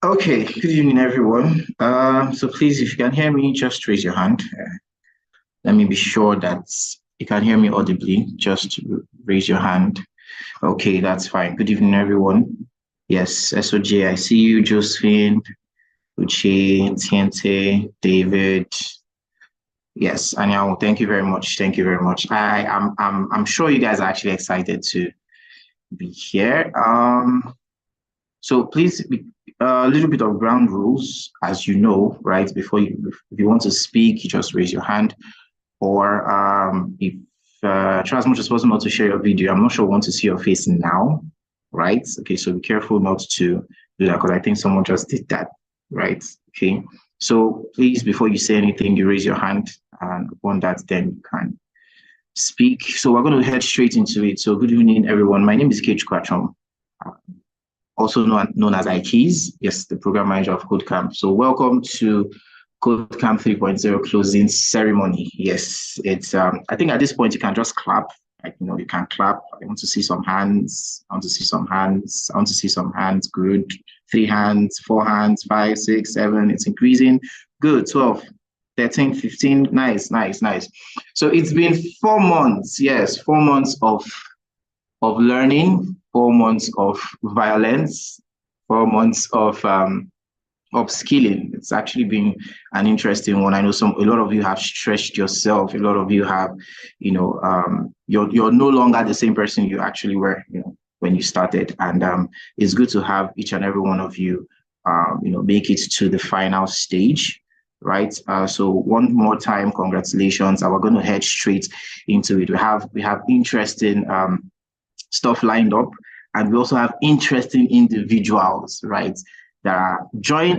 Okay, good evening, everyone. So please, if you can hear me, just raise your hand. Let me be sure that you can hear me audibly. Just raise your hand. Okay, that's fine. Good evening, everyone. Yes, SOJ, I see you, Josephine, Uche, Tiente, David. Yes, Anyao, thank you very much. Thank you very much. I'm sure you guys are actually excited to be here. So please, a little bit of ground rules, as you know, right? If you want to speak, you just raise your hand, or if try as much as possible not to share your video. I'm not sure I want to see your face now, right? Okay, so be careful not to do that because I think someone just did that, right? Okay, so please, before you say anything, you raise your hand, and upon that, then you can speak. So we're going to head straight into it. So good evening, everyone. My name is Kate Kwachom, also known as IKEYS, yes, the program manager of Kodecamp. So welcome to Kodecamp 3.0 closing ceremony. Yes, it's I think at this point you can just clap. Like, you can clap. I want to see some hands. I want to see some hands. I want to see some hands. Good. 3 hands, 4 hands, 5, 6, 7. It's increasing. Good. 12, 13, 15. Nice, nice, nice. So it's been 4 months. Yes, 4 months of learning, 4 months of violence, 4 months of skilling. It's actually been an interesting one. I know a lot of you have stretched yourself. A lot of you have, you're no longer the same person you actually were, when you started. And it's good to have each and every one of you, make it to the final stage. Right. So one more time, congratulations. We're going to head straight into it. We have interesting stuff lined up, and we also have interesting individuals, right, that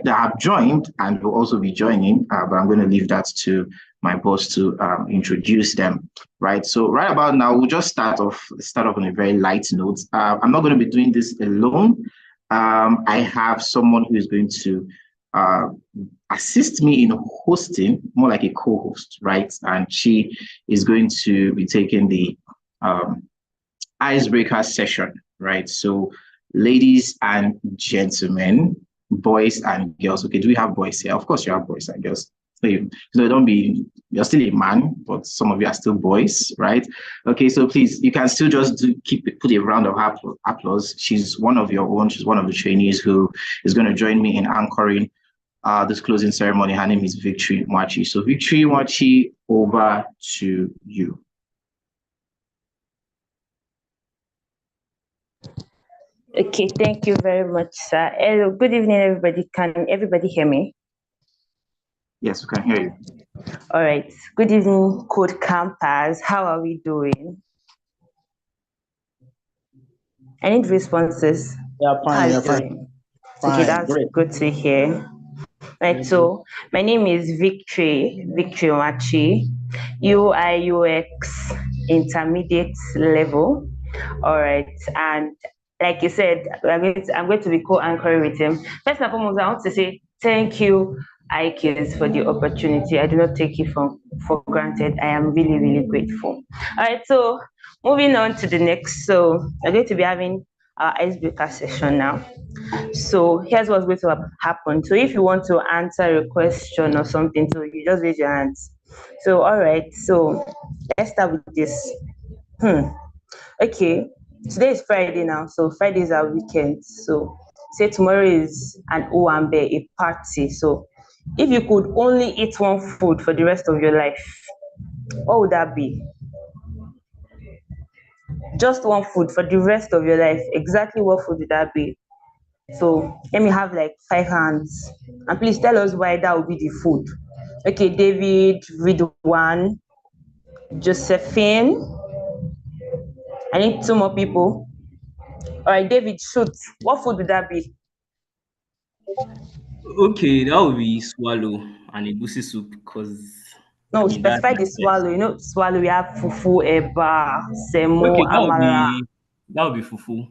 have joined and will also be joining. But I'm going to leave that to my boss to introduce them, right? So right about now, we'll just start off on a very light note. I'm not going to be doing this alone. I have someone who is going to assist me in hosting, more like a co-host, right? And she is going to be taking the icebreaker session, right? So, ladies and gentlemen, boys and girls. Okay, do we have boys here? Of course, you have boys and girls. So don't be, you're still a man, but some of you are still boys, right? Okay, so please, you can still just put a round of applause. She's one of your own. She's one of the trainees who is going to join me in anchoring this closing ceremony. Her name is Victory Mwachi. So Victory Mwachi, over to you. Okay, thank you very much, sir. Hello, good evening, everybody. Can everybody hear me? Yes, we can hear you. All right. Good evening, Code Campers. How are we doing? I need responses. Yeah, fine. Yeah, fine. Okay, that's great. Good to hear. Right, so my name is Victory Machi, UI UX intermediate level. All right, and like you said, I'm going to be co-anchoring with him. First and foremost, I want to say thank you, IKEYS, for the opportunity. I do not take it for granted. I am really, really grateful. All right, so moving on to the next. So we're going to be having our icebreaker session now. So here's what's going to happen. So if you want to answer a question or something, so you just raise your hands. So all right, so let's start with this. Okay, today is Friday now, so Friday is our weekend. So say tomorrow is an Owambe, a party. So if you could only eat one food for the rest of your life, what would that be? Just one food for the rest of your life. Exactly what food would that be? So let me have like 5 hands. And please tell us why that would be the food. Okay, David, Ridwan, Josephine. I need 2 more people. All right, David, shoot. What food would that be? Okay, that would be swallow and a goosey soup because No, that's specify my the best. swallow. You know, swallow, we have fufu, eba, semo, Okay, amala. that would be fufu.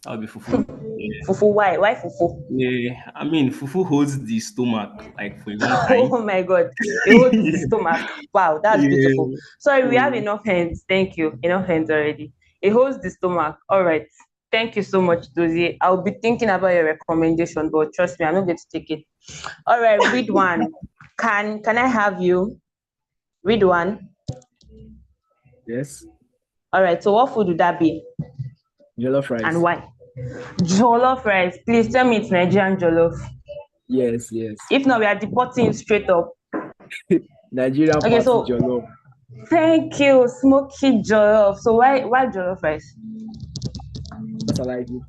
That would be fufu. Yeah. Fufu, why? Why fufu? Yeah. I mean, fufu holds the stomach like for a long time. Oh my God. It holds the stomach. Wow, that's Yeah. beautiful. Sorry, we have So enough hands. Thank you. Enough hands already. It holds the stomach. All right. Thank you so much, Dozie. I'll be thinking about your recommendation, but trust me, I'm not going to take it. All right, read one. Can I have you read one? Yes. All right. So what food would that be Jollof rice. and why? Jollof rice. Please tell me it's Nigerian jollof. Yes. If not, we are deporting you straight up. Nigerian Okay, party so jollof. thank you, smoky jollof. So why jollof rice? Because I like it.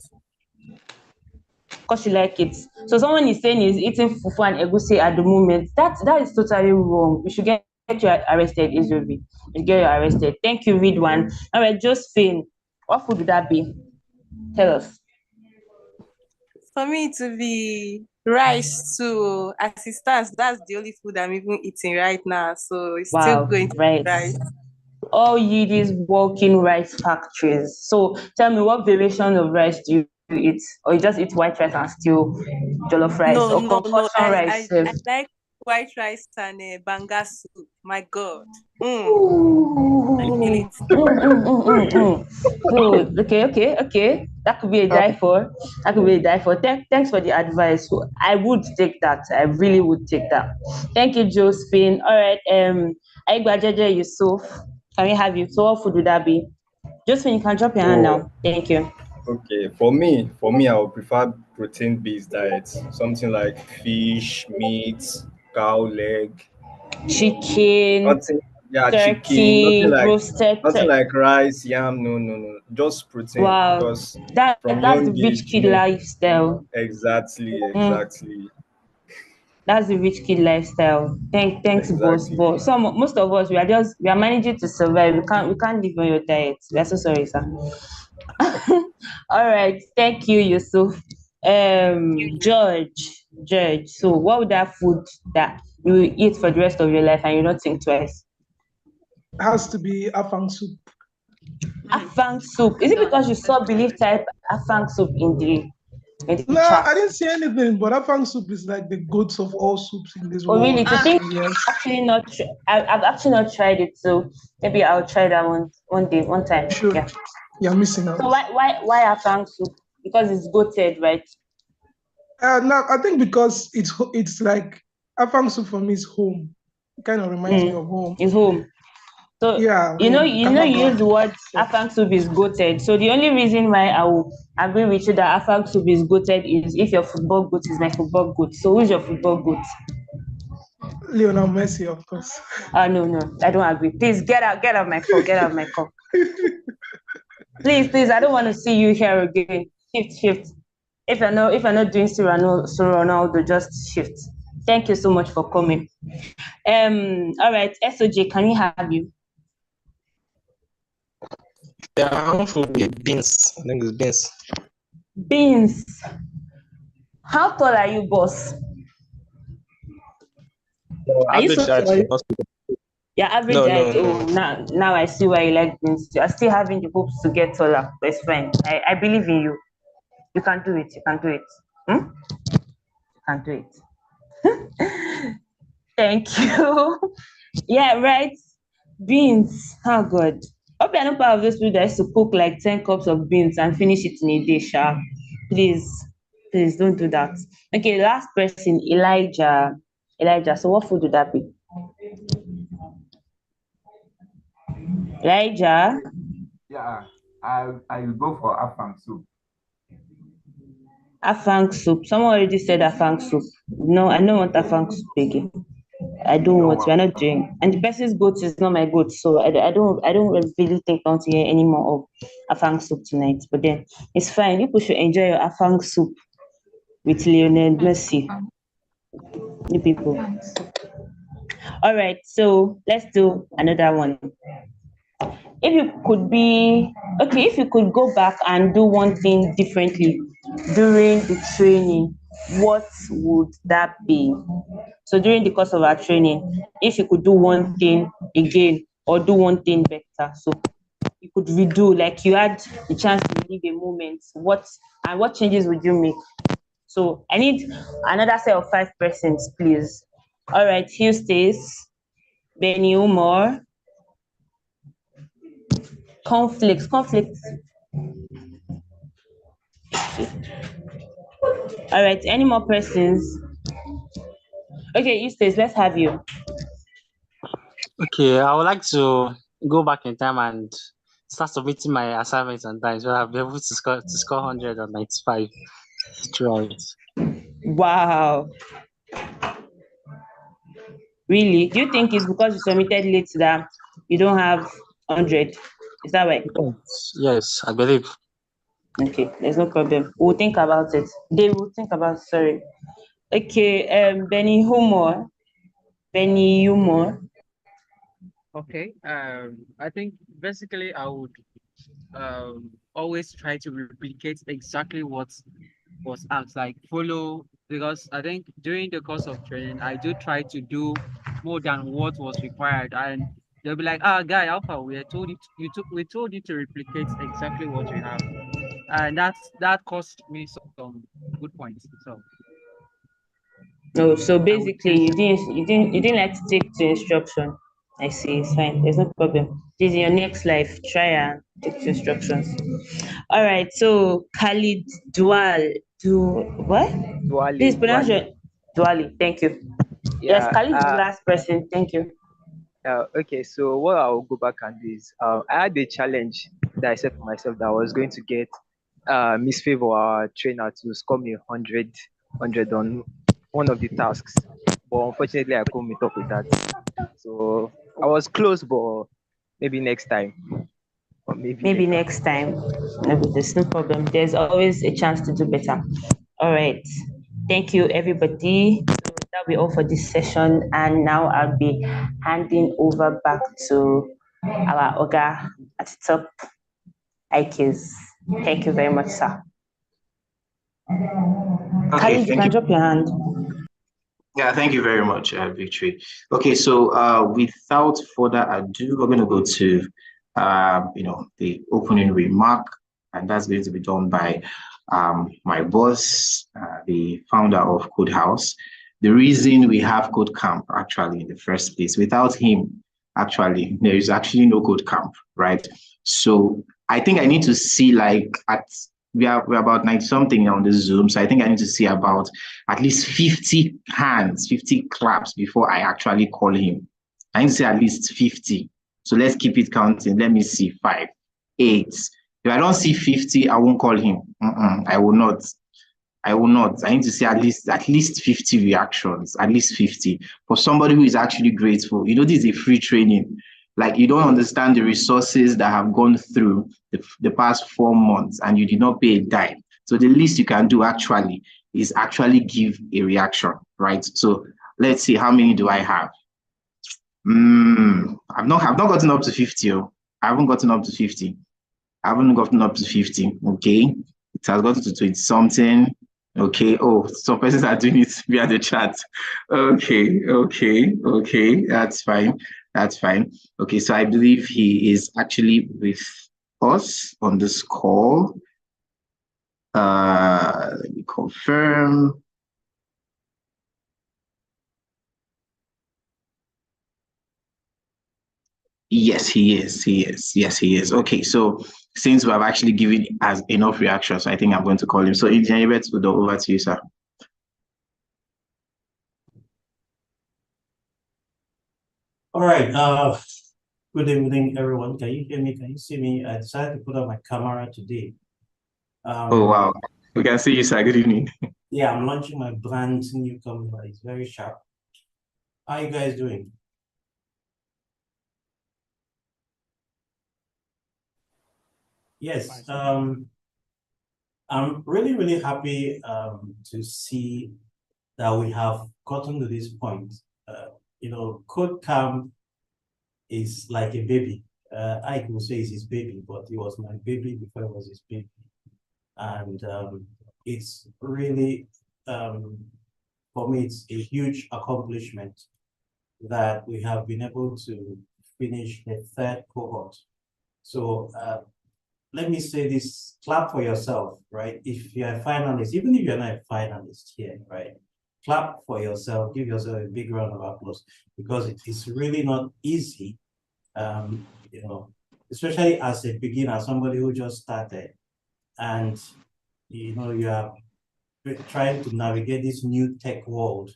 Because you like it. So someone is saying he's eating fufu and egusi at the moment. That is totally wrong. We should get you arrested, Izobi. We get you arrested. Thank you, read one. All right, Josephine, what food would that be? Tell us. For me to be rice too, as it stands, that's the only food I'm even eating right now. So it's still Wow, going to be right. rice. All you these walking rice factories. So tell me, what variation of rice do you eat? Or you just eat white rice and still jollof rice No, or no, no. concoction rice? I like white rice and banga soup. My God. I feel Ooh. it. Good. Okay. That could be a die for. That could be a die for. Thanks for the advice. So I would take that. I really would take that. Thank you, Josephine. All right. Aigbajeje Yusuf. Can we have you? So what food would that be? Josephine, you can drop your hand Oh, now. Thank you. okay. For me, I would prefer protein-based diets, something like fish, meat, cow leg, Chicken, nothing. Yeah, chicken, turkey, roasted nothing turkey. like rice, yam. No. Just protein Wow. because from That's young the rich age, kid lifestyle. Mm. exactly, That's the rich kid lifestyle. Thanks, boss. exactly. But most of us we are managing to survive. We can't live on your diet. We are so sorry, sir. All right, thank you, Yusuf. George. So what would that food that you will eat for the rest of your life and you don't think twice? Has to be afang soup. Afang soup. Is it because you saw belief type afang soup in the No, chat? I didn't see anything, but afang soup is like the goats of all soups in this Oh, really? world. To think So yes, actually not. I've actually not tried it, so maybe I'll try that one day, one time. you should. Yeah. You're missing out. So why afang soup? Because it's goated, right? No, I think because it's like afang soup for me is home. It kind of reminds me of home. It's home. So Yeah, you know, home. you use the word So, afang soup is goated. So the only reason why I will agree with you that afang soup is goated is if your football goat is my football goat. So who's your football goat? Lionel Messi, of course. No, I don't agree. Please get out of my call. Get out of my call. Please, I don't want to see you here again. Shift. If you're not doing Ronaldo, just shift. Thank you so much for coming. All right, SOJ, can we have you? Yeah, I'm from beans. I think it's beans. Beans. How tall are you, boss? Are you so Average height tall? for us. Yeah, average No, height. no, Oh, no. now I see why you like beans. You are still having the hopes to get taller, but it's fine. I believe in you. You can do it. You can do it. You can do it. Thank you. Yeah, right. Beans. Oh God. Hope you're not part of those people that used to cook like 10 cups of beans and finish it in a day, Sha. Please don't do that. Okay, last person, Elijah. So what food would that be? Elijah. Yeah, I will go for afang soup. Afang soup. Someone already said afang soup. No, I don't want afang soup again. I don't No, want. We're not doing. And the person's goat is not my goat, so I don't really think I want to hear any more of afang soup tonight. But then it's fine. People should enjoy your afang soup with Lionel Messi. You people. All right, so let's do another one. If you could go back and do one thing differently during the training, what would that be? So during the course of our training, if you could do one thing again or do one thing better, so you could redo, like you had the chance to relive a moment, what changes would you make? So I need another set of 5%, please. All right, Hugh stays, Benny Umar, conflicts. All right, any more persons? Okay, Eustace, let's have you. Okay, I would like to go back in time and start submitting my assignments on time so I'll be able to score 100 on 95 throughout. Wow, really? Do you think it's because you submitted late that you don't have 100? Is that right? Yes, I believe. Okay, there's no problem. We'll think about it. They will think about it, sorry. Okay, Benny Humor. Okay. I think basically I would always try to replicate exactly what was asked, like follow, because I think during the course of training, I do try to do more than what was required, and they'll be like, "Ah, guy, Alpha, we told you to replicate exactly what you have," and that cost me some good points. So No, so I would basically choose. you didn't like to take to instruction. I see, it's fine. There's no problem. This is your next life. Try and take to instructions. All right. So Khalid Dual, do what? Please pronounce Duale. your Duali. Thank you. Yes, Yeah. Khalid is the last person. Thank you. Okay. So what I'll go back and do is, I had a challenge that I set for myself that I was going to get Miss Favor, our trainer, to score me 100 on one of the tasks. But unfortunately, I couldn't meet up with that. So I was close, but maybe next time, or maybe Maybe later. next time. No, there's no problem. There's always a chance to do better. All right. Thank you, everybody. So that'll be all for this session. And now I'll be handing over back to our Oga at the top, IKs. Thank you very much, sir. Okay, Khalid, you thank can you. drop your hand. Yeah, thank you very much, Victory. Okay, so without further ado, we're going to go to the opening remark, and that's going to be done by my boss, the founder of Code House. The reason we have Codecamp actually in the first place, without him, actually, there is actually no Codecamp, right? So I think I need to see we're about 90 something on the Zoom. So I think I need to see about at least 50 hands, 50 claps before I actually call him. I need to say at least 50. So let's keep it counting. Let me see, 5, 8. If I don't see 50, I won't call him. I will not. I will not. I need to see at least 50 reactions, at least 50 for somebody who is actually grateful. This is a free training. Like, you don't understand the resources that have gone through the past 4 months and you did not pay a dime. So the least you can do actually is actually give a reaction, right? So let's see, how many do I have? I've not gotten up to 50. I haven't gotten up to 50. I haven't gotten up to 50. Okay. It has gotten to 20 something. Okay. Oh, some persons are doing it via the chat. Okay. That's fine. Okay. So I believe he is actually with us on this call. Let me confirm. Yes, he is. Yes, he is. Okay, so since we have actually given us enough reactions, I think I'm going to call him. So, Engineer, over to you, sir. All right. Good evening, everyone. Can you hear me? Can you see me? I decided to put on my camera today. Oh, wow. We can see you, sir. Good evening. Yeah, I'm launching my brand new camera. It's very sharp. How are you guys doing? Yes. I'm really, really happy to see that we have gotten to this point. Codecamp is like a baby. I could say it's his baby, but it was my baby before it was his baby. And it's really, for me, it's a huge accomplishment that we have been able to finish the 3rd cohort. So let me say this, clap for yourself, right? If you're a finalist, even if you're not a finalist here, right? Clap for yourself, give yourself a big round of applause, because it is really not easy, especially as a beginner, somebody who just started, and you are trying to navigate this new tech world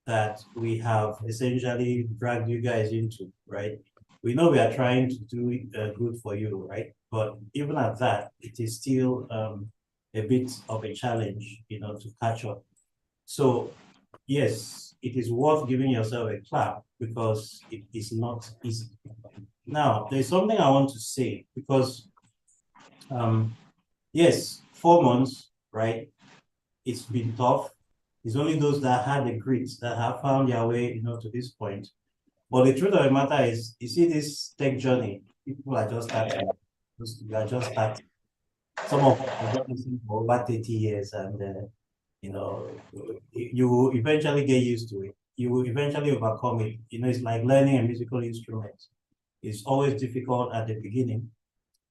that we have essentially dragged you guys into, right? We know we are trying to do good for you, right? But even at that, it is still a bit of a challenge, to catch up. So yes, it is worth giving yourself a clap because it is not easy. Now, there's something I want to say because, yes, 4 months, right? It's been tough. It's only those that had the grit that have found their way, to this point. But the truth of the matter is, you see this tech journey, people are just starting. We are just starting. Some of us have done this for over 30 years, and you will eventually get used to it. You will eventually overcome it. It's like learning a musical instrument. It's always difficult at the beginning,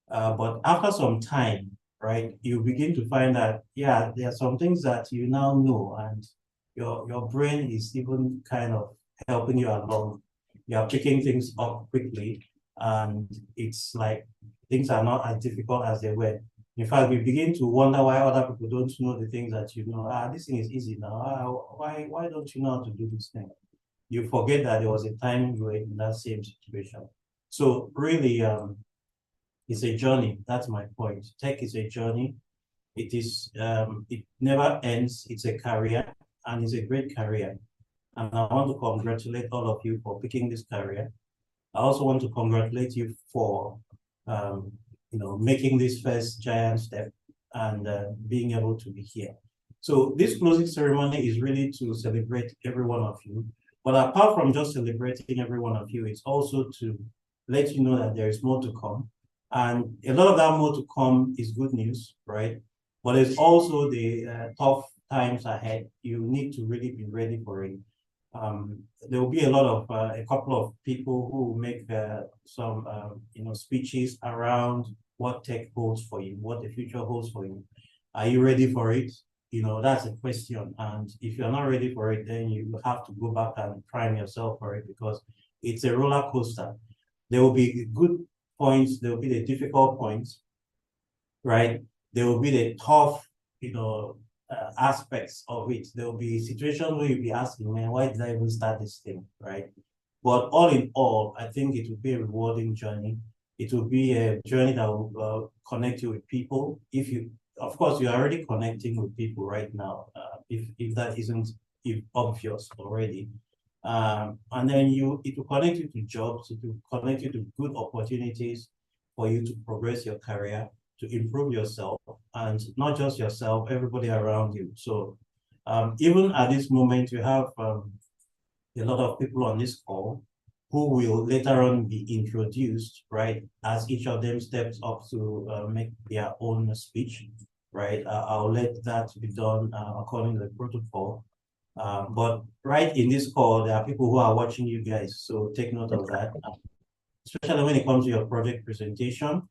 but after some time, right, you begin to find that, yeah, there are some things that you now know, and your brain is even kind of helping you along. You are picking things up quickly, and it's like things are not as difficult as they were. In fact, we begin to wonder why other people don't know the things that you know. This thing is easy now. Why don't you know how to do this thing? You forget that there was a time you were in that same situation. So really, it's a journey. That's my point. Tech is a journey. It is. It never ends. It's a career, and it's a great career. And I want to congratulate all of you for picking this career. I also want to congratulate you for, making this first giant step and being able to be here. So this closing ceremony is really to celebrate every one of you. But apart from just celebrating every one of you, it's also to let you know that there is more to come. And a lot of that more to come is good news, right? But there's also the tough times ahead. You need to really be ready for it. There will be a couple of people who make some speeches around what tech holds for you, what the future holds for you. Are you ready for it? That's a question. And if you're not ready for it, then you have to go back and prime yourself for it because it's a roller coaster. There will be good points, there will be the difficult points, right? There will be the tough, aspects of it. There will be situations where you'll be asking, man, why did I even start this thing, right? But all in all, I think it will be a rewarding journey. It will be a journey that will connect you with people. Of course, you're already connecting with people right now, if that isn't obvious already. And then it will connect you to jobs, it will connect you to good opportunities for you to progress your career, to improve yourself, and not just yourself, everybody around you. So even at this moment, you have a lot of people on this call who will later on be introduced, right, as each of them steps up to make their own speech, right? I'll let that be done according to the protocol. But right in this call, there are people who are watching you guys, so take note of that. Especially when it comes to your project presentation,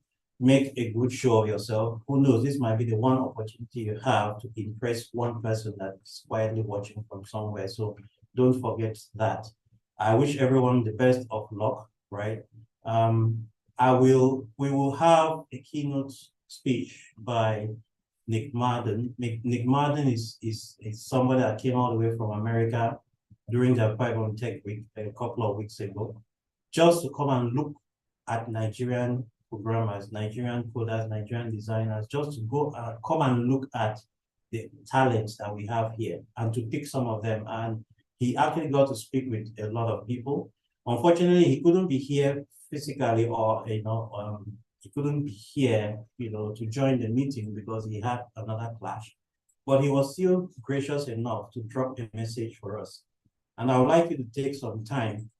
make a good show of yourself. Who knows, this might be the one opportunity you have to impress one person that's quietly watching from somewhere. So don't forget that. I wish everyone the best of luck, right? We will have a keynote speech by Nick Marden. Nick Marden is somebody that came all the way from America during the Pipe Tech Week a couple of weeks ago, just to come and look at Nigerian programmers, Nigerian coders, Nigerian designers, just to go come and look at the talents that we have here and to pick some of them. And he actually got to speak with a lot of people. Unfortunately, he couldn't be here physically, or he couldn't be here, to join the meeting because he had another clash. But he was still gracious enough to drop a message for us. And I would like you to take some time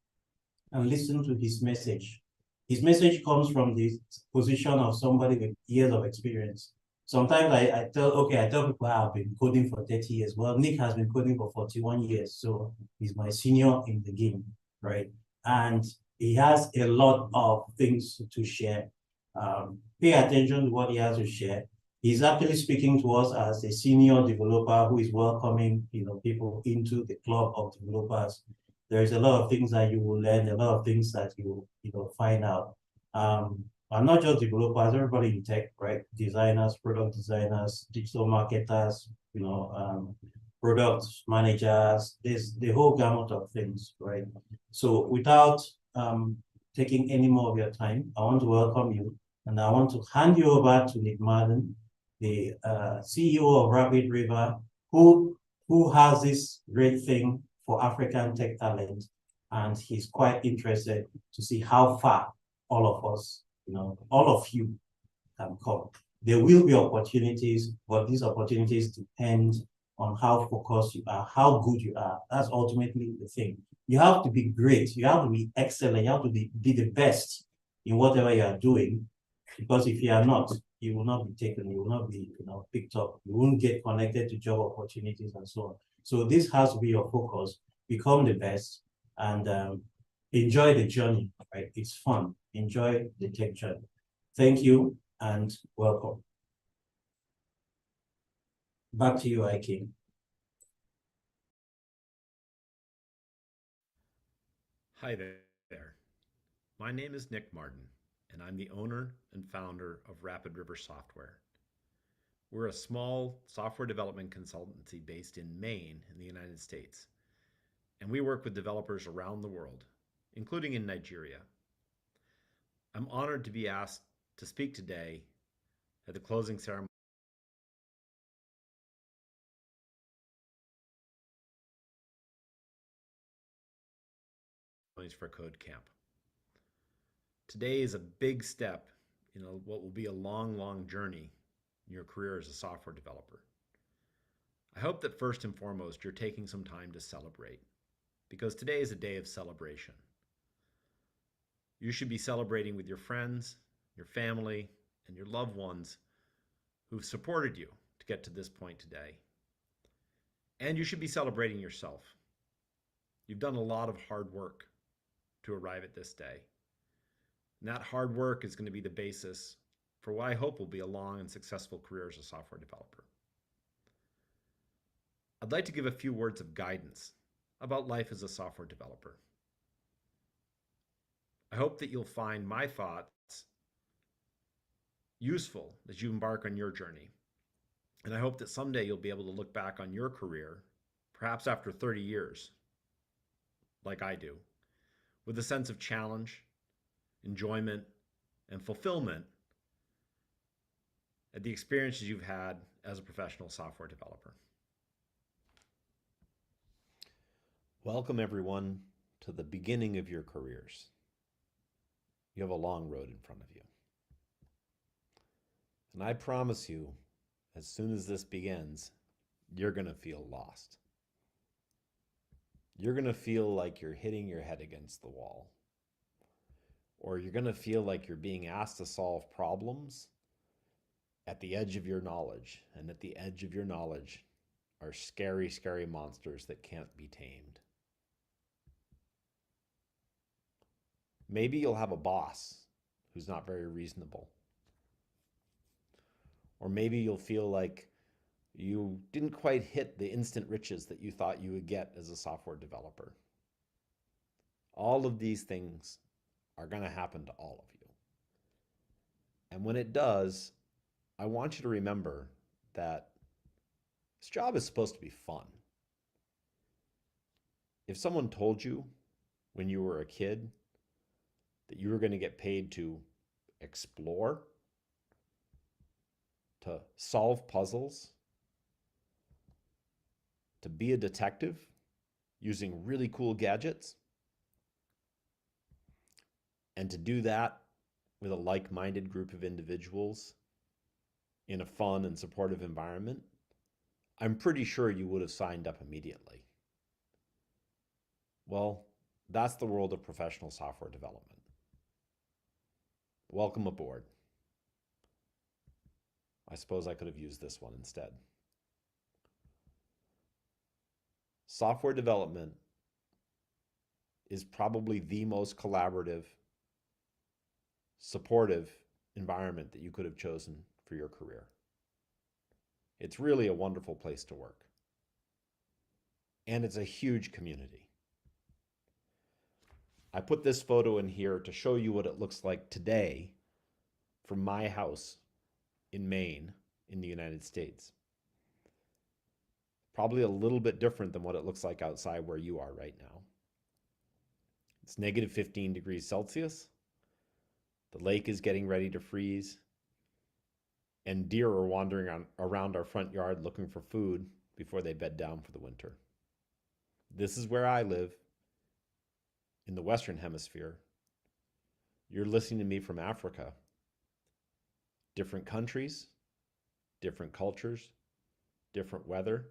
and listen to his message. His message comes from the position of somebody with years of experience. Sometimes I tell people I've been coding for 30 years. Well, Nick has been coding for 41 years, so he's my senior in the game, right? And he has a lot of things to share. Pay attention to what he has to share. He's actually speaking to us as a senior developer who is welcoming, people into the club of developers. There's a lot of things that you will learn, a lot of things that you will find out. And not just developers, everybody in tech, right? Designers, product designers, digital marketers, product managers, there's the whole gamut of things, right? So without taking any more of your time, I want to welcome you, and I want to hand you over to Nick Madden, the CEO of Rapid River, who has this great thing for African tech talent, and he's quite interested to see how far all of us, all of you can come. There will be opportunities, but these opportunities depend on how focused you are, how good you are. That's ultimately the thing. You have to be great. You have to be excellent. You have to be the best in whatever you are doing, because if you are not, you will not be taken. You will not be, picked up. You won't get connected to job opportunities and so on. So this has to be your focus. Become the best and enjoy the journey. Right? It's fun. Enjoy the tech journey. Thank you and welcome. Back to you, Ike. Hi there. My name is Nick Martin, and I'm the owner and founder of Rapid River Software. We're a small software development consultancy based in Maine in the United States, and we work with developers around the world, including in Nigeria. I'm honored to be asked to speak today at the closing ceremony for Kodecamp. Today is a big step in what will be a long journey in your career as a software developer. I hope that first and foremost, you're taking some time to celebrate, because today is a day of celebration. You should be celebrating with your friends, your family, and your loved ones who've supported you to get to this point today. And you should be celebrating yourself. You've done a lot of hard work to arrive at this day. And that hard work is going to be the basis for what I hope will be a long and successful career as a software developer. I'd like to give a few words of guidance about life as a software developer. I hope that you'll find my thoughts useful as you embark on your journey. And I hope that someday you'll be able to look back on your career, perhaps after 30 years, like I do, with a sense of challenge, enjoyment, and fulfillment at the experiences you've had as a professional software developer. Welcome, everyone, to the beginning of your careers. You have a long road in front of you. And I promise you, as soon as this begins, you're going to feel lost. You're going to feel like you're hitting your head against the wall. Or you're going to feel like you're being asked to solve problems at the edge of your knowledge. And at the edge of your knowledge are scary monsters that can't be tamed. Maybe you'll have a boss who's not very reasonable. Or maybe you'll feel like you didn't quite hit the instant riches that you thought you would get as a software developer. All of these things are going to happen to all of you. And when it does, I want you to remember that this job is supposed to be fun. If someone told you when you were a kid that you were going to get paid to explore, to solve puzzles, to be a detective using really cool gadgets, and to do that with a like-minded group of individuals in a fun and supportive environment, I'm pretty sure you would have signed up immediately. Well, that's the world of professional software development. Welcome aboard. I suppose I could have used this one instead. Software development is probably the most collaborative, supportive environment that you could have chosen for your career. It's really a wonderful place to work. And it's a huge community. I put this photo in here to show you what it looks like today from my house in Maine in the United States. probably a little bit different than what it looks like outside where you are right now. It's negative 15 degrees Celsius. The lake is getting ready to freeze. And deer are wandering around our front yard looking for food before they bed down for the winter. This is where I live, in the Western Hemisphere. You're listening to me from Africa. Different countries, different cultures, different weather,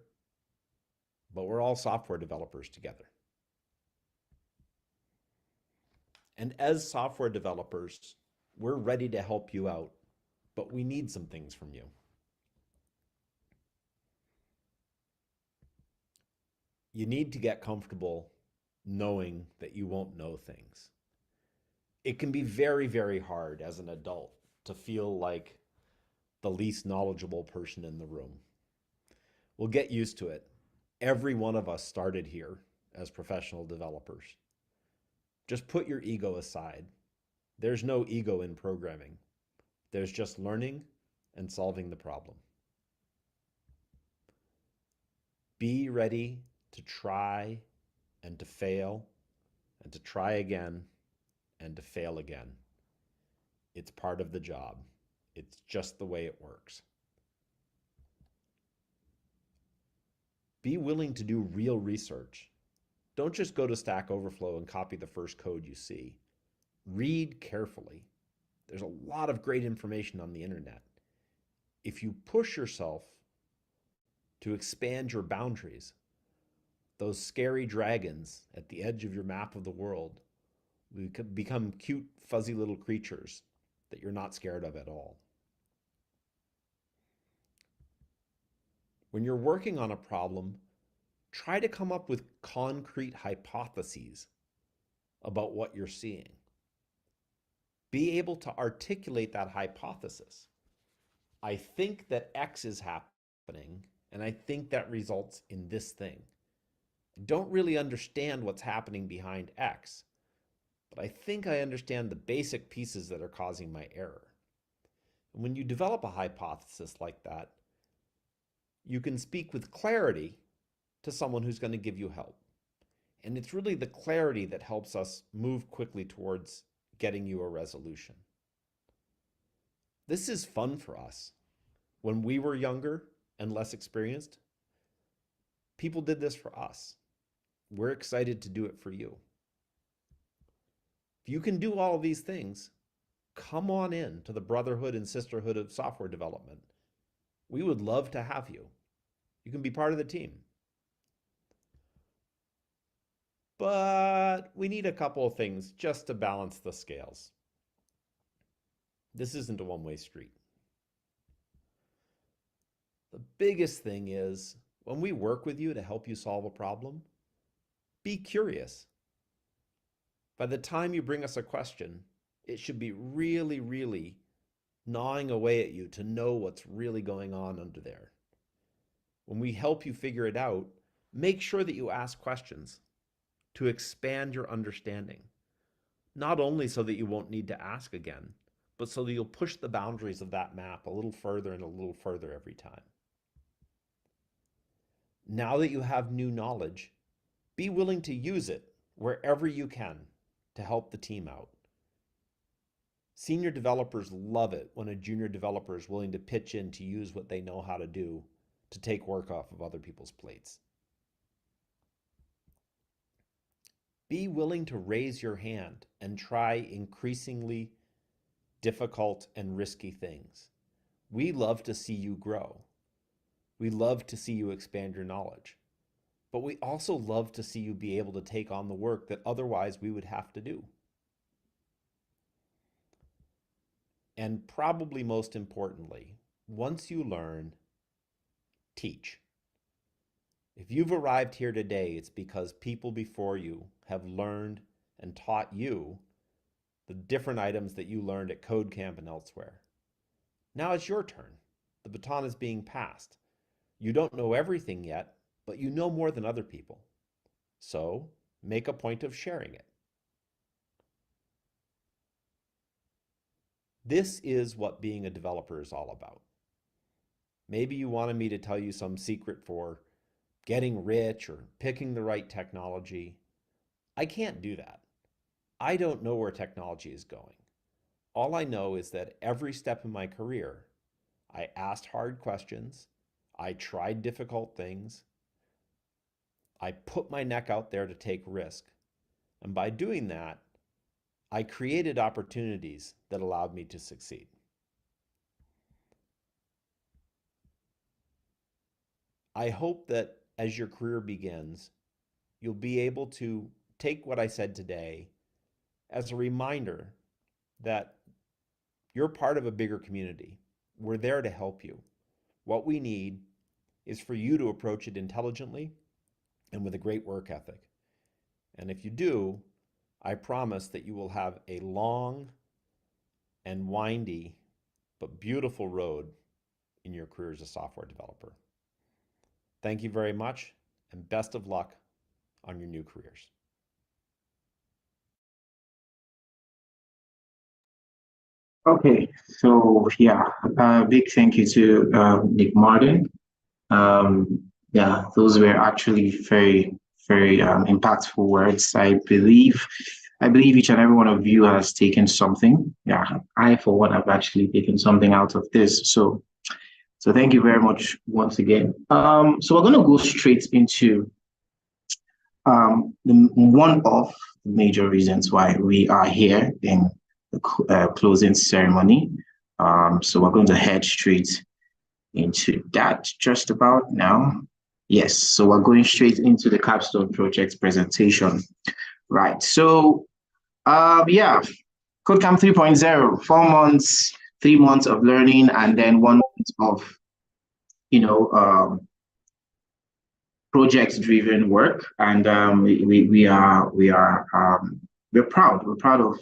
but we're all software developers together. And as software developers, we're ready to help you out, but we need some things from you. You need to get comfortable knowing that you won't know things. It can be very, very hard as an adult to feel like the least knowledgeable person in the room. We'll get used to it. Every one of us started here as professional developers. Just put your ego aside. There's no ego in programming. There's just learning and solving the problem. Be ready to try and to fail and to try again and to fail again. It's part of the job. It's just the way it works. Be willing to do real research. Don't just go to Stack Overflow and copy the first code you see. Read carefully. There's a lot of great information on the internet. If you push yourself to expand your boundaries, those scary dragons at the edge of your map of the world will become cute, fuzzy little creatures that you're not scared of at all. When you're working on a problem, try to come up with concrete hypotheses about what you're seeing. Be able to articulate that hypothesis. I think that X is happening, and I think that results in this thing. I don't really understand what's happening behind X, but I think I understand the basic pieces that are causing my error. And when you develop a hypothesis like that, you can speak with clarity to someone who's going to give you help. And it's really the clarity that helps us move quickly towards getting you a resolution. This is fun for us. When we were younger and less experienced, people did this for us. We're excited to do it for you. If you can do all of these things, come on in to the brotherhood and sisterhood of software development. We would love to have you. You can be part of the team. But we need a couple of things just to balance the scales. This isn't a one-way street. The biggest thing is when we work with you to help you solve a problem, be curious. By the time you bring us a question, it should be really, really gnawing away at you to know what's really going on under there. When we help you figure it out, make sure that you ask questions to expand your understanding. Not only so that you won't need to ask again, but so that you'll push the boundaries of that map a little further and a little further every time. Now that you have new knowledge, be willing to use it wherever you can to help the team out. Senior developers love it when a junior developer is willing to pitch in to use what they know how to do to take work off of other people's plates. Be willing to raise your hand and try increasingly difficult and risky things. We love to see you grow. We love to see you expand your knowledge. But we also love to see you be able to take on the work that otherwise we would have to do. And probably most importantly, once you learn, teach. If you've arrived here today, it's because people before you have learned and taught you the different items that you learned at Kodecamp and elsewhere. Now it's your turn. The baton is being passed. You don't know everything yet, but you know more than other people. So make a point of sharing it. This is what being a developer is all about. Maybe you wanted me to tell you some secret for getting rich or picking the right technology. I can't do that. I don't know where technology is going. All I know is that every step in my career, I asked hard questions, I tried difficult things, I put my neck out there to take risk. And by doing that, I created opportunities that allowed me to succeed. I hope that as your career begins, you'll be able to take what I said today as a reminder that you're part of a bigger community. We're there to help you. What we need is for you to approach it intelligently and with a great work ethic. And if you do, I promise that you will have a long and windy but beautiful road in your career as a software developer. Thank you very much, and best of luck on your new careers. Okay, so yeah, big thank you to Nick Martin. Yeah, those were actually very, very impactful words. I believe each and every one of you has taken something. Yeah, I for one have actually taken something out of this. So thank you very much once again. So we're going to go straight into one of the major reasons why we are here in the closing ceremony. So we're going to head straight into that just about now. Yes, so we're going straight into the capstone project presentation. Right, so yeah, Kodecamp 3.0, 4 months, 3 months of learning, and then 1 month of, project-driven work, and we're proud. We're proud of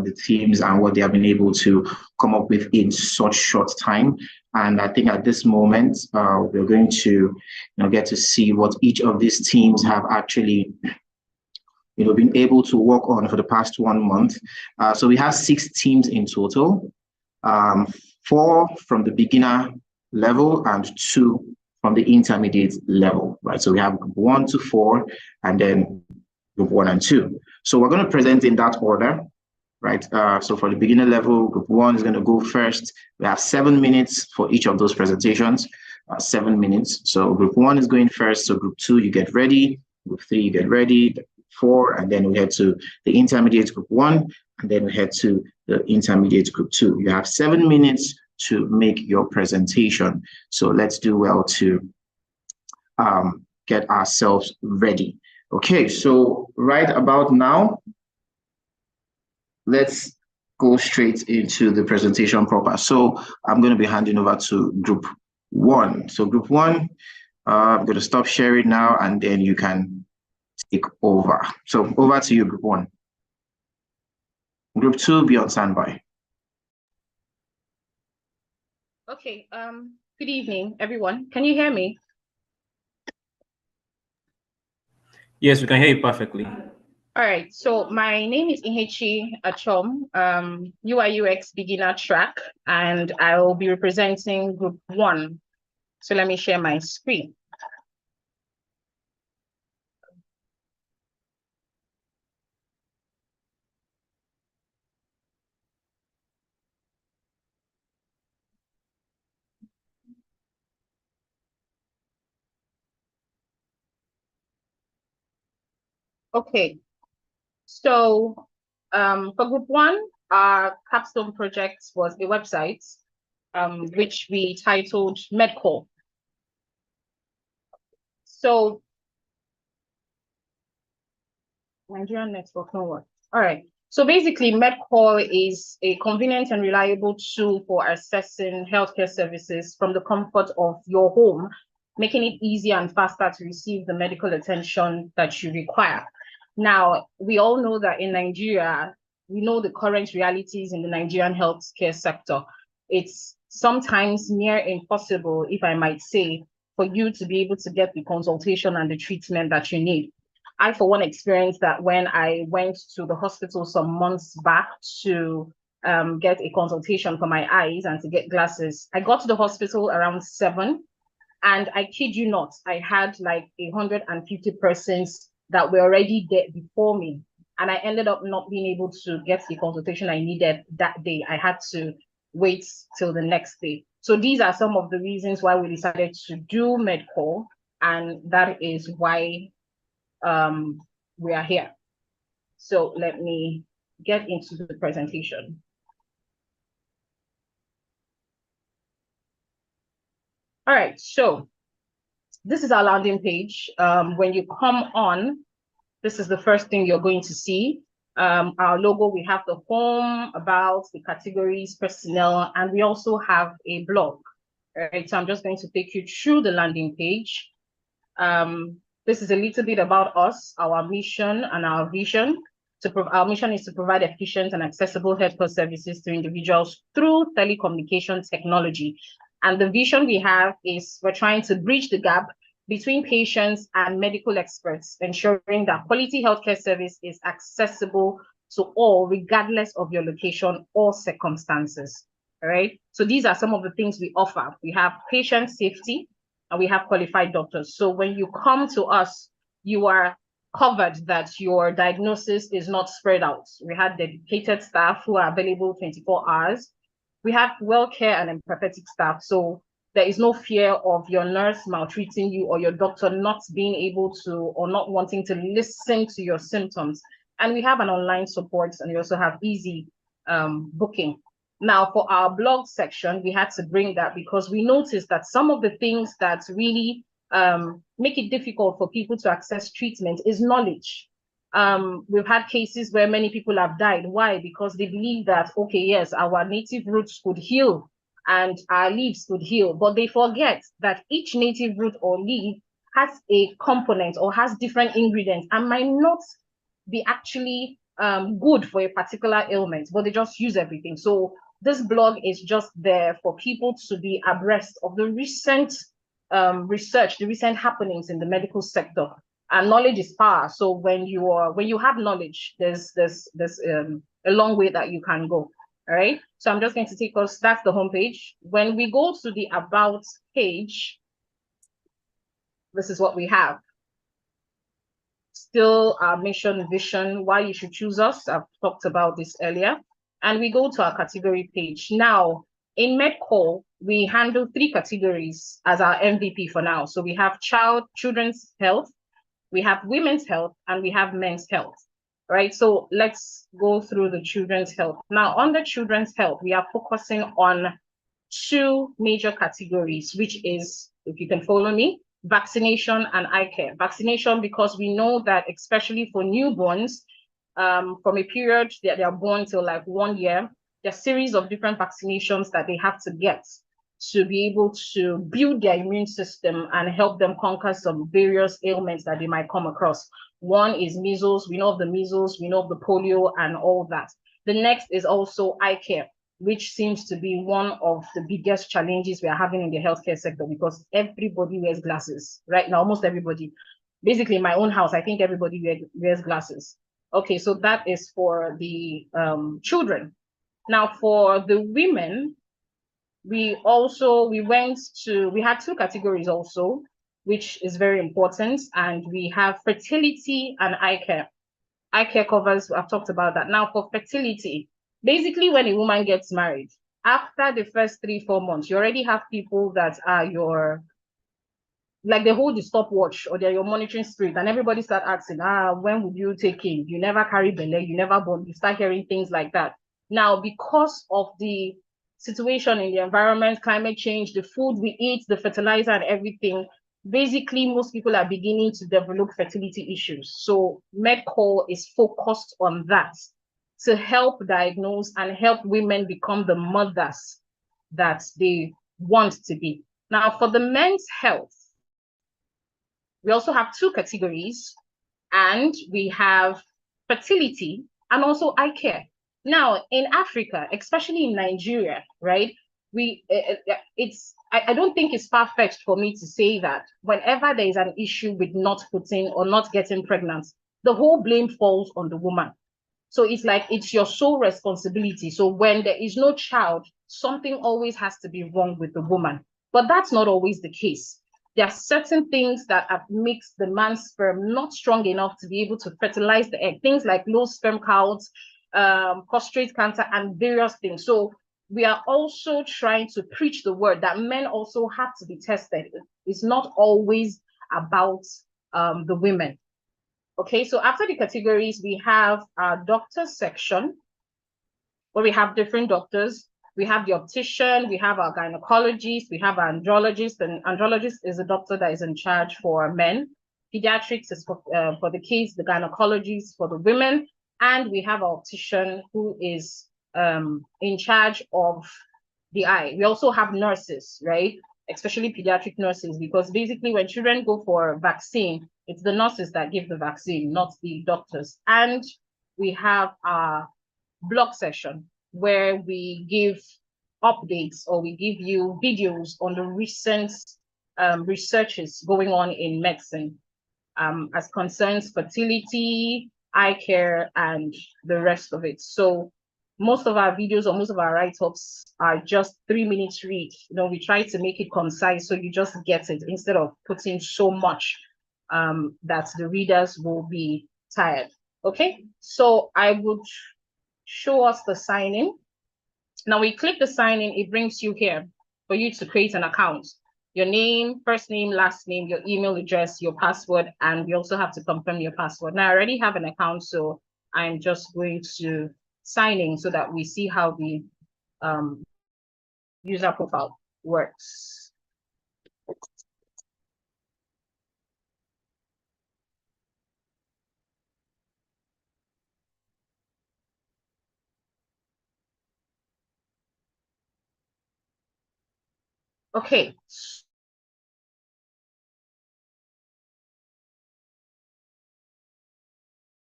the teams and what they have been able to come up with in such short time. And I think at this moment, we're going to get to see what each of these teams have actually been able to work on for the past 1 month. So we have 6 teams in total, 4 from the beginner level and 2 from the intermediate level, right? So we have group 1 to 4, and then group 1 and 2. So we're going to present in that order, right? So for the beginner level, group 1 is going to go first. We have 7 minutes for each of those presentations, 7 minutes. So group 1 is going first. So group 2, you get ready. Group 3, you get ready. 4, and then we head to the intermediate group 1, and then we head to the intermediate group 2. You have 7 minutes to make your presentation. So let's do well to get ourselves ready. Okay, so right about now, let's go straight into the presentation proper. So I'm going to be handing over to group 1. So group 1, I'm going to stop sharing now, and then you can take over. So over to you, group 1. Group 2, be on standby. Okay, good evening, everyone. Can you hear me? Yes, we can hear you perfectly. All right, so my name is Inhechi Achom, UI UX beginner track, and I will be representing group 1. So let me share my screen. Okay, so for group 1, our capstone project was a website which we titled MedCall. So Nigerian network, no work. All right. So basically, MedCall is a convenient and reliable tool for accessing healthcare services from the comfort of your home, making it easier and faster to receive the medical attention that you require. Now, we all know that in Nigeria, we know the current realities in the Nigerian healthcare sector. It's sometimes near impossible, if I might say, for you to be able to get the consultation and the treatment that you need. I, for one, experienced that when I went to the hospital some months back to get a consultation for my eyes and to get glasses. I got to the hospital around 7, And I kid you not, I had like 150 persons that were already there before me. And I ended up not being able to get the consultation I needed that day. I had to wait till the next day. So these are some of the reasons why we decided to do MedCall, and that is why we are here. So let me get into the presentation. All right, so this is our landing page. When you come on, this is the first thing you're going to see. Our logo, we have the home, about, the categories, personnel, and we also have a blog. All right, so I'm just going to take you through the landing page. This is a little bit about us, our mission and our vision. Our mission is to provide efficient and accessible healthcare services to individuals through telecommunication technology. And the vision we have is we're trying to bridge the gap between patients and medical experts, ensuring that quality healthcare service is accessible to all, regardless of your location or circumstances. All right. So these are some of the things we offer. We have patient safety, and we have qualified doctors. So when you come to us, you are covered that your diagnosis is not spread out. We have dedicated staff who are available 24 hours. We have well care and empathetic staff. So there is no fear of your nurse maltreating you or your doctor not being able to or not wanting to listen to your symptoms. And we have an online support, and we also have easy booking. Now, for our blog section, we had to bring that because we noticed that some of the things that really make it difficult for people to access treatment is knowledge. We've had cases where many people have died. Why? Because they believe that, okay, yes, our native roots could heal and our leaves could heal, but they forget that each native root or leaf has a component or has different ingredients and might not be actually good for a particular ailment, but they just use everything. So this blog is just there for people to be abreast of the recent research, the recent happenings in the medical sector. And knowledge is power. So when you have knowledge, there's a long way that you can go. All right. So I'm just going to take us, that's the homepage. When we go to the about page, this is what we have. Still our mission, vision, why you should choose us. I've talked about this earlier. And we go to our category page. Now, in MedCall, we handle 3 categories as our MVP for now. So we have children's health, we have women's health, and we have men's health, right? So let's go through the children's health. Now, on the children's health, we are focusing on 2 major categories, which is, if you can follow me, vaccination and eye care. Vaccination, because we know that especially for newborns, from a period that they are born till like 1 year, there are a series of different vaccinations that they have to get to be able to build their immune system and help them conquer some various ailments that they might come across. One is measles. We know of the measles, we know of the polio and all that. The next is also eye care, which seems to be one of the biggest challenges we are having in the healthcare sector because everybody wears glasses right now, almost everybody. Basically, in my own house, I think everybody wears glasses. Okay, so that is for the children. Now, for the women, we had 2 categories also, which is very important, and we have fertility and eye care. Eye care covers, I've talked about that. Now, for fertility, basically when a woman gets married, after the first 3-4 months, you already have people that are they hold the stopwatch or they're your monitoring spirit, and everybody start asking, when would you take in? You never carry belle, you never born, you start hearing things like that. Now, because of the situation in the environment, climate change, the food we eat, the fertilizer and everything, basically most people are beginning to develop fertility issues. So MedCall is focused on that to help diagnose and help women become the mothers that they want to be. Now, for the men's health, we also have 2 categories, and we have fertility and also eye care. Now, in Africa, especially in Nigeria, right, I don't think it's far-fetched for me to say that whenever there is an issue with not putting or not getting pregnant, the whole blame falls on the woman. So it's like it's your sole responsibility. So when there is no child, something always has to be wrong with the woman. But that's not always the case. there are certain things that makes the man's sperm not strong enough to be able to fertilize the egg. Things like low sperm counts, prostate cancer, and various things. So we are also trying to preach the word that men also have to be tested. It's not always about the women. Okay, so after the categories, we have our doctors section, where we have different doctors. We have the optician, we have our gynecologist, we have our andrologist, and andrologist is a doctor that is in charge for men. Pediatrics is for the kids, the gynecologist for the women, and we have our optician who is in charge of the eye. We also have nurses, right? Especially pediatric nurses, because basically when children go for vaccine, it's the nurses that give the vaccine, not the doctors. And we have our blog session where we give updates or we give you videos on the recent researches going on in medicine as concerns fertility, eye care, and the rest of it. So most of our videos or most of our write-ups are just 3 minutes read. We try to make it concise so you just get it instead of putting so much that the readers will be tired. Okay, so I would show us the sign-in. Now we click the sign-in, it brings you here for you to create an account. Your name, first name, last name, your email address, your password, and we also have to confirm your password. Now I already have an account, so I'm just going to sign in so that we see how the user profile works. Okay.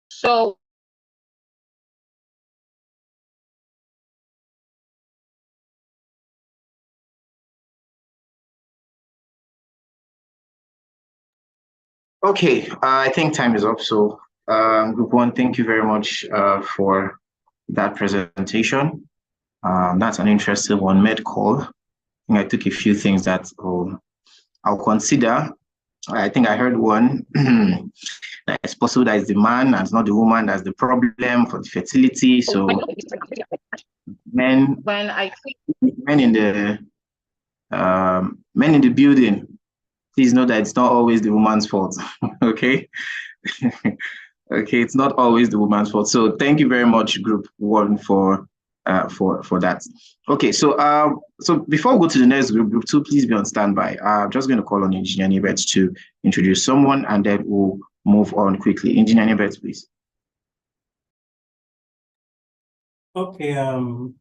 So Okay, I think time is up. So, Group 1, thank you very much for that presentation. That's an interesting one, med call. I took a few things that I'll consider. I think I heard one that it's possible that it's the man and it's not the woman that's the problem for the fertility. So men in the building, please know that it's not always the woman's fault. Okay. Okay, it's not always the woman's fault. So thank you very much, Group 1, for that. Okay, so before we go to the next group, Group 2, please be on standby. I'm just going to call on Engineer Nibet to introduce someone, and then we'll move on quickly. Engineer Nibet, please. Okay,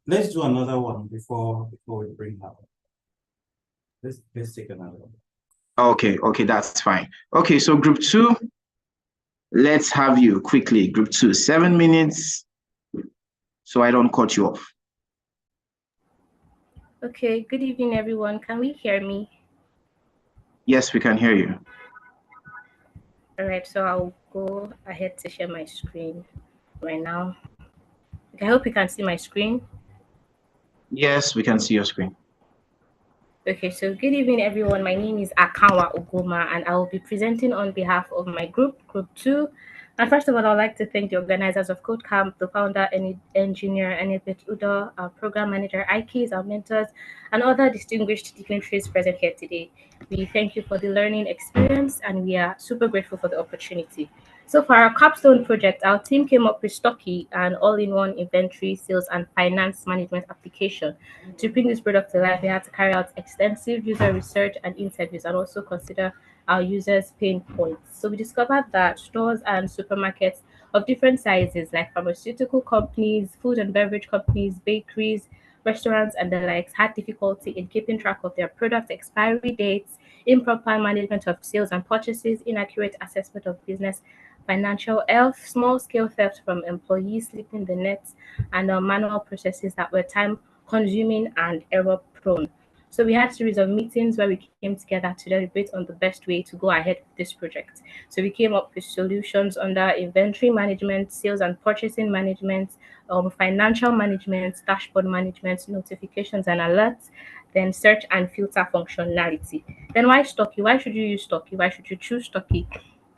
let's do another one before we bring her. Let's take another one. Okay, that's fine. Okay, so Group 2, let's have you quickly. Group 2, 7 minutes, so I don't cut you off. Okay, good evening, everyone. Can we hear me? Yes, we can hear you. All right, so I'll go ahead to share my screen right now. I hope you can see my screen. Yes, we can see your screen. Okay, so good evening, everyone. My name is Akanwa Ogoma, and I will be presenting on behalf of my group, Group 2. And first of all, I'd like to thank the organizers of Kodecamp, the founder and engineer, Anibet Udo, our program manager, Ikes, our mentors, and other distinguished dignitaries present here today. We thank you for the learning experience, and we are super grateful for the opportunity. So for our capstone project, our team came up with Stocky, an all-in-one inventory, sales, and finance management application. To bring this product to life, we had to carry out extensive user research and interviews and also consider our users' pain points. So we discovered that stores and supermarkets of different sizes, like pharmaceutical companies, food and beverage companies, bakeries, restaurants, and the likes, had difficulty in keeping track of their product expiry dates, improper management of sales and purchases, inaccurate assessment of business financial health, small-scale theft from employees sleeping the nets, and manual processes that were time consuming and error prone. So we had a series of meetings where we came together to deliberate on the best way to go ahead with this project. So we came up with solutions under inventory management, sales and purchasing management, financial management, dashboard management, notifications and alerts, then search and filter functionality. Then why Stocky? Why should you use Stocky? Why should you choose Stocky?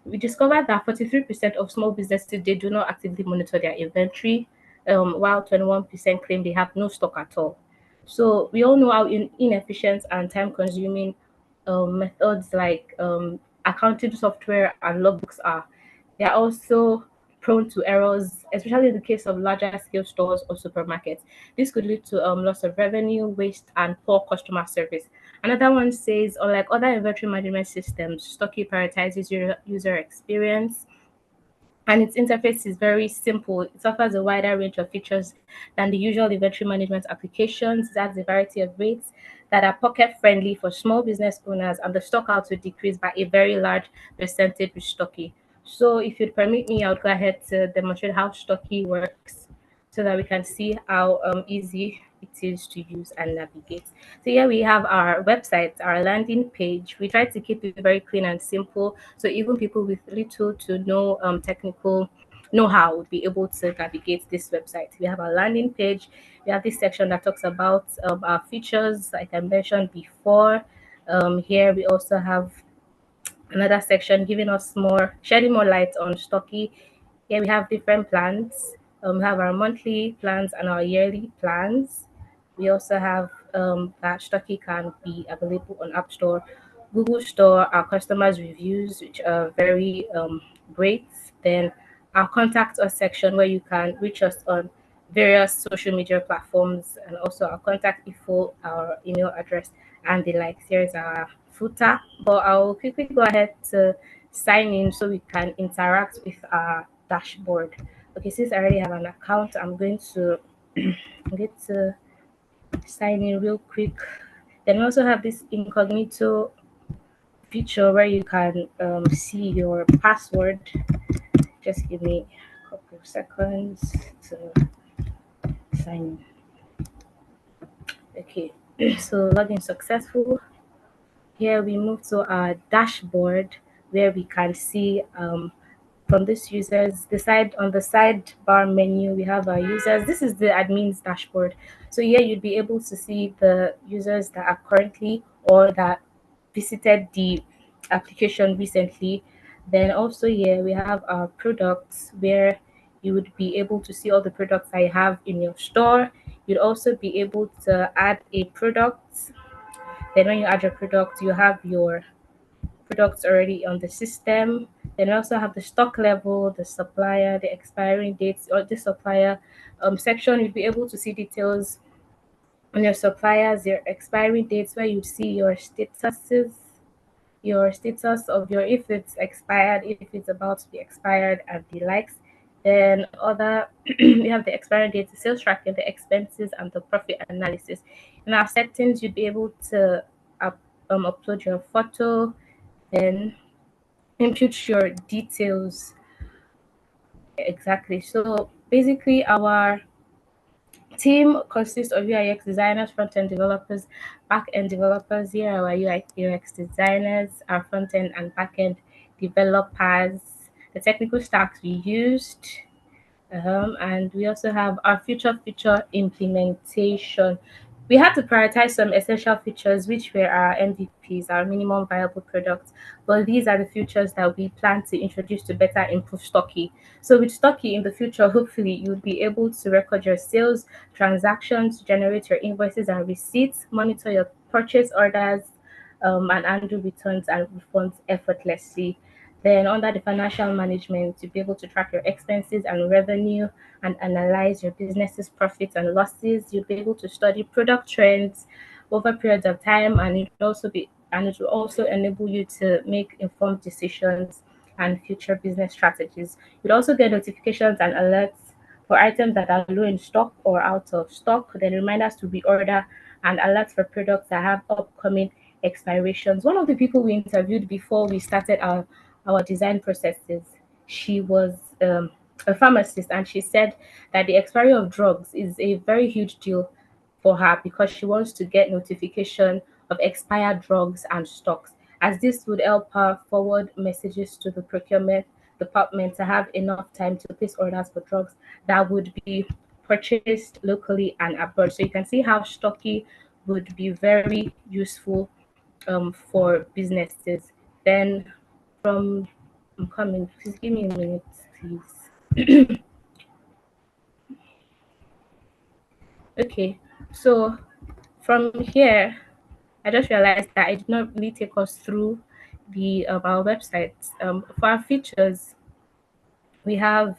We discovered that 43% of small businesses they do not actively monitor their inventory, while 21% claim they have no stock at all. So we all know how inefficient and time-consuming methods like accounting software and logbooks are. They are also prone to errors, especially in the case of larger scale stores or supermarkets. This could lead to loss of revenue, waste, and poor customer service. Another one says, unlike other inventory management systems, Stocky prioritizes user experience, and its interface is very simple. It offers a wider range of features than the usual inventory management applications. It has a variety of rates that are pocket friendly for small business owners, and the stock out will decrease by a very large percentage with Stocky. So, if you'd permit me, I would go ahead to demonstrate how Stocky works so that we can see how easy it is to use and navigate. So here we have our website, our landing page. We try to keep it very clean and simple, so even people with little to no technical know-how would be able to navigate this website. We have our landing page. We have this section that talks about our features, like I mentioned before. Here we also have another section giving us more, shedding more light on Stocky. Here we have different plans. We have our monthly plans and our yearly plans. We also have that Stocky can be available on App Store, Google Store, our customers' reviews, which are very great. Then our contact us section where you can reach us on various social media platforms, and also our contact info, our email address, and the likes. Here's our footer, but I'll quickly go ahead to sign in so we can interact with our dashboard. Okay, since I already have an account, I'm going to get to sign in real quick. Then we also have this incognito feature where you can see your password. Just give me a couple of seconds to sign in. Okay, so login successful. Here we move to our dashboard where we can see from this users, on the sidebar menu, we have our users. This is the admin's dashboard. So here you'd be able to see the users that are currently or that visited the application recently. Then also here we have our products where you would be able to see all the products I have in your store. You'd also be able to add a product. Then when you add your product, you have your products already on the system. Then we also have the stock level, the supplier, the expiring dates, or the supplier section. You'll be able to see details on your suppliers, their expiring dates, where you see your statuses, your status of your if it's expired, if it's about to be expired, and the likes. Then other we have the expiring date, the sales tracking, the expenses, and the profit analysis. In our settings, you'd be able to upload your photo, then input your details. Exactly. So basically, our team consists of UI/UX designers, front-end developers, back-end developers. Here are our UI/UX designers, our front-end and back-end developers, the technical stacks we used, and we also have our future feature implementation. We had to prioritize some essential features, which were our MVPs, our minimum viable products. But these are the features that we plan to introduce to better improve Stocky. So with Stocky in the future, hopefully you'll be able to record your sales, transactions, generate your invoices and receipts, monitor your purchase orders, and handle returns and refunds effortlessly. Then under the financial management, you'll be able to track your expenses and revenue and analyze your business's profits and losses. You'll be able to study product trends over periods of time, and it will also enable you to make informed decisions and future business strategies. You'll also get notifications and alerts for items that are low in stock or out of stock, then reminders to reorder, and alerts for products that have upcoming expirations. One of the people we interviewed before we started our design processes, she was a pharmacist, and she said that the expiry of drugs is a very huge deal for her because she wants to get notification of expired drugs and stocks, as this would help her forward messages to the procurement department to have enough time to place orders for drugs that would be purchased locally and abroad. So you can see how Stocky would be very useful for businesses. Then from I'm coming, please give me a minute, please. Okay, so from here, I just realized that I did not really take us through the our website. For our features, we have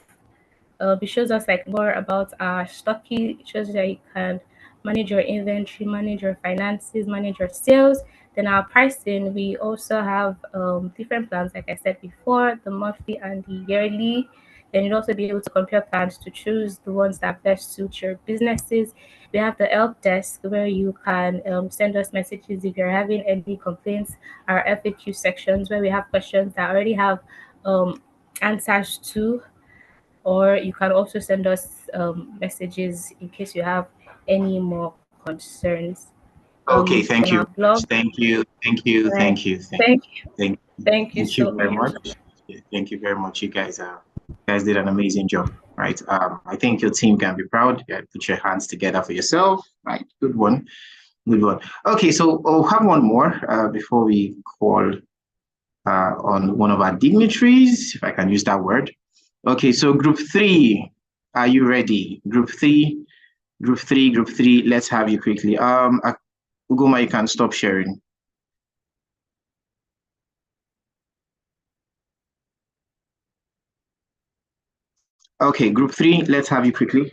it shows us like more about our stocky. It shows that you can manage your inventory, manage your finances, manage your sales. Then our pricing, we also have different plans, like I said before, the monthly and the yearly. Then you'll also be able to compare plans to choose the ones that best suit your businesses. We have the help desk where you can send us messages if you're having any complaints. Our FAQ sections where we have questions that already have answers to, or you can also send us messages in case you have any more concerns. Okay, thank On you. our blog. Thank you. Thank you. Right. Thank you. Thank you. Thank Thank you Thank you so very much. much. Thank you very much. You guys did an amazing job, right? I think your team can be proud. Yeah, put your hands together for yourself, right? Good one. Good one. Okay, so I'll have one more before we call on one of our dignitaries, if I can use that word. Okay, so group 3, are you ready? Group 3, group 3, let's have you quickly. Ugoma, you can stop sharing. Okay, group 3, let's have you quickly.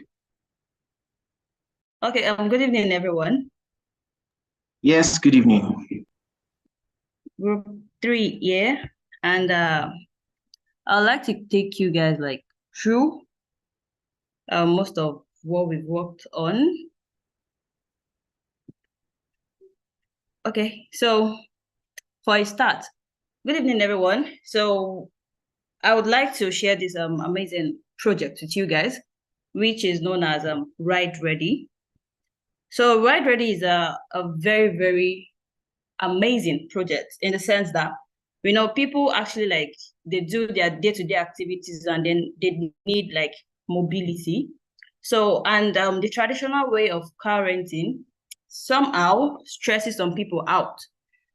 Okay, good evening, everyone. Yes, good evening. Group 3, yeah, and I'd like to take you guys like through most of what we've worked on. Okay, so for a start, good evening, everyone. So I would like to share this amazing project with you guys, which is known as Ride Ready. So Ride Ready is a very, very amazing project in the sense that, you know, people actually like, they do their day-to-day activities and then they need like mobility. So, and the traditional way of car renting somehow stresses some people out,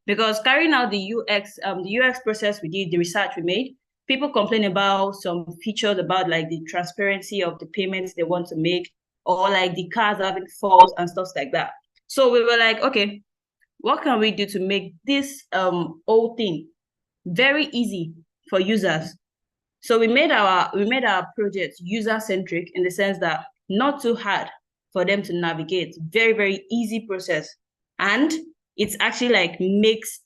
because carrying out the UX process we did, the research we made, people complain about some features about like the transparency of the payments they want to make, or like the cars having faults and stuff like that. So we were like, okay, what can we do to make this whole thing very easy for users? So we made our project user-centric in the sense that not too hard for them to navigate, very, very easy process. And it's actually like makes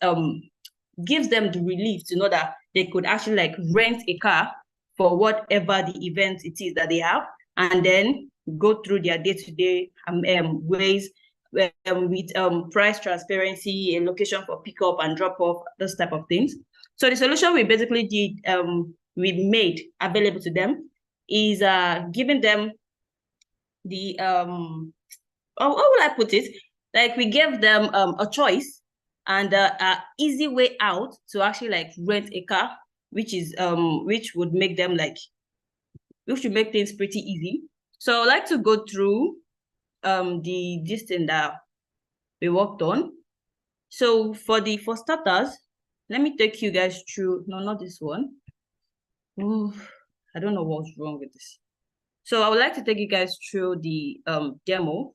gives them the relief to know that they could actually like rent a car for whatever the event it is that they have, and then go through their day-to-day ways with price transparency, a location for pickup and drop off, those type of things. So the solution we basically did, we made available to them is giving them the how will I put it? Like we gave them a choice and a easy way out to actually like rent a car, which is which would make them like, which should make things pretty easy. So I'd like to go through this thing that we worked on. So for starters, let me take you guys through, no, not this one. Ooh, I don't know what's wrong with this. So I would like to take you guys through the demo.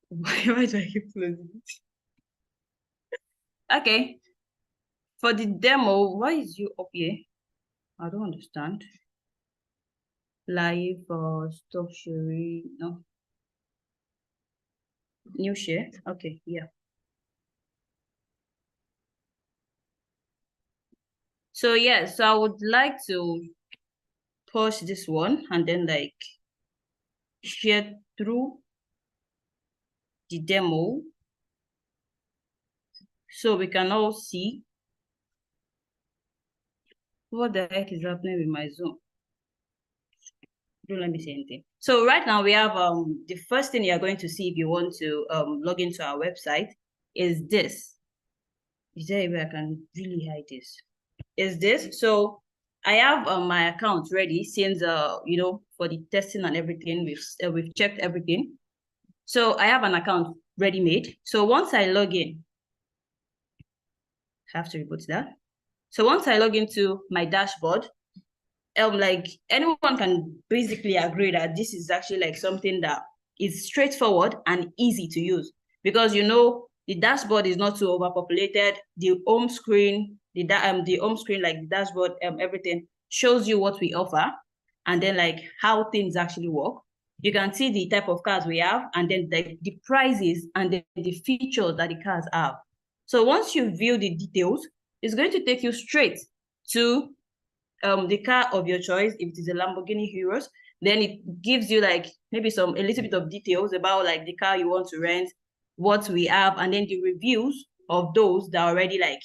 Why do I keep closing it? Okay. For the demo, why is you up here? I don't understand. Live or stop sharing? No. New share? Okay, yeah. So yeah, so I would like to pause this one and then like share through the demo so we can all see what the heck is happening with my Zoom. don't let me say anything. So right now we have the first thing you're going to see if you want to log into our website is this. Is there a way I can really hide this? Is this. So I have my account ready since you know, for the testing and everything. We've checked everything. So I have an account ready made. So once I log in, I have to reboot that. So once I log into my dashboard, like anyone can basically agree that this is actually like something that is straightforward and easy to use, because you know the dashboard is not too overpopulated. The home screen, the home screen, like the dashboard, everything shows you what we offer, and then like how things actually work. You can see the type of cars we have, and then the prices and the features that the cars have. So once you view the details, it's going to take you straight to the car of your choice. If it is a Lamborghini Heroes, then it gives you like maybe a little bit of details about like the car you want to rent, what we have, and then the reviews of those that already like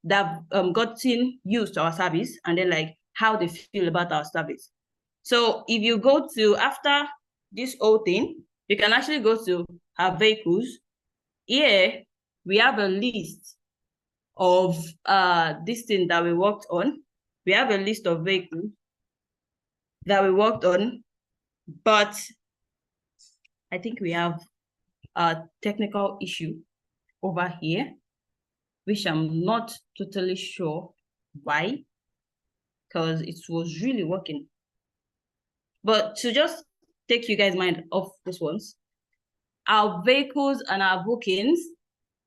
that gotten used to our service, and then like how they feel about our service. So if you go to, after this whole thing, you can actually go to our vehicles. Here we have a list of this thing that we worked on. We have a list of vehicles that we worked on, but I think we have a technical issue over here, which I'm not totally sure why, because it was really working. But to just take you guys' mind off these ones, our vehicles and our bookings,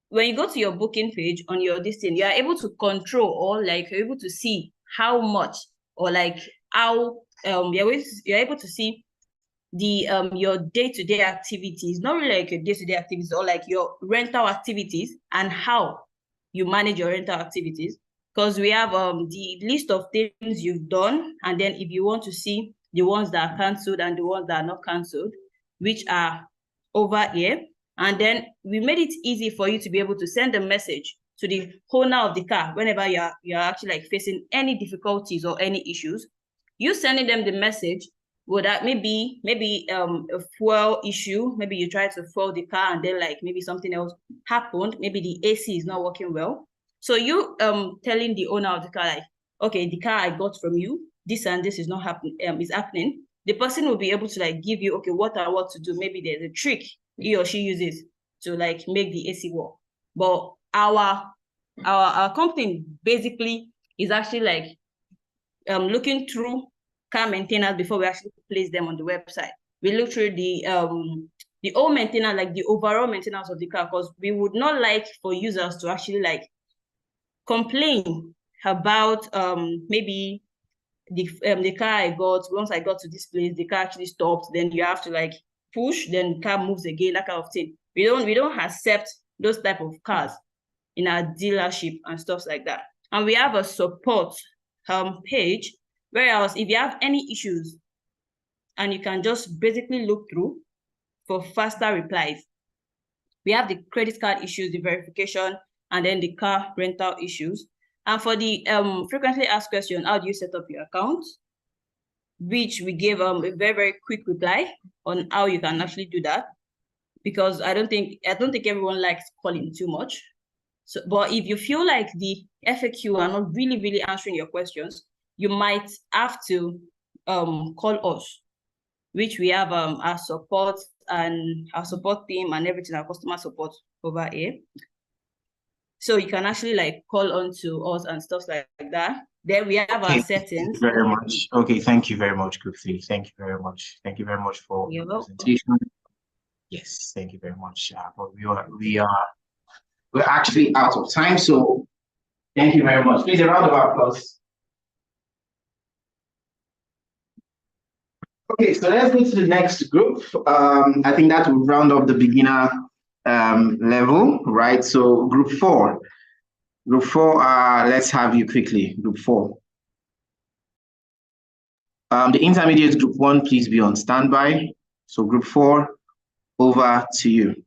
when you go to your booking page on your listing, you are able to control, or like you're able to see how much, or like how you're able to see the your day-to-day activities, not really like your day-to-day activities, or like your rental activities and how you manage your rental activities. Because we have the list of things you've done, and then if you want to see the ones that are cancelled and the ones that are not cancelled, which are over here. And then we made it easy for you to be able to send a message to the owner of the car whenever you're actually like facing any difficulties or any issues. You sending them the message, would that maybe a fuel issue, maybe you try to fuel the car and then like maybe something else happened, maybe the AC is not working well. So you telling the owner of the car like, okay, the car I got from you, this and this is not happening, is happening. The person will be able to like give you, okay, what to do. Maybe there's a trick he or she uses to like make the AC work. But our company basically is actually like looking through car maintenance before we actually place them on the website. We look through the whole maintenance, like the overall maintenance of the car, because we would not like for users to actually like complain about maybe the car I got, once I got to this place, the car actually stopped, then you have to like push, then the car moves again, that kind of thing. We don't accept those type of cars in our dealership and stuff like that. And we have a support page, whereas if you have any issues, and you can just basically look through for faster replies. We have the credit card issues, the verification, and then the car rental issues. And for the frequently asked question, how do you set up your account? Which we gave a very, very quick reply on how you can actually do that, because I don't think everyone likes calling too much. So, but if you feel like the FAQ are not really, really answering your questions, you might have to call us, which we have our support and our support team and everything, our customer support over here. So you can actually like call on to us and stuff like that. Then we have our settings. Thank you very much. Okay, thank you very much, Group 3. Thank you very much. Thank you very much for the presentation. Yes, thank you very much. But we're actually out of time, so thank you very much. Please, a round of applause. Okay, so let's go to the next group. I think that will round up the beginner level, right? So group 4. Group 4, let's have you quickly, group 4. The intermediate group 1, please be on standby. So group 4, over to you.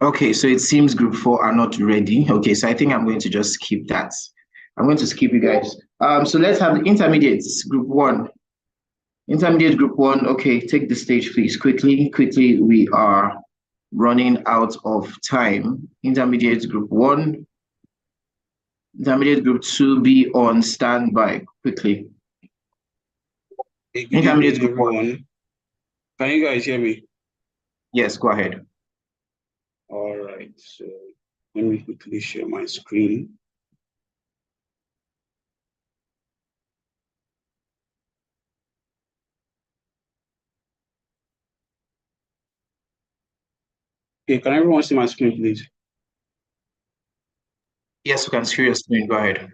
Okay, so it seems group 4 are not ready. Okay, so I think I'm going to just skip that. I'm going to skip you guys. So let's have the intermediates, group 1. Intermediate group 1, okay, take the stage, please. Quickly, we are running out of time. Intermediate group 1. Intermediate group 2, be on standby, quickly. Hey, good Intermediate evening, group 1. everyone. Can you guys hear me? Yes, go ahead. All right, so let me quickly share my screen. Okay, can everyone see my screen, please? Yes, we can see your screen. Go ahead.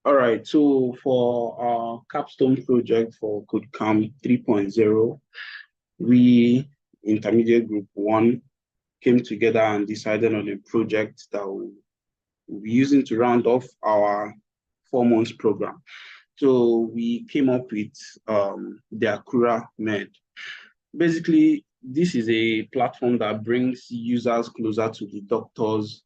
All right, so for our capstone project for Kodecamp 3.0, we, intermediate group 1, came together and decided on a project that we'll be using to round off our 4 months program. So we came up with the Akura Med. Basically, this is a platform that brings users closer to the doctors,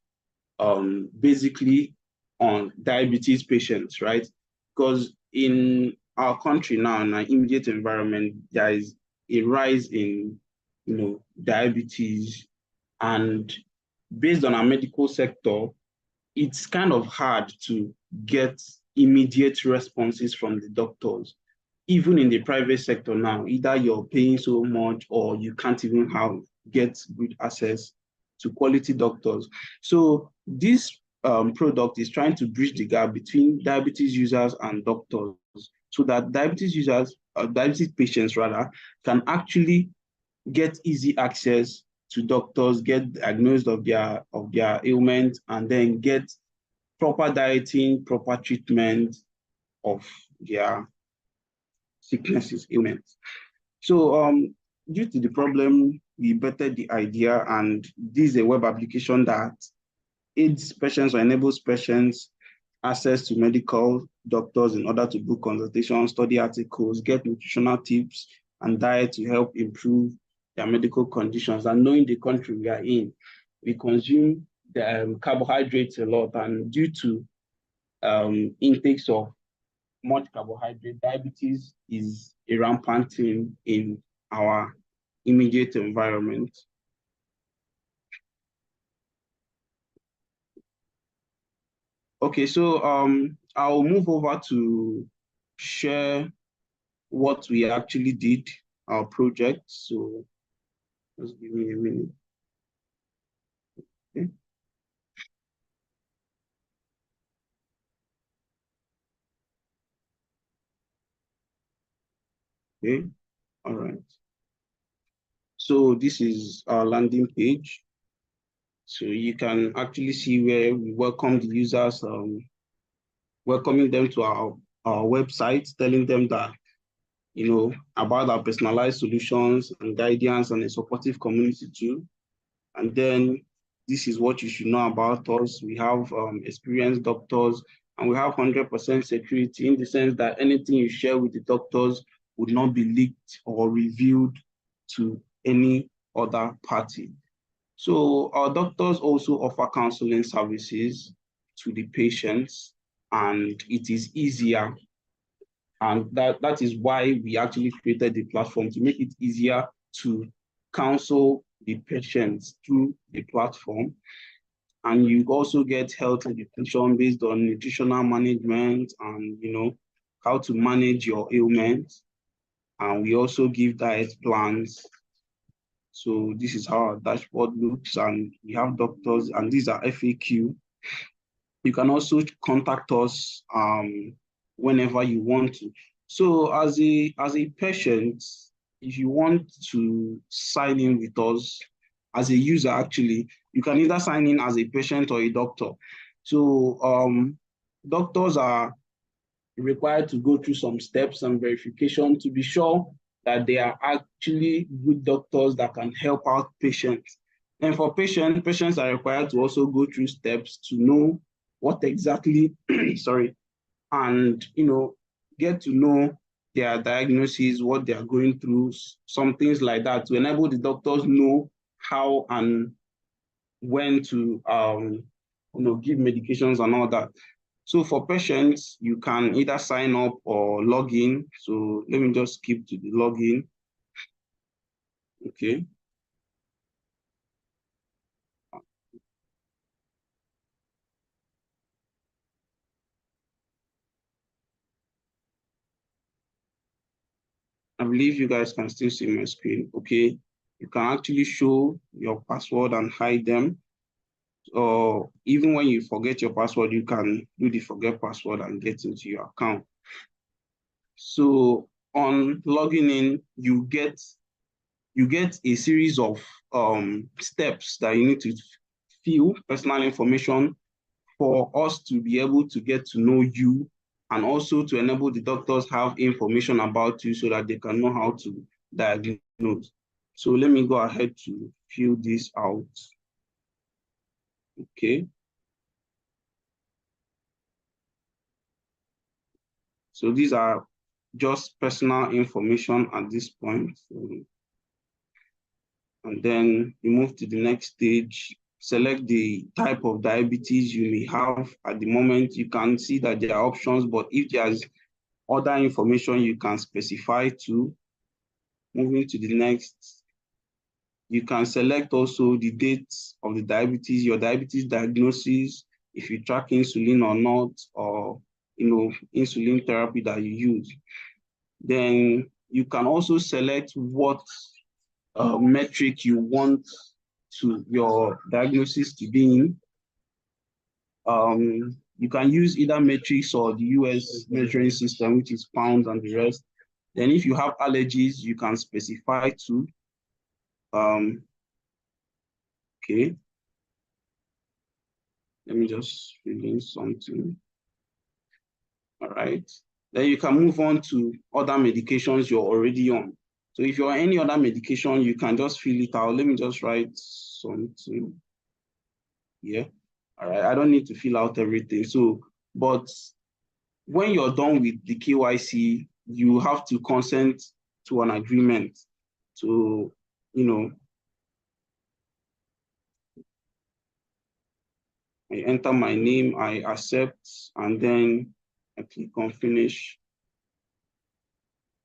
basically on diabetes patients, right? Because in our country now, in our immediate environment, there is a rise in, diabetes, and based on our medical sector, it's kind of hard to get immediate responses from the doctors. Even in the private sector now, either you're paying so much or you can't even get good access to quality doctors. So this product is trying to bridge the gap between diabetes users and doctors, so that diabetes patients rather, can actually get easy access to doctors, get diagnosed of their ailment, and then get proper dieting, proper treatment of their sicknesses, ailments. So due to the problem, we bettered the idea, and this is a web application that aids patients or enables patients access to medical doctors in order to book consultations, study articles, get nutritional tips and diet to help improve their medical conditions. And knowing the country we are in, we consume the carbohydrates a lot, and due to intakes of much carbohydrate, diabetes is a rampant thing in our immediate environment. Okay, so I'll move over to share what we actually did, our project. So just give me a minute. Okay. Okay, all right. So this is our landing page. So you can actually see where we welcome the users, welcoming them to our website, telling them that, about our personalized solutions and guidance and a supportive community too. And then this is what you should know about us. We have experienced doctors, and we have 100% security, in the sense that anything you share with the doctors would not be leaked or revealed to any other party. So our doctors also offer counseling services to the patients, and it is easier. And that is why we actually created the platform, to make it easier to counsel the patients through the platform. And you also get health education based on nutritional management and, how to manage your ailments. And we also give diet plans. So this is how our dashboard looks, and we have doctors, and these are FAQ. You can also contact us whenever you want to. So as a patient, if you want to sign in with us as a user, actually, you can either sign in as a patient or a doctor. So doctors are required to go through some steps and verification to be sure that they are actually good doctors that can help out patients. And for patients are required to also go through steps to know what exactly, sorry, and get to know their diagnoses, what they are going through, some things like that, to enable the doctors know how and when to give medications and all that. So for patients, you can either sign up or log in. So let me just skip to the login. Okay. I believe you guys can still see my screen. Okay. You can actually show your password and hide them. Or even when you forget your password, you can do the forget password and get into your account. So on logging in, you get a series of steps that you need to fill personal information for us to be able to get to know you, and also to enable the doctors have information about you so that they can know how to diagnose. So let me go ahead to fill this out. Okay. So these are just personal information at this point. And then you move to the next stage, select the type of diabetes you may have at the moment. You can see that there are options, but if there's other information you can specify to. Moving to the next, you can select also the dates of the diabetes, your diabetes diagnosis, if you track insulin or not, or insulin therapy that you use. Then you can also select what metric you want your diagnosis to be in. You can use either metrics or the US measuring system, which is pounds and the rest. Then if you have allergies, you can specify to. Okay. Let me just fill in something. All right. Then you can move on to other medications you're already on. So if you're on any other medication, you can just fill it out. Let me just write something. Yeah. All right. I don't need to fill out everything. So, but when you're done with the KYC, you have to consent to an agreement. So, I enter my name, I accept, and then I click on finish.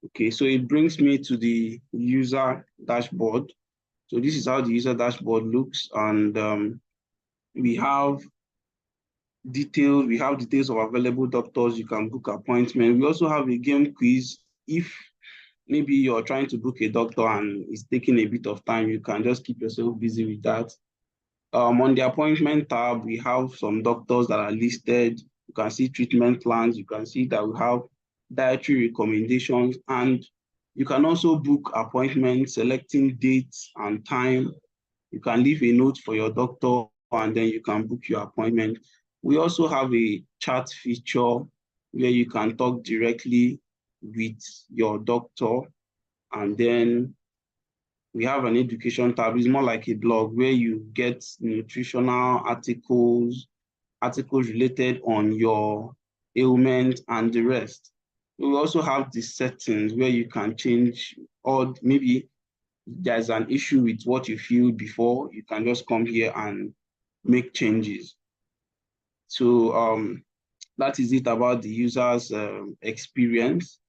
Okay, so it brings me to the user dashboard. So this is how the user dashboard looks, and we have details of available doctors. You can book appointment. We also have a game quiz. If maybe you're trying to book a doctor and it's taking a bit of time, you can just keep yourself busy with that. On the appointment tab, we have some doctors that are listed. You can see treatment plans. You can see that we have dietary recommendations, and you can also book appointments, selecting dates and time. You can leave a note for your doctor, and then you can book your appointment. We also have a chat feature where you can talk directly with your doctor, and then we have an education tab. It's more like a blog where you get nutritional articles related on your ailment and the rest. We also have the settings where you can change, or maybe there's an issue with what you filled before, you can just come here and make changes. So that is it about the user's experience.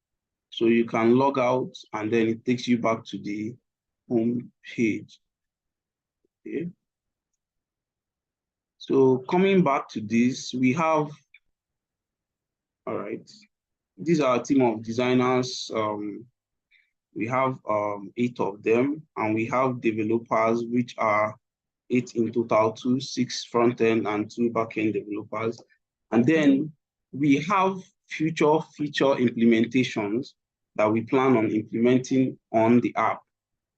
So you can log out and then it takes you back to the home page. Okay. So coming back to this, we have, all right, these are a team of designers. We have 8 of them, and we have developers, which are 8 in total, 6 front-end and 2 back-end developers. And then we have future feature implementations that we plan on implementing on the app.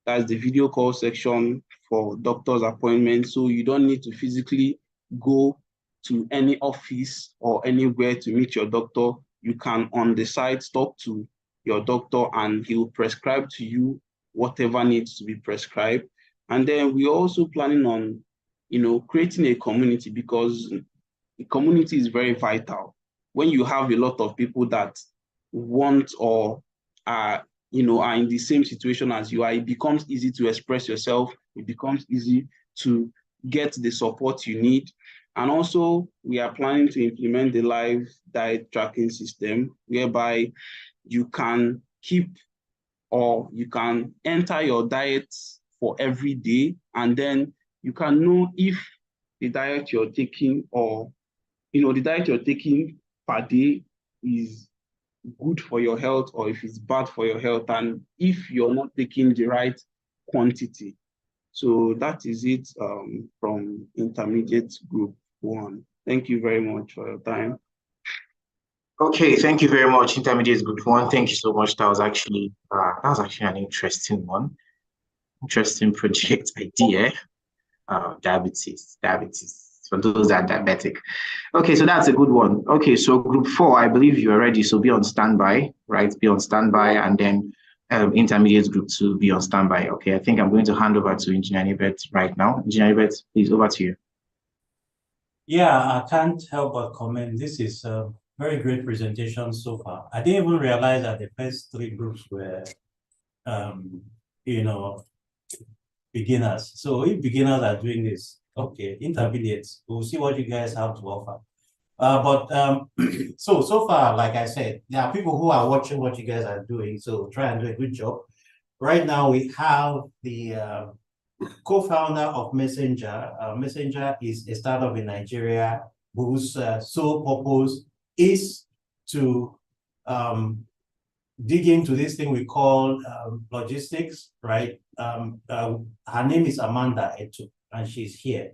That's the video call section for doctor's appointments. So you don't need to physically go to any office or anywhere to meet your doctor. You can on the site talk to your doctor and he'll prescribe to you whatever needs to be prescribed. And then we're also planning on, creating a community, because the community is very vital. When you have a lot of people that want or are in the same situation as you are, it becomes easy to express yourself. It becomes easy to get the support you need. And also, we are planning to implement the live diet tracking system, whereby you can keep or you can enter your diet for every day, and then you can know if the diet you're taking or the diet you're taking per day is good for your health or if it's bad for your health, and if you're not taking the right quantity. So that is it from intermediate group 1. Thank you very much for your time. Okay, thank you very much, intermediate group 1. Thank you so much. That was actually an interesting one. Interesting project idea. Diabetes. For those that are diabetic. Okay, so that's a good one. Okay, so group 4, I believe you are ready. So be on standby, right? Be on standby, and then intermediate group 2, be on standby. Okay, I think I'm going to hand over to Engineer Nibet right now. Engineer Nibet, please, over to you. Yeah, I can't help but comment. This is a very great presentation so far. I didn't even realize that the first 3 groups were, beginners. So if beginners are doing this, okay, intermediates, we'll see what you guys have to offer. So far, like I said, there are people who are watching what you guys are doing, so try and do a good job. Right now, we have the co-founder of Messenger. Messenger is a startup in Nigeria whose sole purpose is to dig into this thing we call logistics, right? Her name is Amanda Etu, and she's here.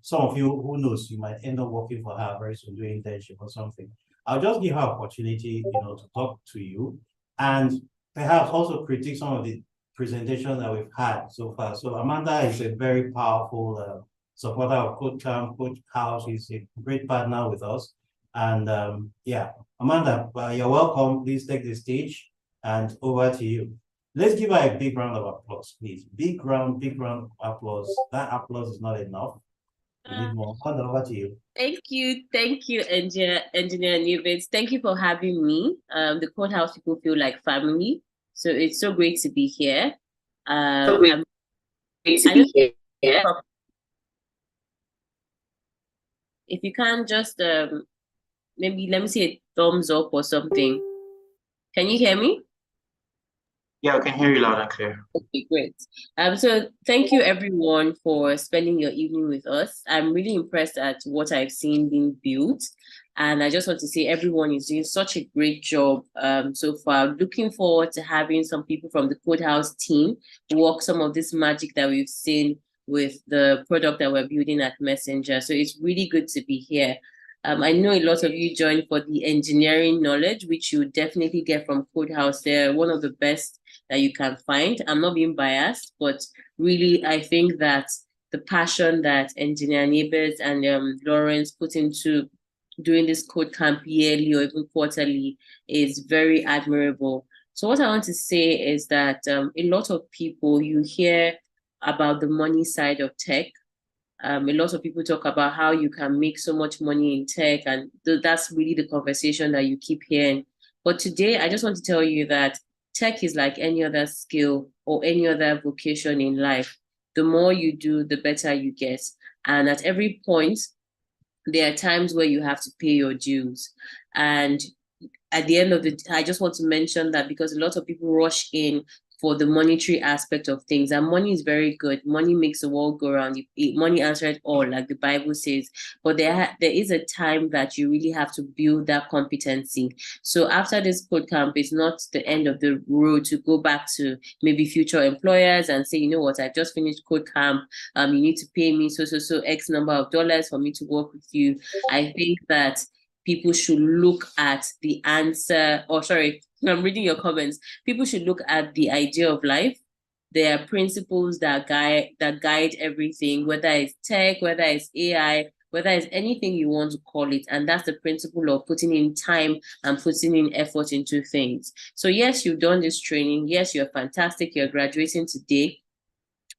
Some of you who knows, you might end up working for her very soon, doing internship or something. I'll just give her opportunity, to talk to you and perhaps also critique some of the presentations that we've had so far. So Amanda is a very powerful supporter of Kodecamp, Codehouse. She's a great partner with us. And yeah, Amanda, you're welcome. Please take the stage and over to you. Let's give her a big round of applause, please. Big round of applause. That applause is not enough. We need more. Over to you. Thank you, Engineer Newbits. Thank you for having me. The Courthouse people feel like family, so it's so great to be here. If you can just maybe let me see a thumbs up or something. Can you hear me? Yeah, I can hear you loud and clear. Okay, great. So thank you everyone for spending your evening with us. I'm really impressed at what I've seen being built. And I just want to say everyone is doing such a great job so far. Looking forward to having some people from the Codehouse team work some of this magic that we've seen with the product that we're building at Messenger. So it's really good to be here. I know a lot of you joined for the engineering knowledge, which you definitely get from Codehouse. They're one of the best that you can find. I'm not being biased, but really, I think that the passion that Engineer Neighbors and Lawrence put into doing this Codecamp yearly or even quarterly is very admirable. So what I want to say is that a lot of people, you hear about the money side of tech. A lot of people talk about how you can make so much money in tech, and that's really the conversation that you keep hearing. But today, I just want to tell you that tech is like any other skill or any other vocation in life. The more you do, the better you get. And at every point, there are times where you have to pay your dues. And at the end of the day, I just want to mention that because a lot of people rush in for the monetary aspect of things, and money is very good. Money makes the world go around. Money answers all, like the Bible says. But there is a time that you really have to build that competency. So after this Codecamp, it's not the end of the road to go back to maybe future employers and say, you know what, I've just finished Codecamp. You need to pay me so X number of dollars for me to work with you. I think that people should look at the answer, or sorry, I'm reading your comments. People should look at the idea of life. There are principles that guide everything, whether it's tech, whether it's AI, whether it's anything you want to call it. And that's the principle of putting in time and putting in effort into things. So yes, you've done this training. Yes, you're fantastic. You're graduating today.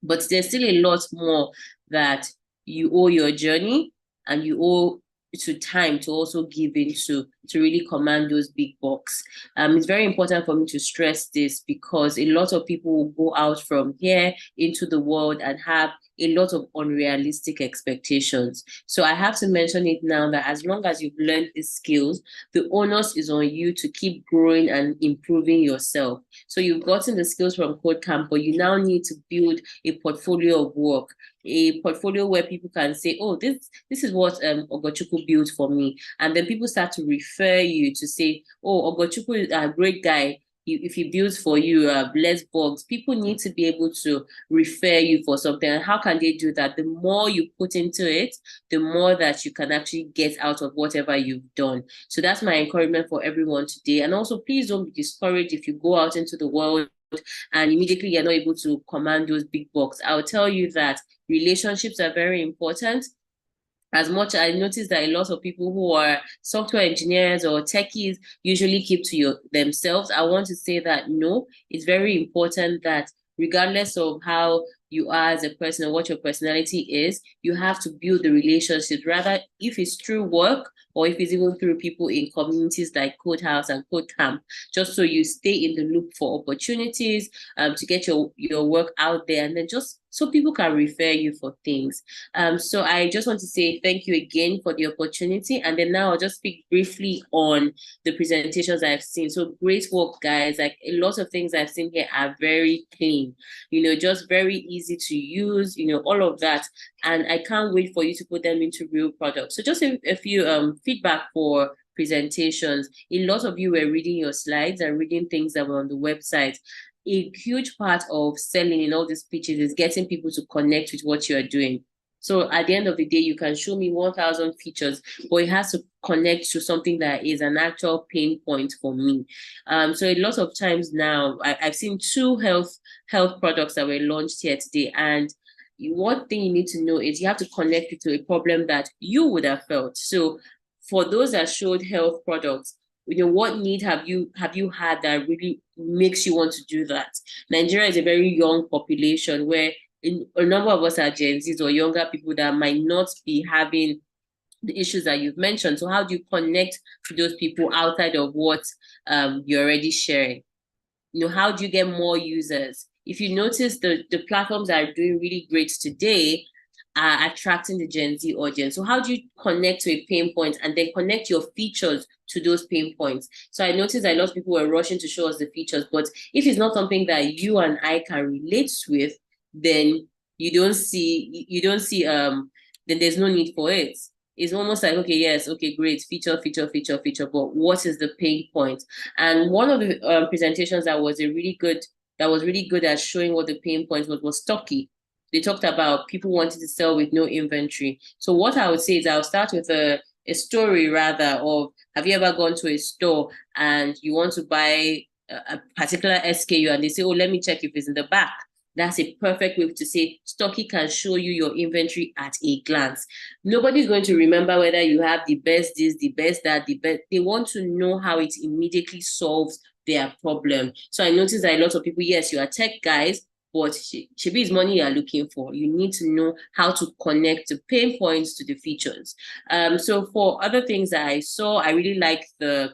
But there's still a lot more that you owe your journey, and you owe to time to also give into to really command those big bucks. It's very important for me to stress this because a lot of people will go out from here into the world and have a lot of unrealistic expectations. So I have to mention it now that as long as you've learned these skills, the onus is on you to keep growing and improving yourself. So you've gotten the skills from Kodecamp, but you now need to build a portfolio of work, a portfolio where people can say, oh, this is what Ogochukwu built for me. And then people start to refer you to say, oh, Ogochukwu is a great guy. If he builds for you less bugs, people need to be able to refer you for something. And how can they do that? The more you put into it, the more that you can actually get out of whatever you've done. So that's my encouragement for everyone today. And also, please don't be discouraged if you go out into the world and immediately you're not able to command those big bucks. I'll tell you that relationships are very important. As much I noticed that a lot of people who are software engineers or techies usually keep to themselves. I want to say that no, it's very important that regardless of how you are as a person or what your personality is, you have to build the relationships. Rather, if it's through work or if it's even through people in communities like Codehouse and Kodecamp, just so you stay in the loop for opportunities to get your work out there, and then just so people can refer you for things. So I just want to say thank you again for the opportunity. And then now I'll just speak briefly on the presentations I've seen. So great work, guys. Like a lot of things I've seen here are very clean, just very easy to use, all of that. And I can't wait for you to put them into real products. So just a few feedback for presentations. A lot of you were reading your slides and reading things that were on the website. A huge part of selling in all these pitches is getting people to connect with what you are doing. So at the end of the day, you can show me 1,000 features, but it has to connect to something that is an actual pain point for me. So a lot of times now, I've seen 2 health products that were launched here today. And one thing you need to know is you have to connect it to a problem that you would have felt. So for those that showed health products, what need have you had that really makes you want to do that? Nigeria is a very young population where a number of us are Gen Zs or younger people that might not be having the issues that you've mentioned. So how do you connect to those people outside of what you're already sharing? How do you get more users? If you notice, the platforms that are doing really great today are attracting the Gen Z audience. So how do you connect to a pain point and then connect your features to those pain points? So I noticed that a lot of people were rushing to show us the features, but if it's not something that you and I can relate with, then then there's no need for it. It's almost like, okay, yes, okay, great, feature, but what is the pain point? And one of the presentations that was really good at showing what the pain point was Stocky. They talked about people wanting to sell with no inventory. So what I would say is I'll start with a story rather of, have you ever gone to a store and you want to buy a particular SKU and they say, oh, let me check if it's in the back. That's a perfect way to say Stocky can show you your inventory at a glance. Nobody's going to remember whether you have the best this, the best that, the best. They want to know how it immediately solves their problem. So I noticed that a lot of people, yes, you are tech guys, but Shibi is money you are looking for. You need to know how to connect the pain points to the features. So for other things that I saw, I really like the,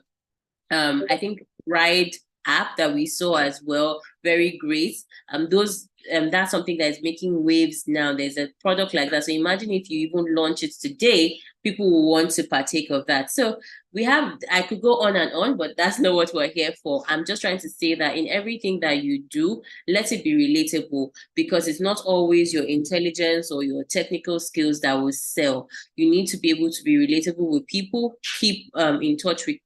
I think, Ride app that we saw as well. Very great. That's something that is making waves now. There's a product like that. So imagine if you even launch it today, people will want to partake of that. So I could go on and on, but that's not what we're here for. I'm just trying to say that in everything that you do, let it be relatable, because it's not always your intelligence or your technical skills that will sell. You need to be able to be relatable with people. Keep in touch with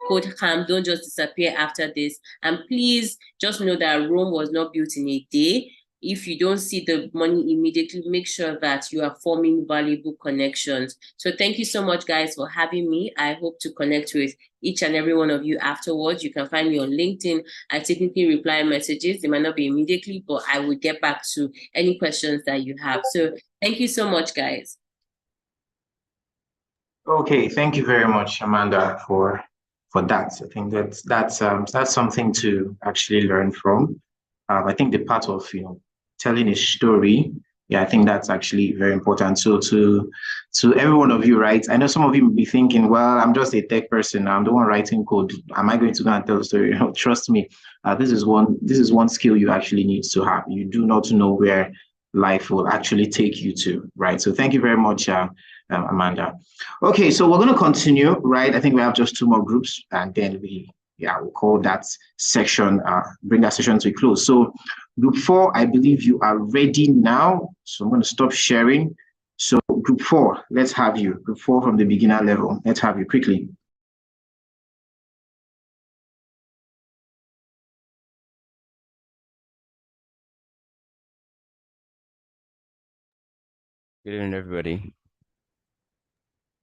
Kodecamp. Don't just disappear after this. And please just know that Rome was not built in a day. If you don't see the money immediately, make sure that you are forming valuable connections. So thank you so much, guys, for having me. I hope to connect with each and every one of you afterwards. You can find me on LinkedIn. I typically reply messages. They might not be immediately, but I will get back to any questions that you have. So thank you so much, guys. Okay, thank you very much, Amanda, for that. I think that's something to actually learn from. I think the part of telling a story Yeah, I think that's actually very important. So to every one of you, right? I know some of you may be thinking, well, I'm just a tech person. I'm the one writing code. Am I going to go and tell the story? Trust me, this is one skill you actually need to have. You do not know where life will actually take you to, right? So thank you very much, Amanda. Okay, so we're going to continue, right? I think we have just 2 more groups, and then we'll call that section, bring that session to a close. So group 4, I believe you are ready now. So I'm going to stop sharing. So group 4, let's have you. Group 4 from the beginner level. Let's have you quickly. Good evening, everybody.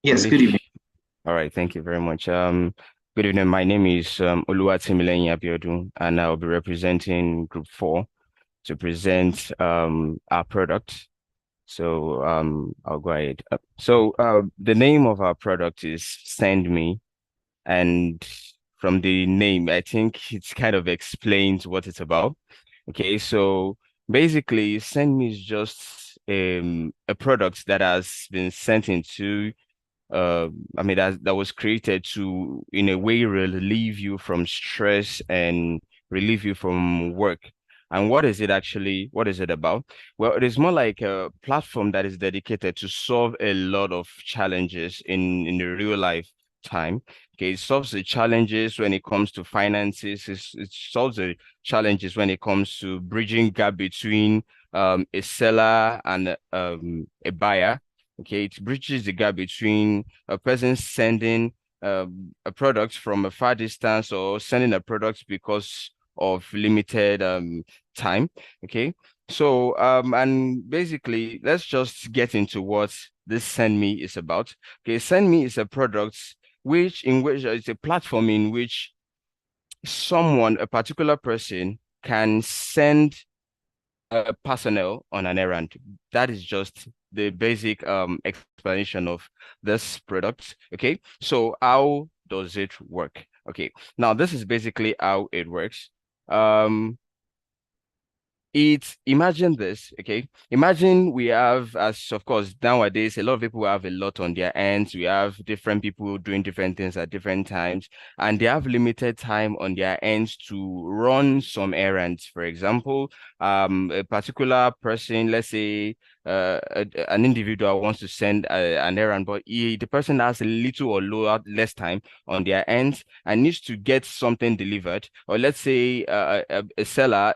Yes, good evening. All right, thank you very much. Good evening. My name is Oluwatimileyin Abiodun, and I'll be representing Group 4 to present our product. So I'll go ahead. So the name of our product is Send Me, and from the name, I think it kind of explains what it's about. Okay, so basically, Send Me is just a product that has been sent into I mean that was created to in a way relieve you from stress and relieve you from work. And what is it actually? What is it about? Well, it is more like a platform that is dedicated to solve a lot of challenges in the real life time. Okay, it solves the challenges when it comes to finances. It solves the challenges when it comes to bridging gap between a seller and a buyer. Okay, it bridges the gap between a person sending a product from a far distance or sending a product because of limited time. Okay, so and basically let's just get into what this Send Me is about. Okay, Send Me is a product which it's a platform in which a particular person can send personnel on an errand. That is just the basic explanation of this product. Okay, so how does it work? Okay, now this is basically how it works. Imagine this, okay? Imagine we have, as of course, nowadays, a lot of people have a lot on their ends. We have different people doing different things at different times, and they have limited time on their ends to run some errands. For example, a particular person, let's say an individual wants to send an errand, but the person has a little or less time on their ends and needs to get something delivered. Or let's say a seller,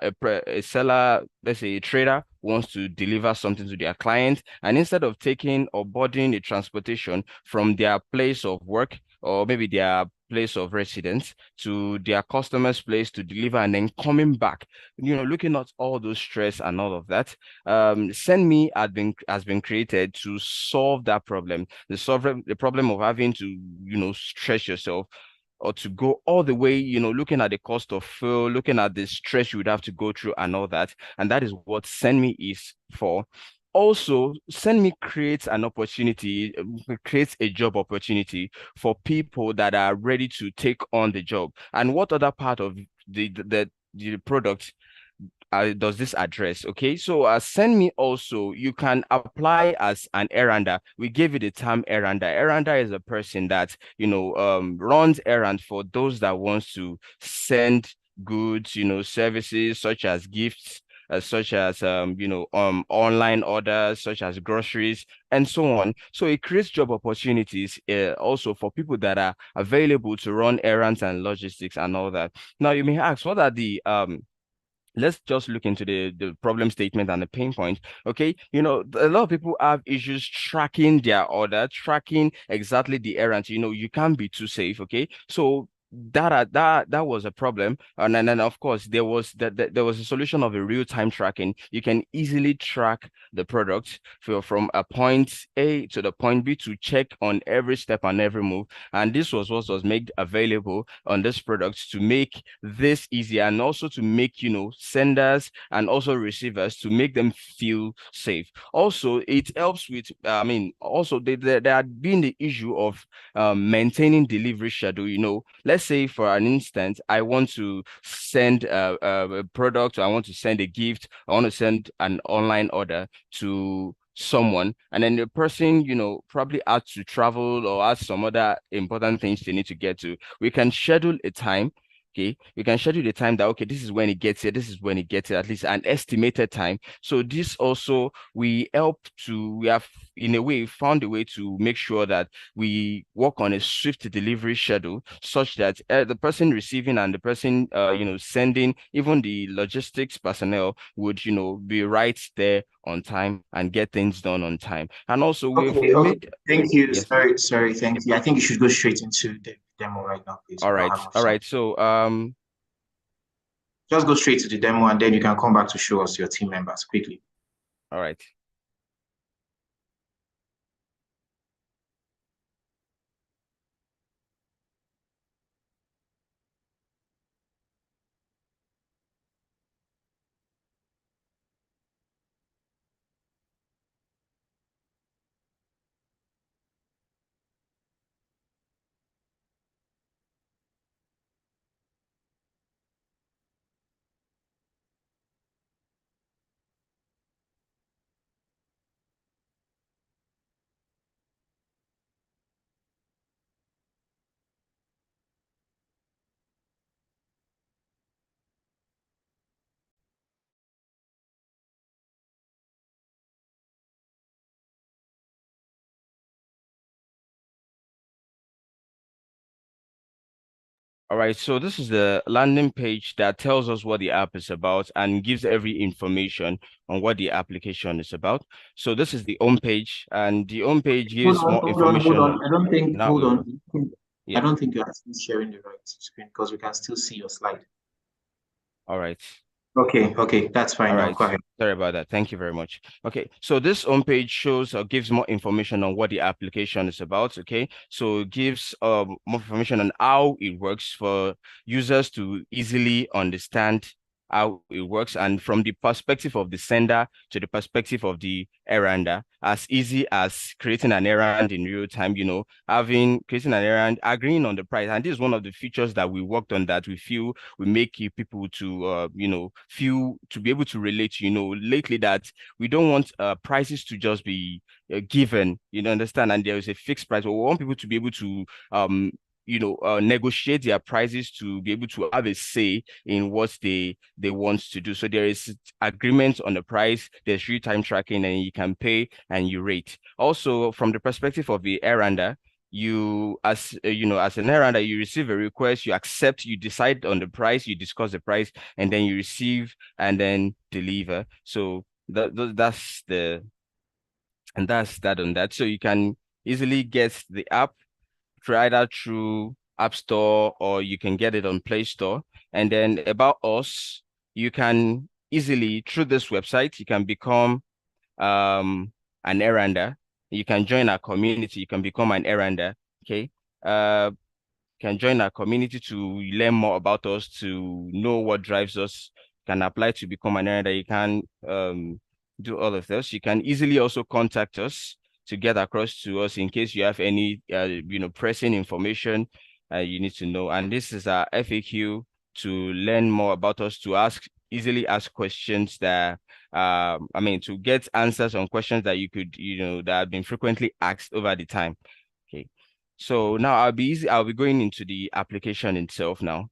let's say a trader wants to deliver something to their client, and instead of taking or boarding the transportation from their place of work or maybe their place of residence to their customer's place to deliver and then coming back, looking at all those stress and all of that, Send Me has been created to solve that problem, the problem of having to stress yourself or to go all the way, looking at the cost of fuel, looking at the stress you would have to go through and all that. And that is what Send Me is for. Also, Send Me creates an opportunity, creates a job opportunity for people that are ready to take on the job. And what other part of the product does this address? Okay, so Send Me also, you can apply as an errander. We gave it the term errander. Errander is a person that runs errands for those that wants to send goods, services such as gifts, such as online orders, such as groceries, and so on. So it creates job opportunities also for people that are available to run errands and logistics and all that. Now you may ask, what are the let's just look into the problem statement and the pain point. Okay, a lot of people have issues tracking their order, tracking exactly the errands. You can't be too safe. Okay, so that was a problem, and then of course there was a solution of a real-time tracking. You can easily track the product from a point A to the point B to check on every step and every move, and this was what was made available on this product to make this easier, and also to make senders and also receivers, to make them feel safe. Also, it helps with also there had been the issue of maintaining delivery schedule. Let's let's say for an instance, I want to send a product, or I want to send a gift, I want to send an online order to someone, and then the person, probably has to travel or has some other important things they need to get to. We can schedule a time. Okay, we can schedule the time that, okay, this is when it gets here, this is when it gets here, at least an estimated time. So this also, we have in a way found a way to make sure that we work on a swift delivery schedule, such that the person receiving and the person sending, even the logistics personnel would be right there on time and get things done on time. And also Okay, thank you. Yes. Sorry, thank you. I think you should go straight into the demo right now, please. All We don't right, have much all time. right. So just go straight to the demo, and then you can come back to show us your team members quickly. All right. All right, so this is the landing page that tells us what the app is about and gives every information on what the application is about. So this is the home page, and the home page gives more information. Hold on. I don't think. Now, Hold on. yeah. I don't think you're actually sharing the right screen, because we can still see your slide. All right. Okay, that's fine. All Now right. go ahead. Sorry about that. Thank you very much. Okay, so this homepage shows or gives more information on what the application is about. Okay, so it gives more information on how it works for users to easily understand how it works, and from the perspective of the sender to the perspective of the errander, as easy as creating an errand in real time, creating an errand, agreeing on the price. And this is one of the features that we worked on that we feel we make people to feel to be able to relate, lately, that we don't want prices to just be given, understand, and there is a fixed price. We want people to be able to negotiate their prices, to be able to have a say in what they want to do. So there is agreement on the price, there's real-time tracking, and you can pay and you rate. Also, from the perspective of the errander, as an errander, you receive a request, you accept, you decide on the price, you discuss the price, and then you receive and then deliver. So that's that on that. So you can easily get the app either through App Store, or you can get it on Play Store. And then about us, you can easily, through this website, you can become an errander. You can join our community. You can become an errander. Okay. Can join our community to learn more about us, to know what drives us. Can apply to become an errander. You can do all of this. You can easily also contact us to get across to us in case you have any pressing information you need to know. And this is our FAQ to learn more about us, to easily ask questions that to get answers on questions that you could that have been frequently asked over the time. Okay, so now I'll be going into the application itself now.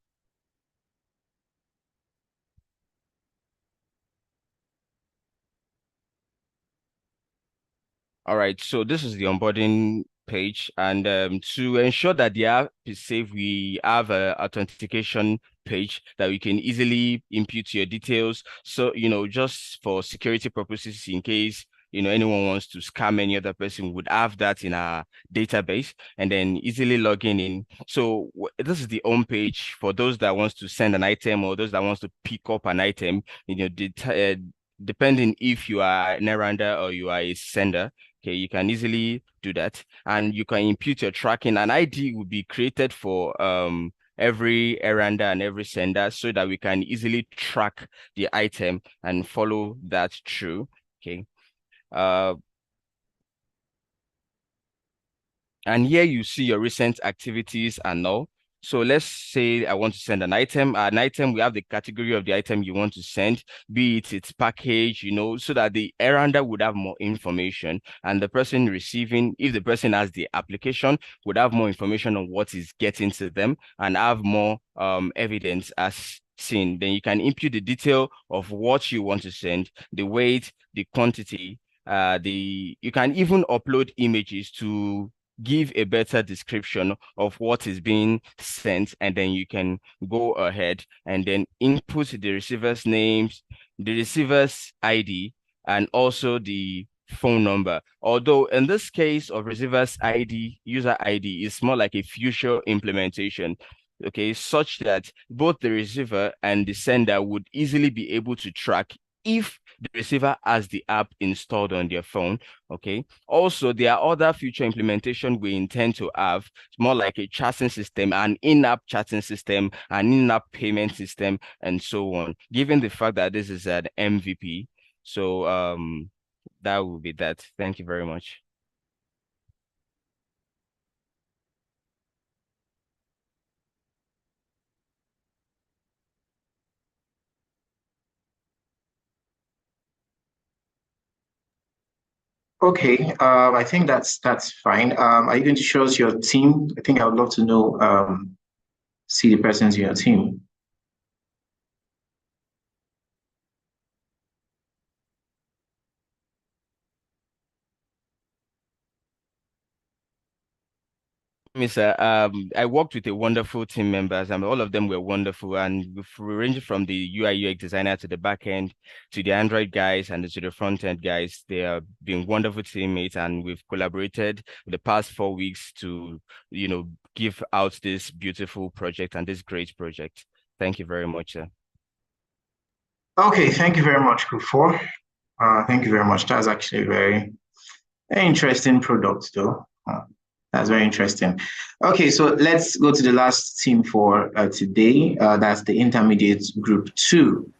All right, so this is the onboarding page, and to ensure that the app is safe, we have a authentication page that we can easily input your details. So just for security purposes, in case anyone wants to scam any other person, would have that in our database, and then easily logging in. So this is the home page for those that wants to send an item, or those that wants to pick up an item. Depending if you are an errander or you are a sender. Okay, you can easily do that, and you can impute your tracking. An ID will be created for every errander and every sender, so that we can easily track the item and follow that through. Okay. And here you see your recent activities and all. So let's say I want to send an item. An item, we have the category of the item you want to send, be it its package, so that the errander would have more information, and the person receiving, if the person has the application, would have more information on what is getting to them and have more evidence as seen. Then you can input the detail of what you want to send, the weight, the quantity, you can even upload images to give a better description of what is being sent, and then you can go ahead and then input the receiver's names, the receiver's ID, and also the phone number. Although in this case of receiver's ID, user ID is more like a future implementation, okay, such that both the receiver and the sender would easily be able to track if the receiver has the app installed on their phone. Okay. Also, there are other future implementation we intend to have. It's more like a chatting system, an in-app chatting system, an in-app payment system, and so on. Given the fact that this is an MVP, so that will be that. Thank you very much. Okay, I think that's fine. Are you going to show us your team? I think I would love to know, see the persons in your team. Mr. I worked with a wonderful team members, and all of them were wonderful. And we've ranged from the UI UX designer to the back end, to the Android guys and to the front end guys. They have been wonderful teammates, and we've collaborated the past 4 weeks to, give out this beautiful project and this great project. Thank you very much, sir. Okay, thank you very much, Group 4. Thank you very much. That's actually very interesting product, though. That's very interesting. Okay, so let's go to the last team for today. That's the intermediate group 2.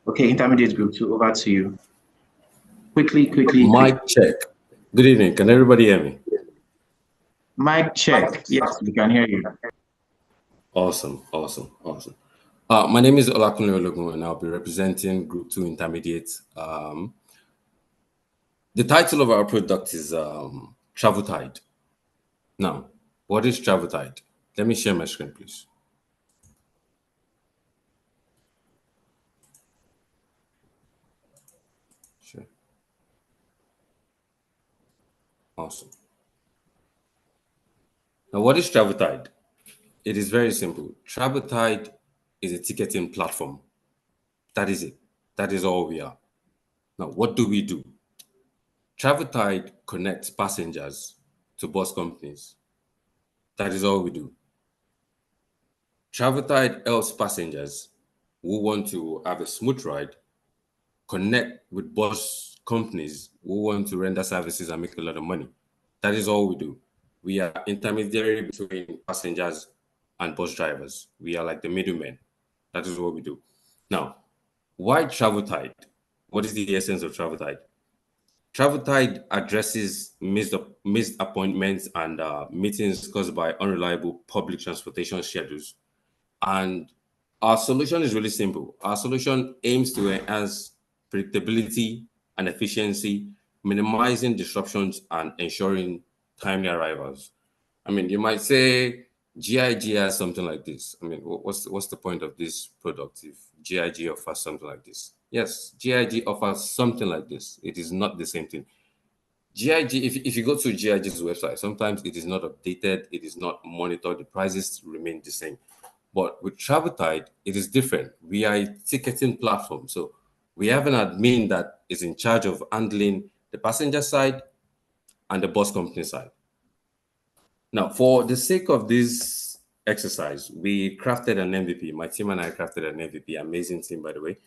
Okay, intermediate group 2, over to you. Quickly. Mic check. Good evening. Can everybody hear me? Mic check. Yes, we can hear you. Awesome. My name is Olakunle Ologun, and I'll be representing Group 2 Intermediate. The title of our product is Travel Tide. Now, what is Travel Tide? Let me share my screen, please. Sure. Awesome. Now, what is Travel Tide? It is very simple. Travel Tide is a ticketing platform. That is it. That is all we are. Now, what do we do? Travel Tide connects passengers to bus companies. That is all we do. Travel Tide helps passengers who want to have a smooth ride connect with bus companies who want to render services and make a lot of money. That is all we do. We are intermediary between passengers and bus drivers. We are like the middlemen. That is what we do. Now, why Travel Tide? What is the essence of Travel Tide? Travel Tide addresses missed appointments and meetings caused by unreliable public transportation schedules. And our solution is really simple. Our solution aims to enhance predictability and efficiency, minimizing disruptions and ensuring timely arrivals. I mean, you might say GIG has something like this. I mean, what's the point of this product if GIG offers something like this? Yes, GIG offers something like this. It is not the same thing. GIG, if you go to GIG's website, sometimes it is not updated, it is not monitored, the prices remain the same. But with Travel Tide, it is different. We are a ticketing platform. So we have an admin that is in charge of handling the passenger side and the bus company side. Now, for the sake of this exercise, we crafted an MVP. My team and I crafted an MVP. Amazing team, by the way.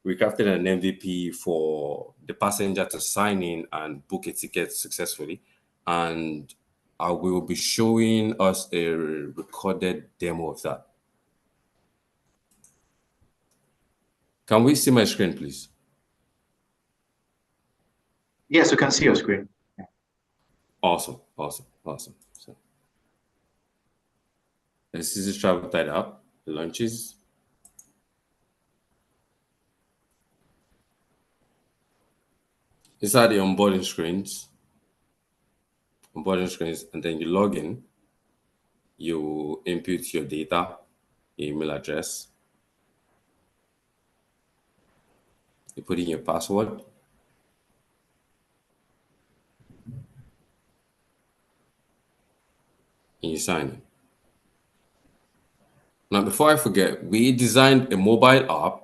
We crafted an MVP for the passenger to sign in and book a ticket successfully. And we will be showing us a recorded demo of that. Can we see my screen, please? Yes, we can see your screen. Awesome. So, This is the travel tide app, the launches. These are the onboarding screens. And then you log in. You input your data, your email address. You put in your password. And you sign in. Now, before I forget, we designed a mobile app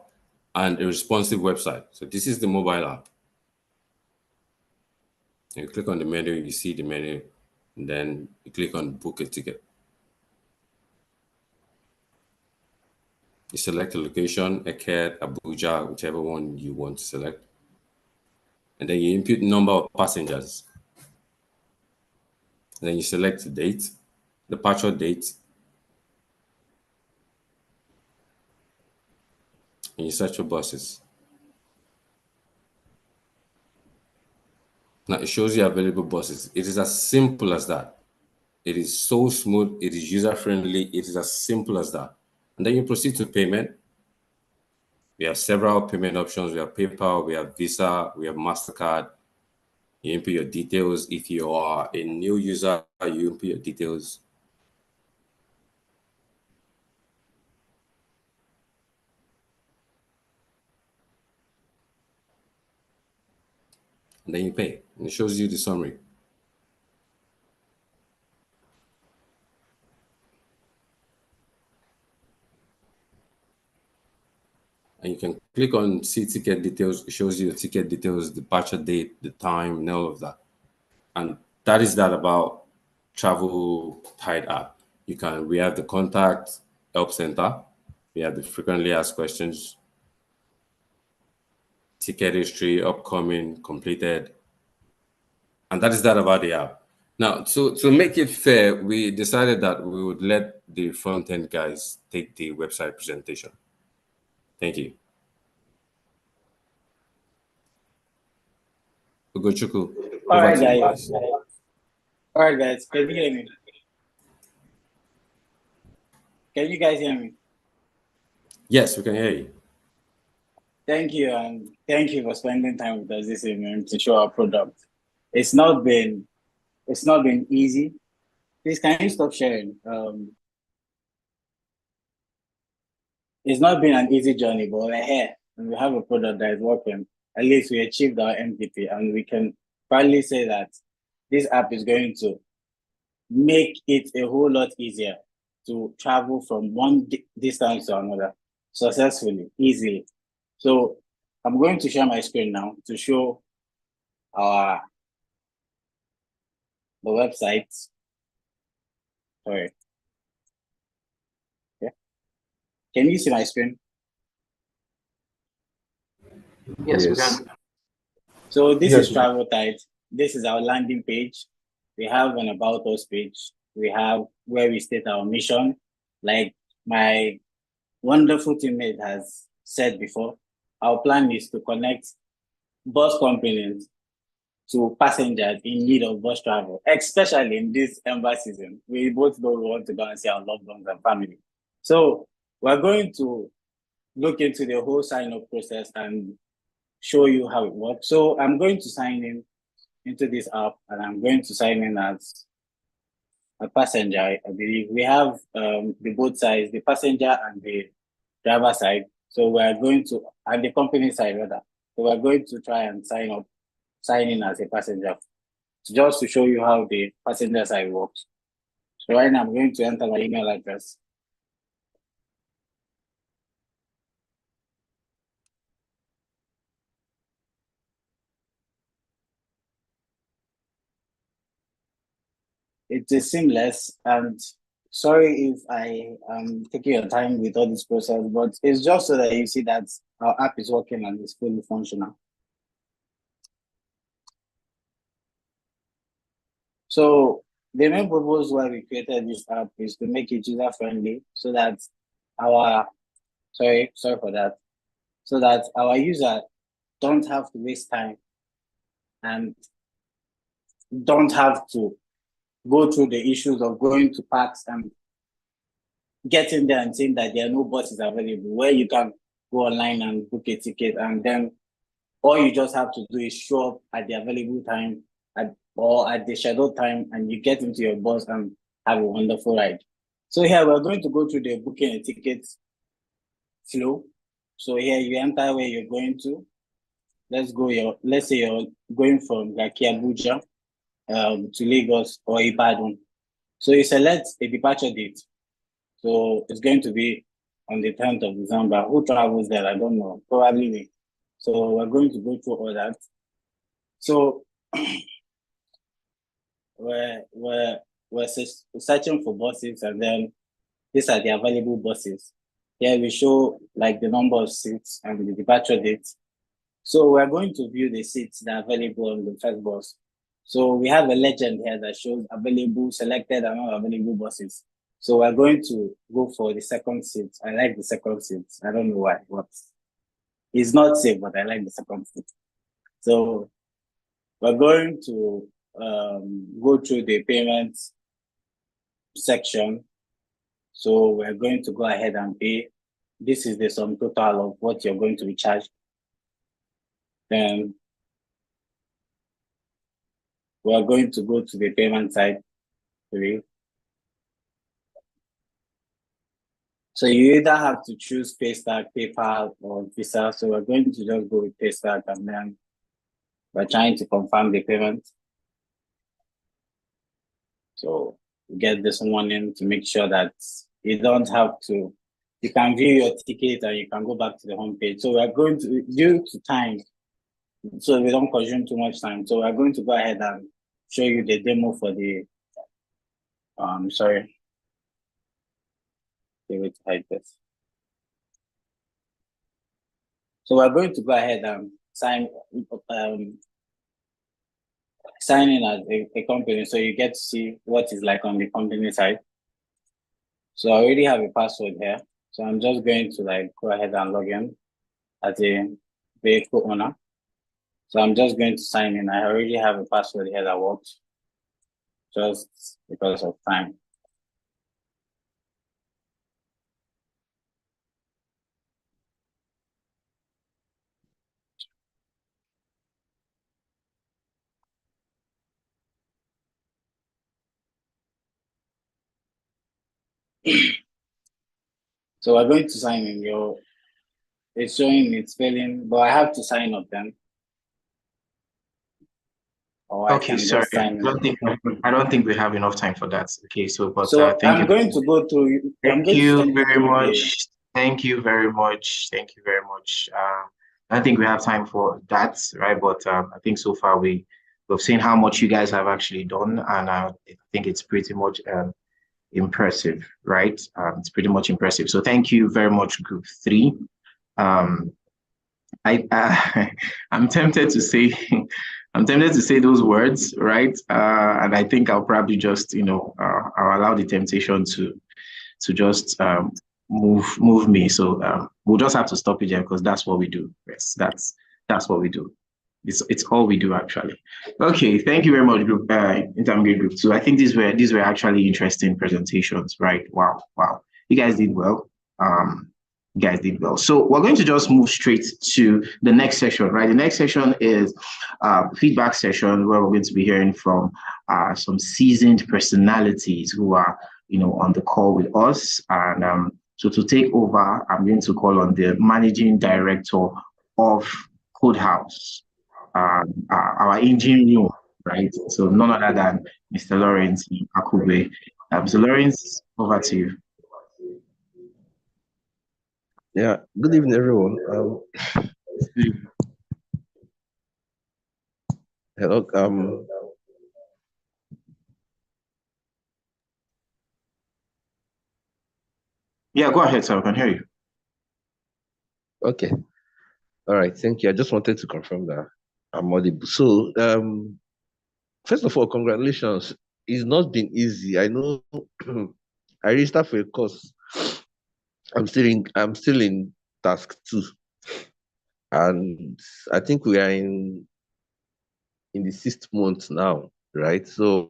and a responsive website. So this is the mobile app. You click on the menu, you see the menu, and then you click on book a ticket. You select a location, Eket, Abuja, whichever one you want to select. And then you input number of passengers. And then you select the date, departure date. And you search for buses. Now it shows you available buses. It is as simple as that. It is so smooth. It is user-friendly. It is as simple as that. And then you proceed to payment. We have several payment options. We have PayPal, we have Visa, we have MasterCard. You input your details. If you are a new user, you input your details. And then you pay. And it shows you the summary. And you can click on see ticket details. It shows you the ticket details, departure date, the time, and all of that. And that is that about Travel Tide app. We have the contact help center. We have the frequently asked questions, ticket history, upcoming, completed. And that is that about the app. Now, to make it fair, we decided that we would let the front-end guys take the website presentation. Thank you. Ugochukwu, All over right, to you, guys. please. All right, guys. Can you hear me? Can you guys hear me? Yes, we can hear you. Thank you, and thank you for spending time with us this evening to show our product. It's not been easy. Please, can you stop sharing? It's not been an easy journey, but we're here and we have a product that is working. At least we achieved our MVP, and we can proudly say that this app is going to make it a whole lot easier to travel from one distance to another successfully, easily. So I'm going to share my screen now to show the website. Sorry. Yeah. Can you see my screen? Yes, we can. So this Yes, is Travel Tide. This is our landing page. We have an About Us page. We have where we state our mission. Like my wonderful teammate has said before, our plan is to connect bus companies to passengers in need of bus travel, especially in this ember season. We both don't want to go and see our loved ones and family. So we're going to look into the whole sign-up process and show you how it works. So I'm going to sign in into this app, and I'm going to sign in as a passenger. I believe we have the both sides, the passenger and the driver side. So we're going to, and the company side rather. So we're going to try and sign in as a passenger, just to show you how the passenger side works. So right now I'm going to enter my email address. It is seamless, and sorry if I am taking your time with all this process, but it's just so that you see that our app is working and is fully functional. So the main purpose why we created this app is to make it user-friendly, so that our so that our user don't have to waste time and don't have to go through the issues of going to parks and getting there and saying that there are no buses available, where you can go online and book a ticket, and then all you just have to do is show up at the available time or at the scheduled time, and you get into your bus and have a wonderful ride. So here we're going to go through the booking a ticket flow. So here you enter where you're going to. Let's say you're going from like Abuja to Lagos or Ibadan. So you select a departure date. So it's going to be on the 10th of December. Who travels there? I don't know. Probably me. So we're going to go through all that. So we're searching for buses, and then these are the available buses. Here we show like the number of seats and the departure date. So we're going to view the seats that are available on the first bus. So we have a legend here that shows available, selected, and not available buses. So we're going to go for the second seat. I like the second seat. I don't know why, but it's not safe, but I like the second seat. So we're going to go through the payment section. So we're going to go ahead and pay. This is the sum total of what you're going to be charged. Then we're going to go to the payment side. So you either have to choose Paystack, PayPal, or Visa. So we're going to just go with Paystack, and then we're trying to confirm the payment. So get this one in to make sure that you don't have to, you can view your ticket and you can go back to the home page. So we're going to, due to time, so we don't consume too much time. So we're going to go ahead and show you the demo for the, sorry. Okay, wait to hide this. So we're going to go ahead and sign in as a company, so you get to see what is like on the company side. So I already have a password here, so I'm just going to like go ahead and log in as a vehicle owner. So I'm just going to sign in. I already have a password here that works, just because of time. So we're going to sign in. It's showing it's failing, but I have to sign up then. Or Okay, sorry. I don't think we have enough time for that. Okay, so thank you. I'm going to go through. Thank you very much. Thank you very much. Thank you very much. I don't think we have time for that, right? But I think so far we've seen how much you guys have actually done, and I think it's pretty much impressive, right? It's pretty much impressive. So thank you very much, Group 3. I'm tempted to say those words, right? And I think I'll probably just, I'll allow the temptation to just move me. So we'll just have to stop it there, because that's what we do. Yes, that's what we do. It's all we do, actually. Okay, thank you very much, Group Intermediate Group 2. I think these were actually interesting presentations, right? Wow, you guys did well. So we're going to just move straight to the next section, right? The next section is feedback session, where we're going to be hearing from some seasoned personalities who are, on the call with us. And so to take over, I'm going to call on the managing director of Code House, our engine room, right? So none other than Mr. Lawrence Akube. Mr. Lawrence, over to you. Yeah, good evening, everyone. Hello. Yeah, go ahead, sir. I can hear you. Okay. All right. Thank you. I just wanted to confirm that I'm audible. So, first of all, congratulations. It's not been easy. I know. I registered for a course. I'm still in task 2, and I think we are in the 6th month now, right? So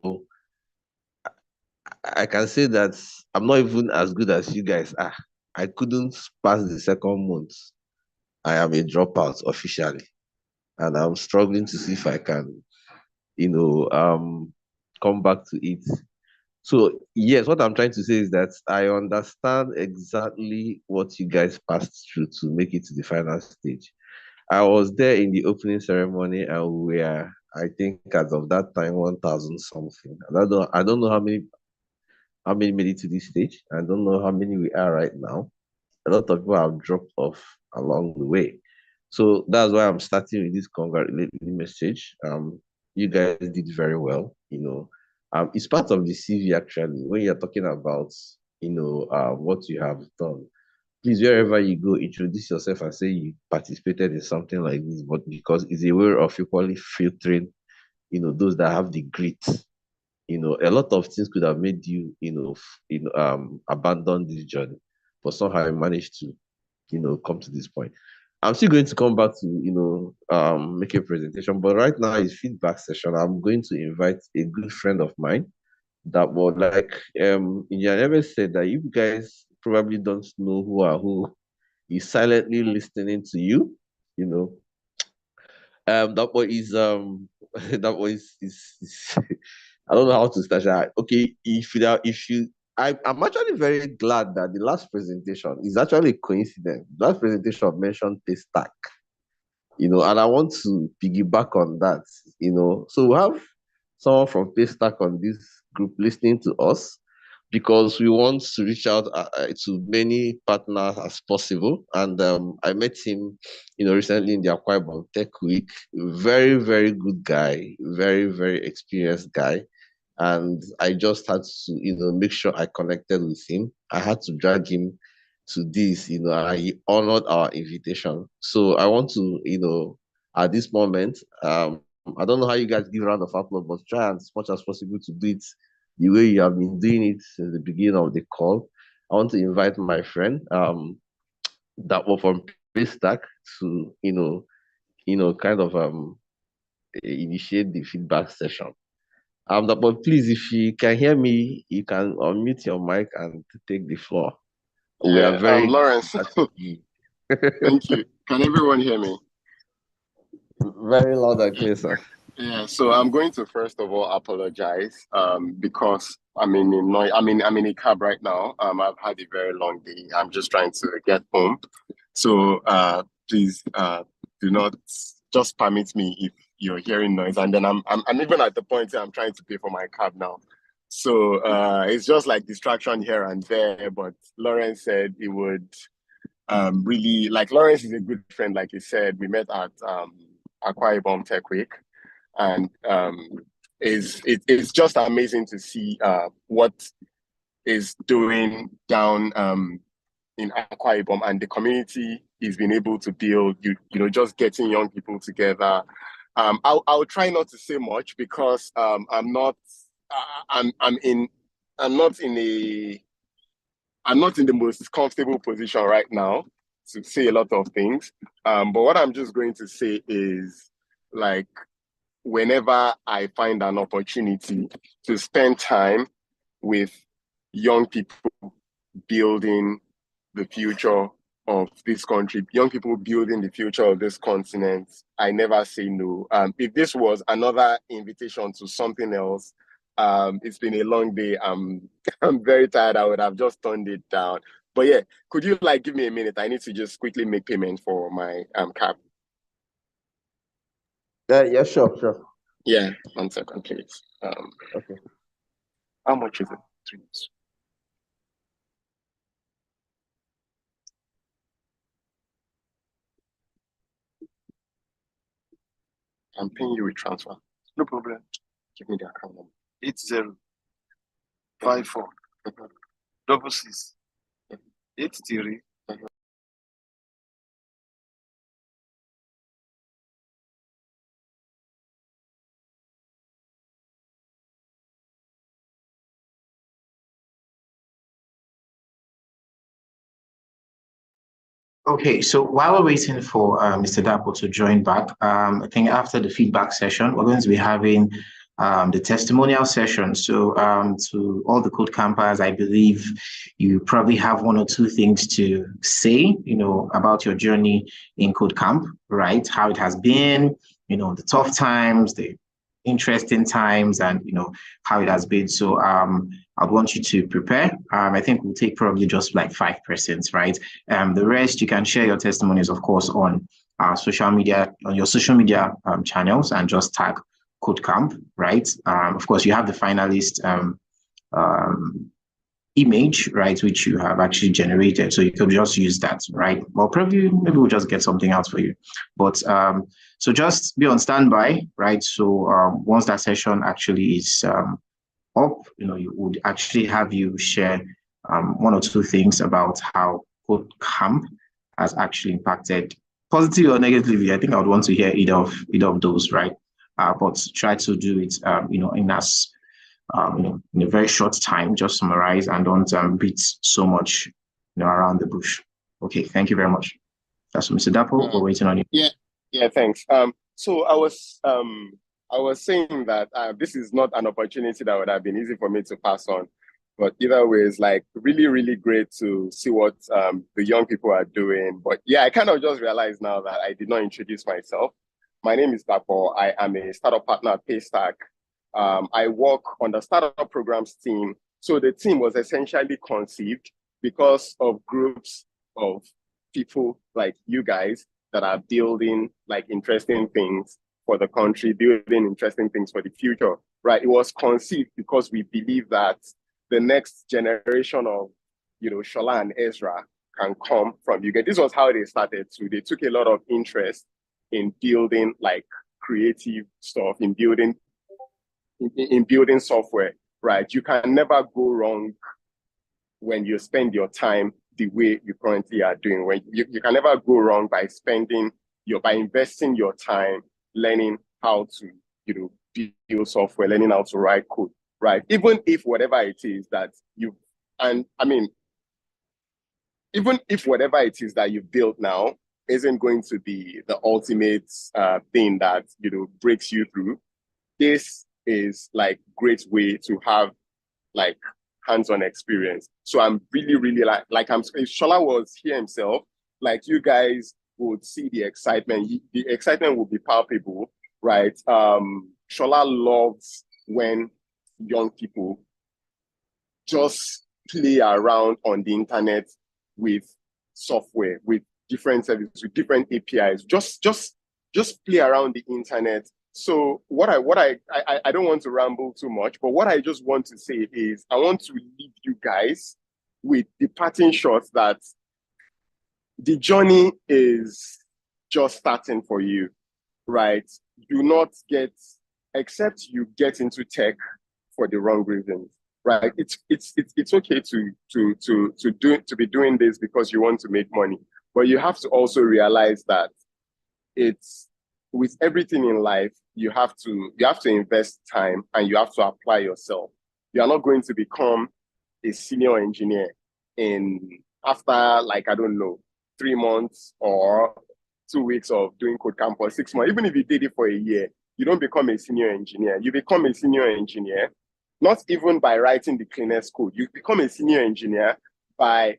I can say that I'm not even as good as you guys are. I couldn't pass the second month. I am a dropout officially, and I'm struggling to see if I can, come back to it. So yes, what I'm trying to say is that I understand exactly what you guys passed through to make it to the final stage. I was there in the opening ceremony, and we are, I think, as of that time, 1,000 something. I don't know how many made it to this stage. I don't know how many we are right now. A lot of people have dropped off along the way. So that's why I'm starting with this congratulatory message. You guys did very well. It's part of the CV actually. When you're talking about, what you have done, please, wherever you go, introduce yourself and say you participated in something like this. But because it's a way of equally filtering, those that have the grit. A lot of things could have made you, abandon this journey, but somehow I managed to, come to this point. I'm still going to come back to, make a presentation, but right now is feedback session. I'm going to invite a good friend of mine that would like, Indian ever said that you guys probably don't know who is silently listening to you, you know. That boy is that boy is I don't know how to start that. Okay, I'm actually very glad that the last presentation is actually a coincidence. The last presentation mentioned Paystack, and I want to piggyback on that, So we have someone from Paystack on this group listening to us because we want to reach out to many partners as possible. And I met him, recently in the Akwa Ibom Tech Week. Very, very good guy, very, very experienced guy. And I just had to, make sure I connected with him. I had to drag him to this, and he honored our invitation. So I want to, at this moment, I don't know how you guys give a round of applause, but try as much as possible to do it the way you have been doing it since the beginning of the call. I want to invite my friend, that was from Paystack to, kind of initiate the feedback session. But please, if you can hear me, you can unmute your mic and take the floor. We are very Lawrence. Thank you. Can everyone hear me? Very loud and clear, sir. Yeah, so I'm going to first of all apologize because I'm in a cab right now. I've had a very long day. I'm just trying to get home. So please do not just permit me if you're hearing noise. And then I'm even at the point where I'm trying to pay for my cab now. So it's just like distraction here and there. But Lawrence said he would really, like, Lawrence is a good friend, like he said. We met at Akwa Ibom Tech Week. And it's just amazing to see what is doing down in Akwa Ibom, and the community he's been able to build. Just getting young people together. I'll try not to say much because I'm not in the most comfortable position right now to say a lot of things. But what I'm just going to say is, like, whenever I find an opportunity to spend time with young people building the future of this country, young people building the future of this continent, I never say no. If this was another invitation to something else, it's been a long day. I'm very tired. I would have just turned it down. But yeah, could you give me a minute? I need to just quickly make payment for my cab. Yeah, sure. Yeah, 1 second, please. Okay. How much is it? 3 minutes. I'm paying you with transfer. No problem. Give me the account number. 8054 66 83. Okay, so while we're waiting for Mr. Dapo to join back, I think after the feedback session, we're going to be having the testimonial session. So to all the code campers, I believe you probably have one or two things to say, about your journey in Codecamp, right? How it has been, the tough times, the interesting times, and how it has been. So I'd want you to prepare. I think we'll take probably just like 5%, right? The rest you can share your testimonies, of course, on social media, on your social media channels, and just tag Codecamp, right? Of course, you have the finalist image, right, which you have actually generated. So you could just use that, right? Well, probably maybe we'll just get something out for you. But so just be on standby, right? So once that session actually is up, you would actually have you share one or two things about how Codecamp has actually impacted positively or negatively. I think I would want to hear either of those, right? But try to do it, in as in a very short time. Just summarize and don't beat so much, around the bush. Okay, thank you very much. That's Mr. Dapo. We're waiting on you. Yeah, thanks. So I was saying that this is not an opportunity that would have been easy for me to pass on, but either way, it's like really, really great to see what the young people are doing. But yeah, I kind of just realized now that I did not introduce myself. My name is Dapo. I am a startup partner at Paystack. I work on the startup programs team. So the team was essentially conceived because of groups of people like you guys that are building like interesting things for the country, building interesting things for the future, right? It was conceived because we believe that the next generation of, Shola and Ezra can come from UK. This was how they started. So they took a lot of interest in building like creative stuff, in building software, right? You can never go wrong when you spend your time the way you currently are doing. When you can never go wrong by investing your time learning how to, build software, learning how to write code, right? Even if whatever it is that even if whatever it is that you build now isn't going to be the ultimate thing that, breaks you through, this is like great way to have like hands-on experience. So I'm really, really like if Shola was here himself, like you guys would see the excitement. The excitement will be palpable, right? Shola loves when young people just play around on the internet with software, with different services, with different APIs. Just play around the internet. So what I don't want to ramble too much, but what I just want to say is I want to leave you guys with the parting shots that the journey is just starting for you, right? Do not except you get into tech for the wrong reasons, right? It's okay to be doing this because you want to make money, but you have to also realize that it's with everything in life, you have to invest time and you have to apply yourself. You are not going to become a senior engineer after like, I don't know, 3 months or 2 weeks of doing Codecamp or 6 months. Even if you did it for a year, you don't become a senior engineer. You become a senior engineer, not even by writing the cleanest code. You become a senior engineer by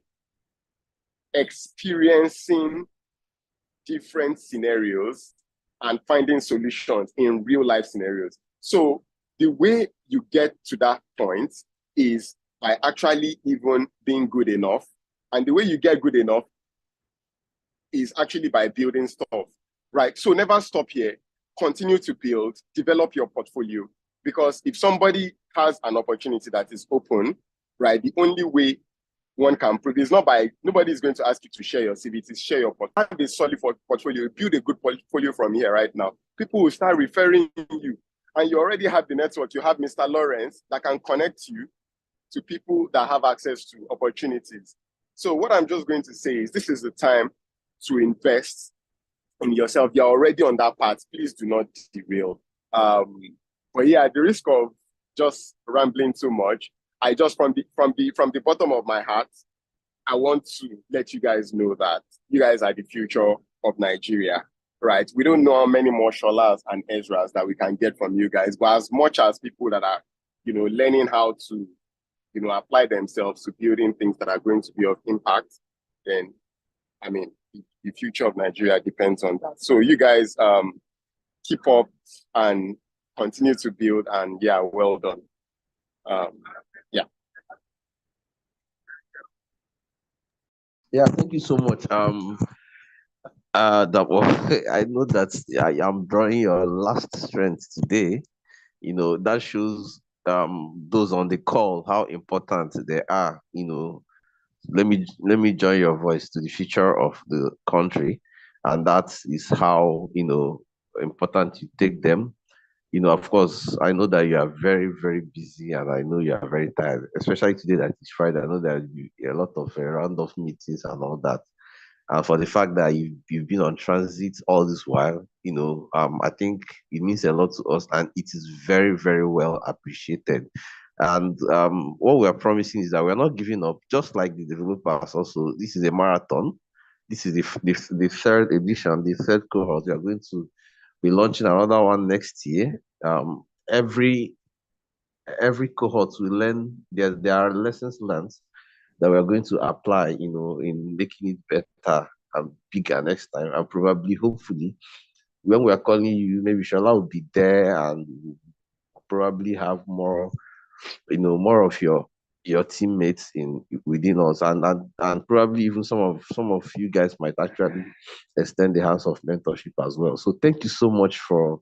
experiencing different scenarios and finding solutions in real life scenarios. So the way you get to that point is by actually even being good enough. And the way you get good enough is actually by building stuff, right? So never stop here. Continue to build, develop your portfolio. Because if somebody has an opportunity that is open, right, the only way one can prove is not by, nobody is going to ask you to share your CV, to share your portfolio. Have a solid portfolio, build a good portfolio from here right now. People will start referring you. And you already have the network. You have Mr. Lawrence that can connect you to people that have access to opportunities. So what I'm just going to say is this is the time to invest in yourself. You're already on that path. Please do not derail. But yeah, at the risk of just rambling too much, I just from the bottom of my heart, I want to let you guys know that you guys are the future of Nigeria, right? We don't know how many more Sholas and Ezras that we can get from you guys, but as much as people that are, learning how to, apply themselves to building things that are going to be of impact, then, I mean, the future of Nigeria depends on that. So you guys keep up and continue to build, and yeah, well done. Yeah. Yeah, thank you so much. That was, I know that I am drawing your last strength today. That shows those on the call how important they are. Let me join your voice to the future of the country, and that is how important you take them. Of course, I know that you are very, very busy, and I know you are very tired, especially today that it's Friday. I know that a lot of round of meetings and all that. And for the fact that you've been on transit all this while, I think it means a lot to us, and it is very, very well appreciated. And what we are promising is that we're not giving up, just like the developers also. This is a marathon. This is the third edition, the third cohort. We are going to be launching another one next year. Every cohort we learn, there are lessons learned that we are going to apply, in making it better and bigger next time. And probably, hopefully, when we are calling you, maybe Shola will be there, and probably have more, more of your teammates within us, and probably even some of you guys might actually extend the hands of mentorship as well. So thank you so much for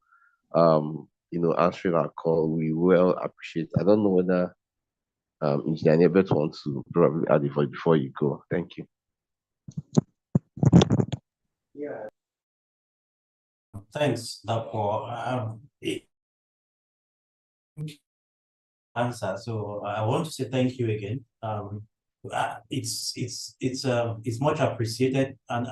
answering our call. We well appreciate it. I don't know whether Engineer Nebet wants to probably add a voice before you go. Thank you. Yeah. Thanks, Dapo. Answer. So I want to say thank you again. It's much appreciated, and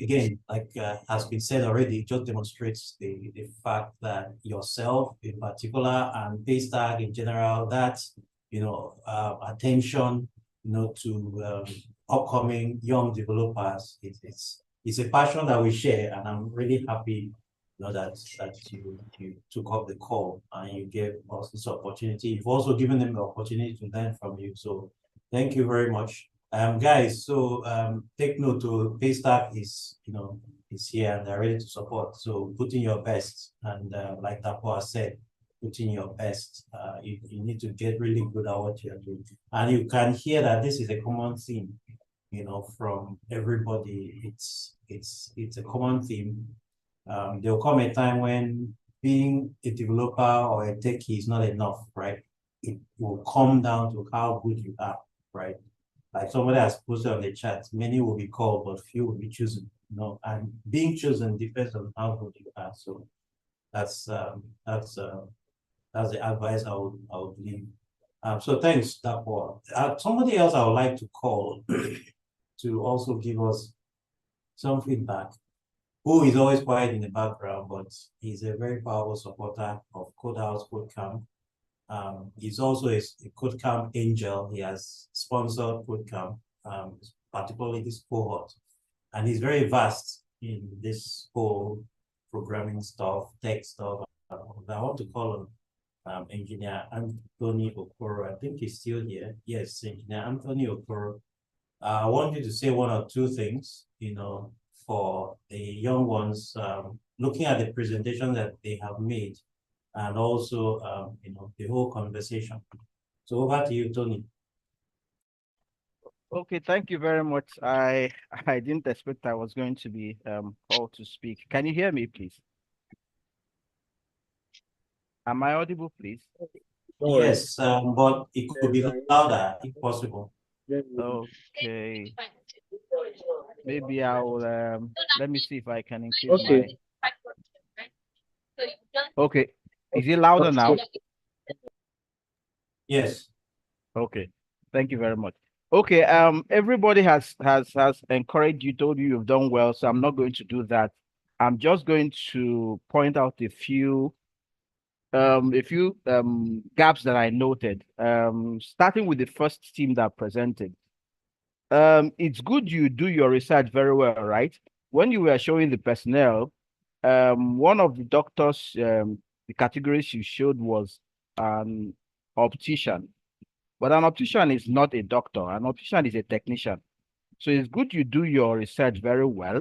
again, like has been said already, it just demonstrates the fact that yourself in particular and Paystack in general, that attention to upcoming young developers, it's a passion that we share, and I'm really happy that you took up the call and you gave us this opportunity. You've also given them the opportunity to learn from you. So thank you very much. Guys, so take note to Paystack is here and they're ready to support. So put in your best, and like Dapo said, put in your best. You need to get really good at what you're doing. And you can hear that this is a common theme, from everybody. It's a common theme. There'll come a time when being a developer or a techie is not enough, right? It will come down to how good you are, right? Like somebody has posted on the chat, many will be called, but few will be chosen, and being chosen depends on how good you are. So that's the advice I would leave. So thanks, Dapo. Somebody else I would like to call to also give us some feedback, who is always quiet in the background, but he's a very powerful supporter of Kodecamp. He's also a Kodecamp angel. He has sponsored Kodecamp, particularly this cohort. And he's very vast in this whole programming stuff, tech stuff. I want to call him Engineer Anthony Okoro. I think he's still here. Yes, Engineer Anthony Okoro. I want you to say one or two things, for the young ones, looking at the presentation that they have made, and also, the whole conversation. So over to you, Tony. Okay, thank you very much. I didn't expect I was going to be called to speak. Can you hear me, please? Am I audible, please? Yes, but it could be louder if possible. Okay. Maybe I'll let me see if I can increase my. Okay, is it louder now? Yes. Okay, thank you very much. Okay, everybody has encouraged you, told you you've done well, so I'm not going to do that. I'm just going to point out a few gaps that I noted. Starting with the first team that presented. It's good you do your research very well, right? When you were showing the personnel, One of the doctors, the categories you showed was an optician, but an optician is not a doctor. An optician is a technician. So it's good you do your research very well,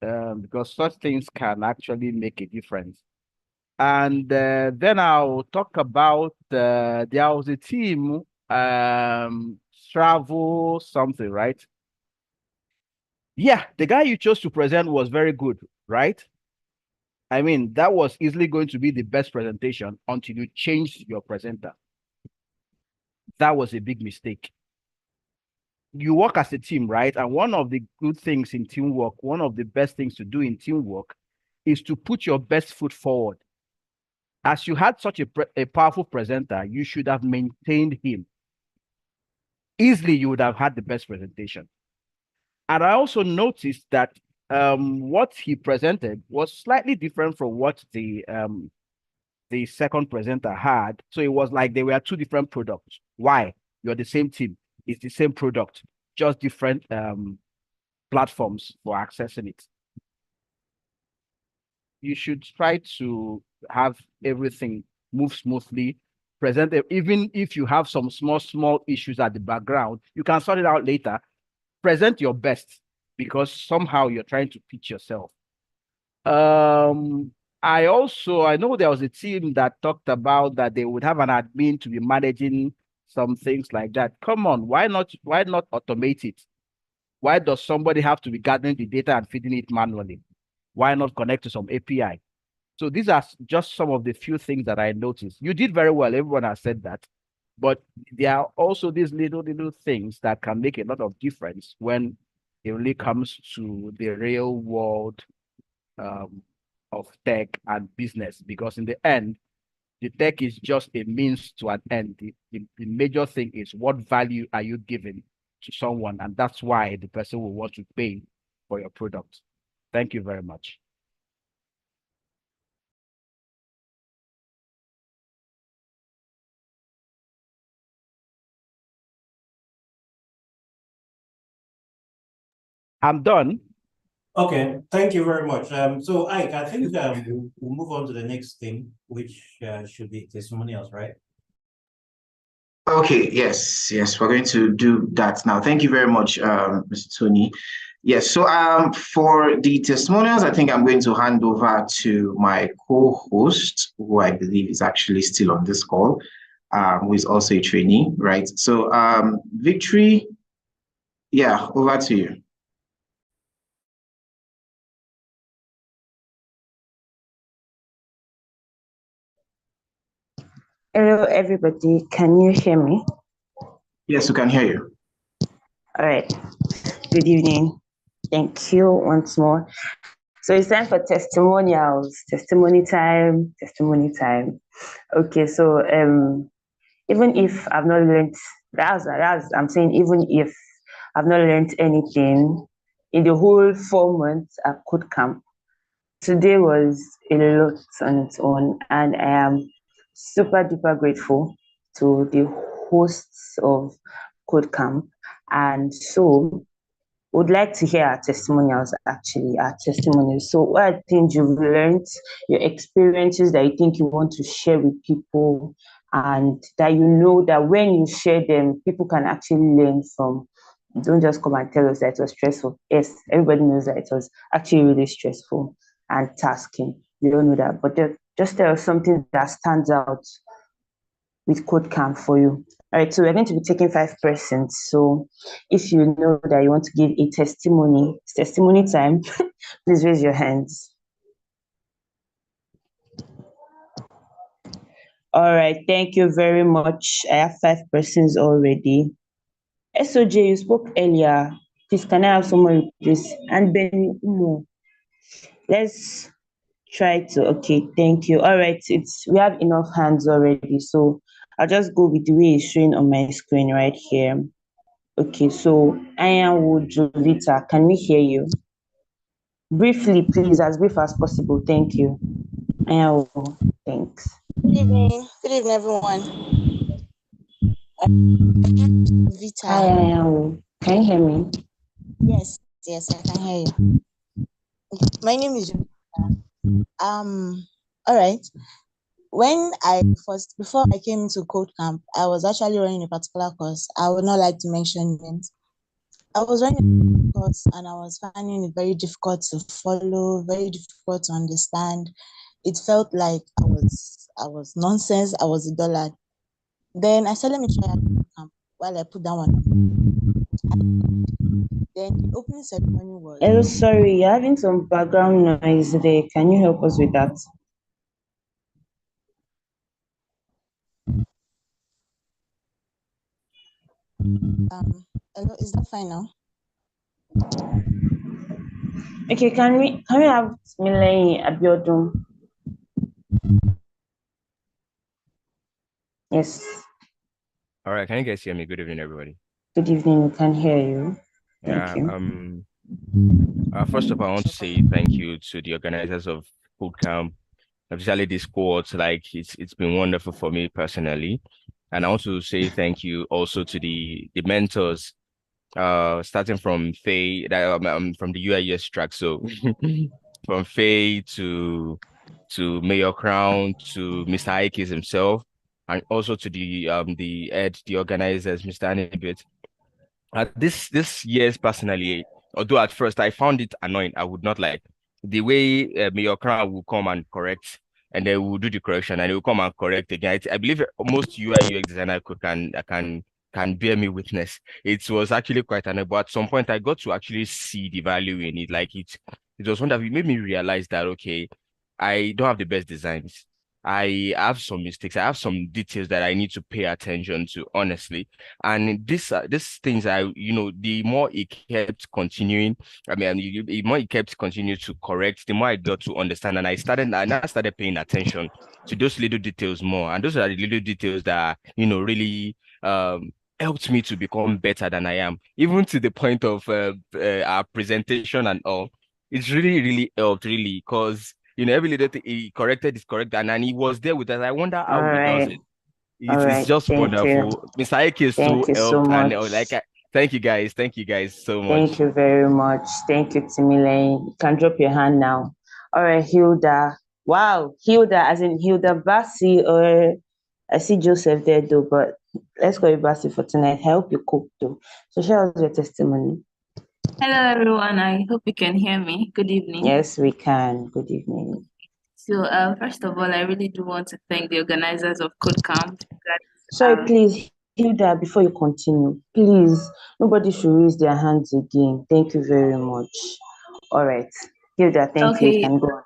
because such things can actually make a difference. And then I'll talk about there was a team, travel something, right? Yeah, the guy you chose to present was very good, right? I mean, that was easily going to be the best presentation until you changed your presenter. That was a big mistake. You work as a team, right? And one of the good things in teamwork, one of the best things to do in teamwork is to put your best foot forward. As you had such a powerful presenter, you should have maintained him. Easily, you would have had the best presentation. And I also noticed that what he presented was slightly different from what the second presenter had. So it was like they were two different products. Why? You're the same team. It's the same product, just different platforms for accessing it. You should try to have everything move smoothly. Present it, even if you have some small issues at the background, you can sort it out later. Present your best, because somehow you're trying to pitch yourself. I know there was a team that talked about that they would have an admin to be managing some things like that. Come on, why not automate it? Why does somebody have to be gathering the data and feeding it manually? Why not connect to some API? So these are just some of the few things that I noticed. You did very well. Everyone has said that. But there are also these little things that can make a lot of difference when it really comes to the real world of tech and business. Because in the end, the tech is just a means to an end. The major thing is, what value are you giving to someone? And that's why the person will want to pay for your product. Thank you very much. I'm done. Okay, thank you very much. So Ike, I think we'll move on to the next thing, which should be testimonials, right? Okay, yes, we're going to do that now. Thank you very much, Mr. Tony. Yes, so for the testimonials, I think I'm going to hand over to my co-host, who I believe is actually still on this call, who is also a trainee, right? So Victory, yeah, over to you. Hello, everybody. Can you hear me? Yes, we can hear you. All right. Good evening. Thank you once more. So it's time for testimonials. Testimony time. Okay, so even if I've not learned, I'm saying, even if I've not learned anything in the whole 4 months at Kodecamp, today was a lot on its own, and I am super duper grateful to the hosts of Kodecamp. And so would like to hear our testimonials, our testimonials. So what are things you've learned, your experiences that you think you want to share with people, and that you know that when you share them, people can actually learn from. Don't just come and tell us that it was stressful. Yes, everybody knows that it was actually really stressful and tasking. We don't know that, but just tell us something that stands out with Kodecamp for you. All right, so we're going to be taking 5%. So if you know that you want to give a testimony, it's testimony time, please raise your hands. All right, thank you very much. I have 5 persons already. SOJ, you spoke earlier. Please, can I have someone replace? And Ben Umo. Let's try to, okay, thank you. All right, we have enough hands already. So I'll just go with the way it's showing on my screen right here. Okay, so Ayanwu Jovita, can we hear you? Briefly, please, as brief as possible. Thank you. Ayanwu, thanks. Good evening. Good evening, everyone. Vita. Hi, Ayanwu. Can you hear me? Yes, I can hear you. My name is Jovita. All right. Before I came into Codecamp, I was actually running a particular course. I would not like to mention names. I was running a course and I was finding it very difficult to follow, very difficult to understand. It felt like I was nonsense. I was a dullard. Then I said, let me try out Codecamp while I put that one. Then the opening ceremony was. Oh, sorry, you're having some background noise there. Can you help us with that? Hello, is that fine now? Okay, can we have Milay Abiodun? Yes. All right, can you guys hear me? Good evening, everybody. Good evening, we can hear you. Thank Yeah. you. First of all, I want to say thank you to the organizers of Bootcamp, especially this cohort. Like it's been wonderful for me personally, and I want to say thank you also to the mentors, starting from Faye, from the UIS track. So from Faye to Mayor Crown to Mr. Aikis himself, and also to the organizers, Mr. Anibit. This year's personally, although at first I found it annoying, I would not like the way Mayor Crown will come and correct, and they will do the correction, and they will come and correct again. I believe most UI UX designer can bear me witness. It was actually quite annoying, but at some point I got to actually see the value in it. Like it was one that made me realize that okay, I don't have the best designs. I have some mistakes. I have some details that I need to pay attention to, honestly. And these things, the more it kept continuing, the more it kept continuing to correct, the more I got to understand, and I now started paying attention to those little details more. And those are the little details that really helped me to become better than I am, even to the point of our presentation and all. It's really helped, really, because every little thing he corrected is correct, and he was there with us. I wonder how he does it. It's just Thank wonderful. you. Mr. Ike is Thank so you so helped, and much. thank you guys. Thank you guys so much. Thank you very much. Thank you, Timile. You can drop your hand now. All right, Hilda. Wow, Hilda, as in Hilda Bassi, or I see Joseph there though, but let's call you Bassi for tonight. I hope you cook too. So share us your testimony. Hello, everyone. I hope you can hear me. Good evening. Yes, we can. Good evening. So, first of all, I really do want to thank the organizers of Codecamp. Sorry, please, Hilda, before you continue, please, nobody should raise their hands again. Thank you very much. All right. Hilda, thank you. You can go on.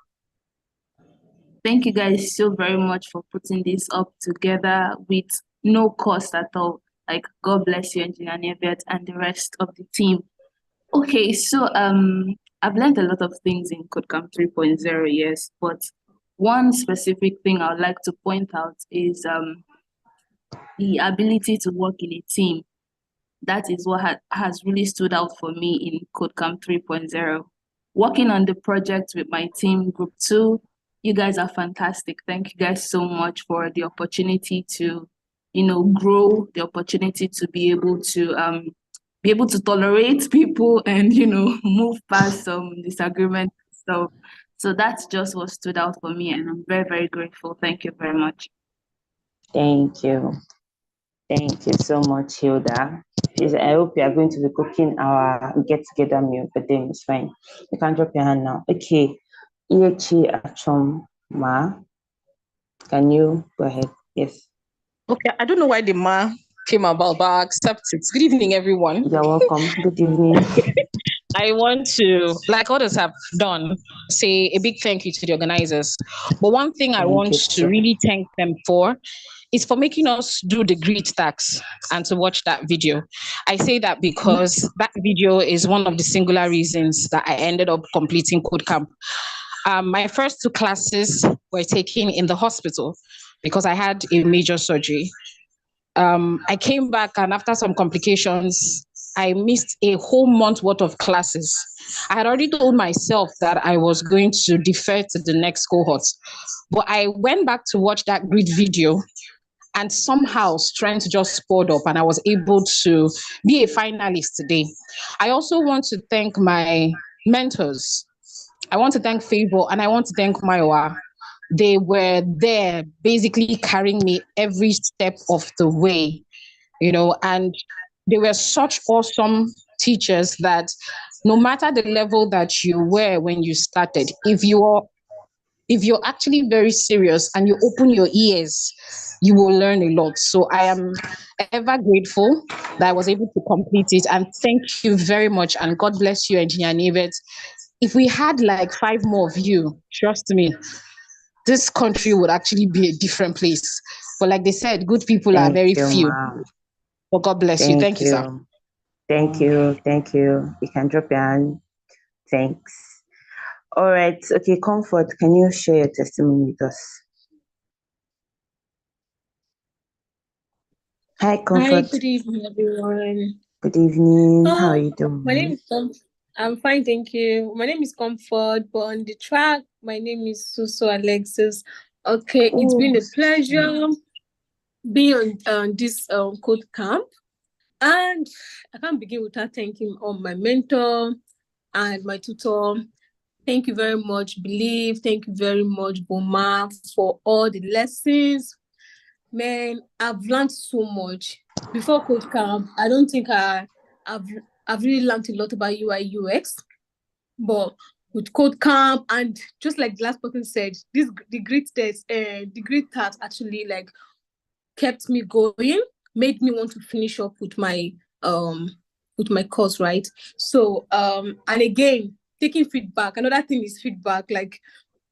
Thank you guys so very much for putting this up together with no cost at all. Like, God bless you, Engineer Nevet, and the rest of the team. Okay, so I've learned a lot of things in Codecamp 3.0, yes, but one specific thing I would like to point out is the ability to work in a team. That is what has really stood out for me in Codecamp 3.0. Working on the project with my team, Group 2, you guys are fantastic. Thank you guys so much for the opportunity to, grow, the opportunity to be able to tolerate people and, move past some disagreement stuff. So that's just what stood out for me, and I'm very, very grateful. Thank you very much. Thank you. Thank you so much, Hilda. I hope you are going to be cooking our get-together meal, but then it's fine. You can drop your hand now. Okay. Iechi Achoma, can you go ahead? Yes. Okay, I don't know why the ma came about, but I accept it. Good evening, everyone. You're welcome. Good evening. I want to, like others have done, say a big thank you to the organizers. But one thing I want to really thank them for is for making us do the grid tax and to watch that video. I say that because that video is one of the singular reasons that I ended up completing Codecamp. My first 2 classes were taken in the hospital because I had a major surgery. I came back, and after some complications, I missed a whole month worth of classes. I had already told myself that I was going to defer to the next cohort, but I went back to watch that grid video, and somehow strength just poured up, and I was able to be a finalist today. I also want to thank my mentors I want to thank Favor and I want to thank Maiwa. They were there basically carrying me every step of the way, and they were such awesome teachers that no matter the level that you were when you started, if you're actually very serious and you open your ears, you will learn a lot. So I am ever grateful that I was able to complete it. And thank you very much. And God bless you, Engineer Nevet. If we had like 5 more of you, trust me, this country would actually be a different place. But like they said, good people are very few. But God bless you. Thank you, sir. Thank you. Thank you. You can drop your hand. Thanks. All right. Okay, Comfort, can you share your testimony with us? Hi, Comfort. Hi, good evening, everyone. Good evening. How are you My name doing? is I'm fine, thank you. My name is Comfort, but on the track, my name is Suso Alexis. Okay, it's been a pleasure being on this code camp, and I can't begin without thanking my mentor and my tutor. Thank you very much, Believe. Thank you very much, Boma, for all the lessons. Man, I've learned so much. Before Codecamp, I don't think I've really learned a lot about UI UX, but with Codecamp and just like the last person said, the grit task actually like kept me going, made me want to finish up with my course, right? So and again, taking feedback. Another thing is feedback. Like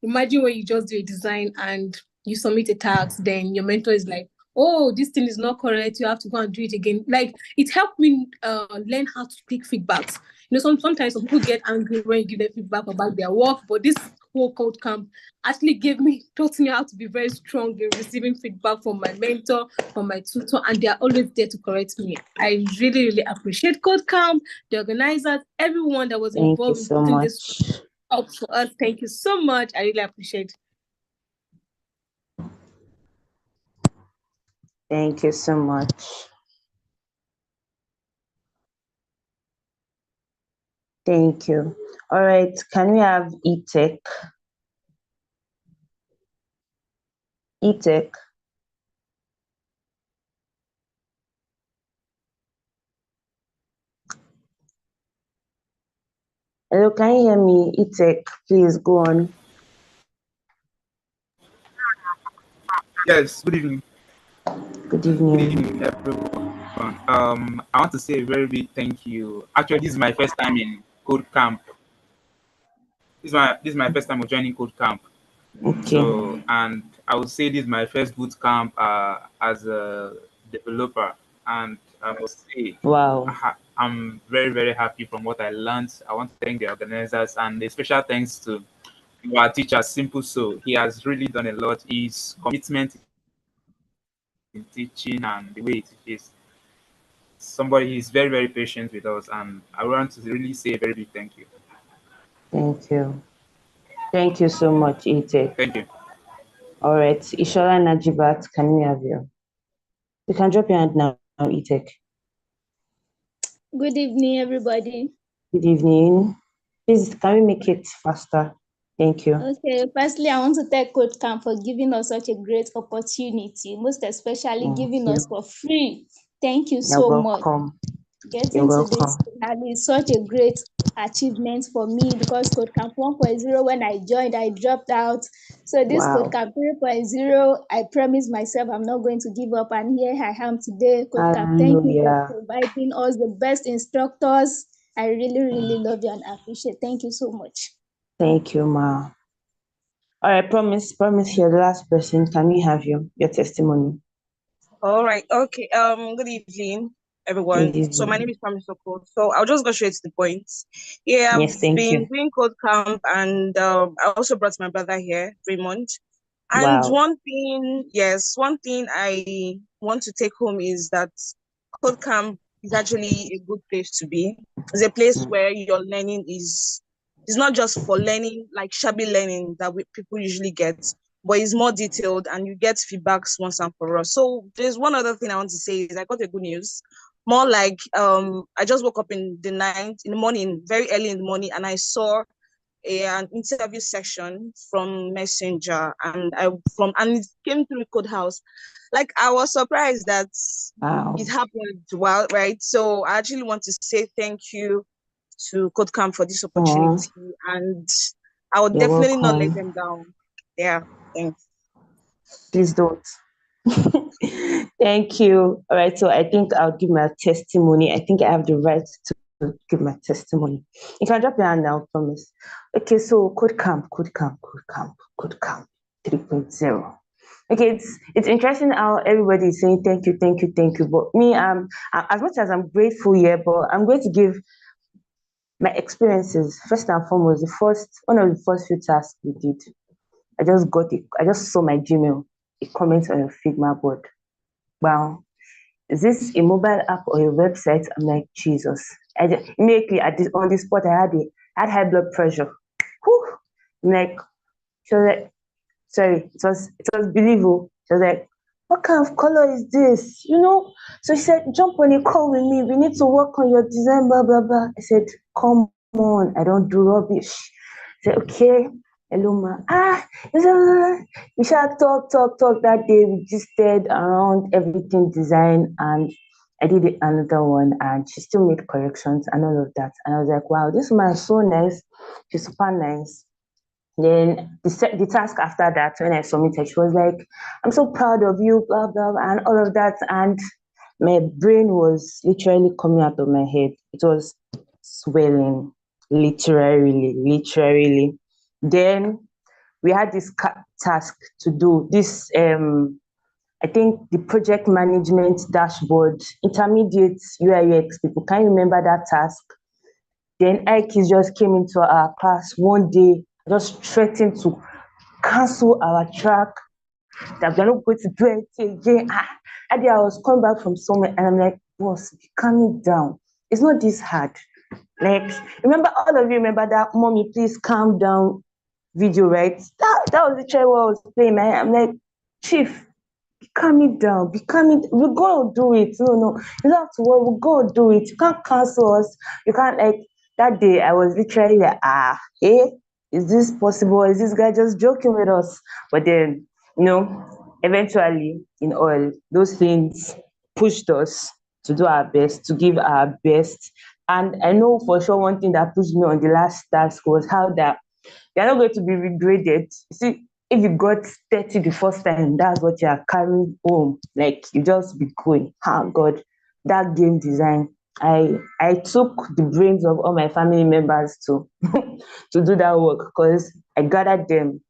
imagine when you just do a design and you submit a task, then your mentor is like, oh, this thing is not correct, you have to go and do it again. Like it helped me learn how to take feedbacks. Sometimes some people get angry when you give them feedback about their work, but this whole code camp actually taught me how to be very strong in receiving feedback from my mentor, from my tutor, and they are always there to correct me. I really, really appreciate code camp, the organizers, everyone that was Thank you involved in so putting much. this up for us. Thank you so much. I really appreciate it. Thank you so much. Thank you. All right, can we have E-Tech? E-Tech. Hello, can you hear me? E-Tech, please go on. Yes, good evening. Good evening. Good evening, everyone. I want to say a very big thank you. Actually, this is my first time in Code Camp. This is my first time of joining Code Camp. Okay. So, and I would say this is my first boot camp as a developer, and I must say, wow, I'm very, very happy from what I learned. I want to thank the organizers and a special thanks to our teacher, Simple So. He has really done a lot. His commitment in teaching and the way it is. Somebody is very, very patient with us, and I want to really say a very big thank you. Thank you. Thank you so much, E-Tech. Thank you. All right, Ishola Najibat, can we have you? You can drop your hand now, E-Tech. Good evening, everybody. Good evening. Please, can we make it faster? Thank you. Okay, firstly, I want to thank Kodecamp for giving us such a great opportunity, most especially giving us for free. Thank you so much. Getting to this finale is such a great achievement for me because Kodecamp 1.0, when I joined, I dropped out. So this Kodecamp 3.0, I promised myself I'm not going to give up, and here I am today. Kodecamp, thank you for providing us the best instructors. I really, really love you and appreciate. Thank you so much. Thank you, Ma. All right, promise you're the last person. Can we have your testimony? All right. Okay. Good evening, everyone. Good evening. So my name is Pamela Soko. So I'll just go straight to the point. Yeah, yes, thank you. doing code camp, and I also brought my brother here, Raymond. And one thing I want to take home is that code camp is actually a good place to be. It's a place where your learning is not just for learning, like shabby learning that people usually get, but it's more detailed and you get feedbacks once and for all. So there's one other thing I want to say is I got a good news. More like I just woke up in the morning, very early in the morning, and I saw an interview section from Messenger, and it came through Code House. Like, I was surprised that it happened well, right? So I actually want to say thank you to Kodecamp for this opportunity, and I would You're definitely not let welcome. them down. Yeah, thanks. Please don't. Thank you. All right, so I think I'll give my testimony. I think I have the right to give my testimony. You can drop your hand now, promise. Okay, so Kodecamp 3.0. Okay, it's interesting how everybody is saying thank you. But me, as much as I'm grateful here, but I'm going to give my experiences. First and foremost, one of the first few tasks we did, I just saw my Gmail, a comment on a Figma board. Wow, is this a mobile app or a website? I'm like, Jesus. Immediately on the spot, I had high blood pressure. Whew. I'm like, she was like, sorry, it was believable. She was like, what kind of color is this? So she said, jump on a call with me. We need to work on your design, blah, blah, blah. I said, come on, I don't do rubbish. I said, okay. Hello, ma. We shall talk that day. We just stayed around everything design, and I did another one, and she still made corrections and all of that. And I was like, wow, this woman is so nice. She's super nice. Then the task after that, when I submitted, she was like, I'm so proud of you, blah, blah, blah, and all of that. And my brain was literally coming out of my head. It was swelling, literally. Then we had this task to do. This, I think the project management dashboard, intermediate UI UX people. Can you remember that task? Then Ike just came into our class one day, just threatened to cancel our track, that we're not going to do anything again. I was coming back from somewhere, and I'm like, boss, calm down. It's not this hard. Like, all of you remember that mommy, please calm down video, right? That was literally what I was playing. I'm like, chief, calm down. We're going to do it. No, you don't have to worry. We're going to do it. You can't cancel us. You can't, like, that day I was literally like, is this possible? Is this guy just joking with us? But then, eventually, in all, those things pushed us to do our best, to give our best. And I know for sure one thing that pushed me on the last task was how that you're not going to be regraded. See, if you got 30 the first time, that's what you are carrying home. Like, you just be going, God, that game design. I took the brains of all my family members to do that work, because I gathered them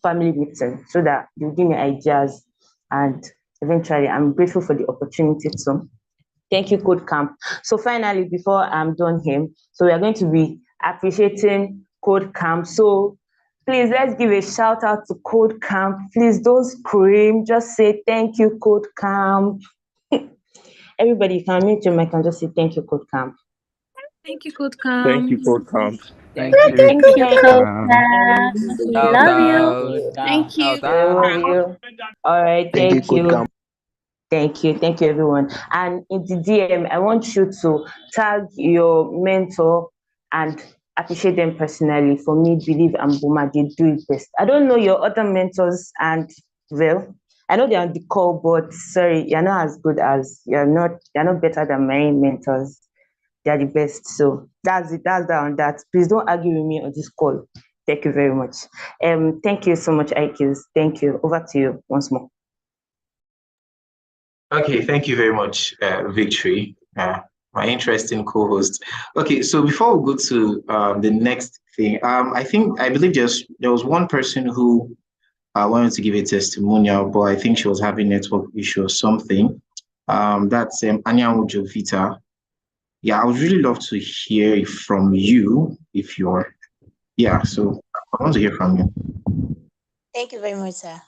family meeting so that they'll give me ideas, and eventually I'm grateful for the opportunity to. Thank you, Kodecamp. So finally, before I'm done here, so we are going to be appreciating Kodecamp. So please, let's give a shout out to Kodecamp. Please don't scream, just say thank you, Kodecamp. Everybody, you can mute your mic and just say thank you, Kodecamp. Thank you, Kodecamp. Thank you, Kodecamp. Thank you. Thank you, Kodecamp. We love you. Thank you. Love you. All right, thank you. Kodecamp. Thank you, everyone. And in the DM, I want you to tag your mentor and appreciate them personally. For me, Believe and Boma, they do it best. I don't know your other mentors, and well, I know they're on the call, but sorry, you're not as good as you're not better than my mentors. They're the best. So that's it. That's that on that. Please don't argue with me on this call. Thank you very much. Thank you so much, IQs. Thank you. Over to you once more. Okay, thank you very much, Victory, my interesting co-host. Okay, so before we go to the next thing, I believe there was one person who wanted to give a testimonial, but I think she was having network issue or something. That's Anyanwu Jovita. Yeah, I would really love to hear from you if you're. Yeah, so I want to hear from you. Thank you very much, sir.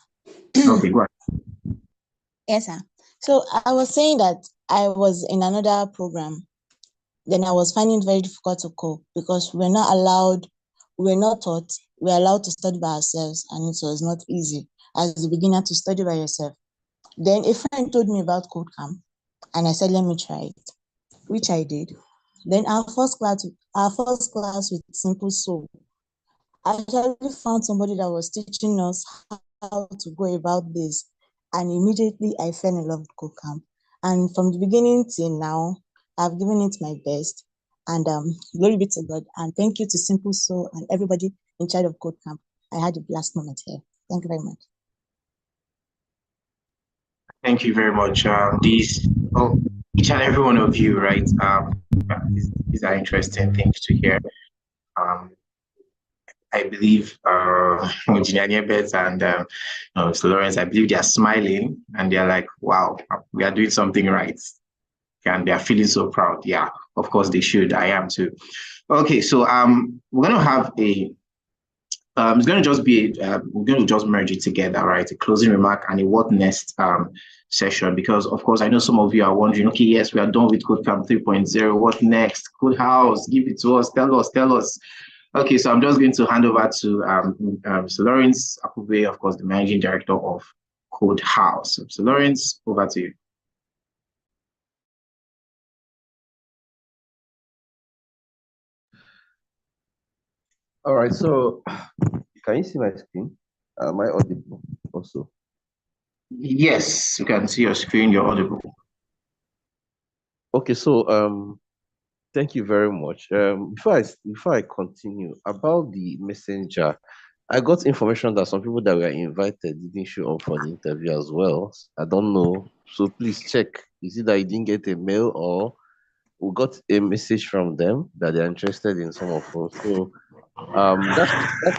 Okay, go ahead. Yes, sir. So I was saying that I was in another program. Then I was finding it very difficult to cope because we're not taught, we're allowed to study by ourselves, and it was not easy as a beginner to study by yourself. Then a friend told me about Kodecamp, and I said, let me try it, which I did. Then our first class with Simple Soul, I actually found somebody that was teaching us how to go about this. And immediately I fell in love with Kodecamp. And from the beginning till now, I've given it my best. And glory be to God. And thank you to Simple Soul and everybody in charge of Kodecamp. I had a blast moment here. Thank you very much. Thank you very much. Each and every one of you, right? These are interesting things to hear. I believe Engineer Niebet and Mr. Lawrence, I believe they are smiling and they're like, wow, we are doing something right. And they're feeling so proud. Yeah, of course they should. I am too. Okay, so we're going to have it's going to just be, we're going to just merge it together, right? A closing remark and a what next session, because of course, I know some of you are wondering, okay, yes, we are done with Kodecamp 3.0. What next? Code House, give it to us, tell us. Okay, so I'm just going to hand over to Mr. Lawrence Akube, of course, the Managing Director of Code House. Mr. Lawrence, over to you. All right, so can you see my screen? Am I audible also? Yes, you can see your screen, you're audible. Okay, so thank you very much. Before I continue about the messenger, I got information that some people that were invited didn't show up for the interview as well. I don't know. So please check. Is it that you didn't get a mail or we got a message from them that they're interested in some of us? So that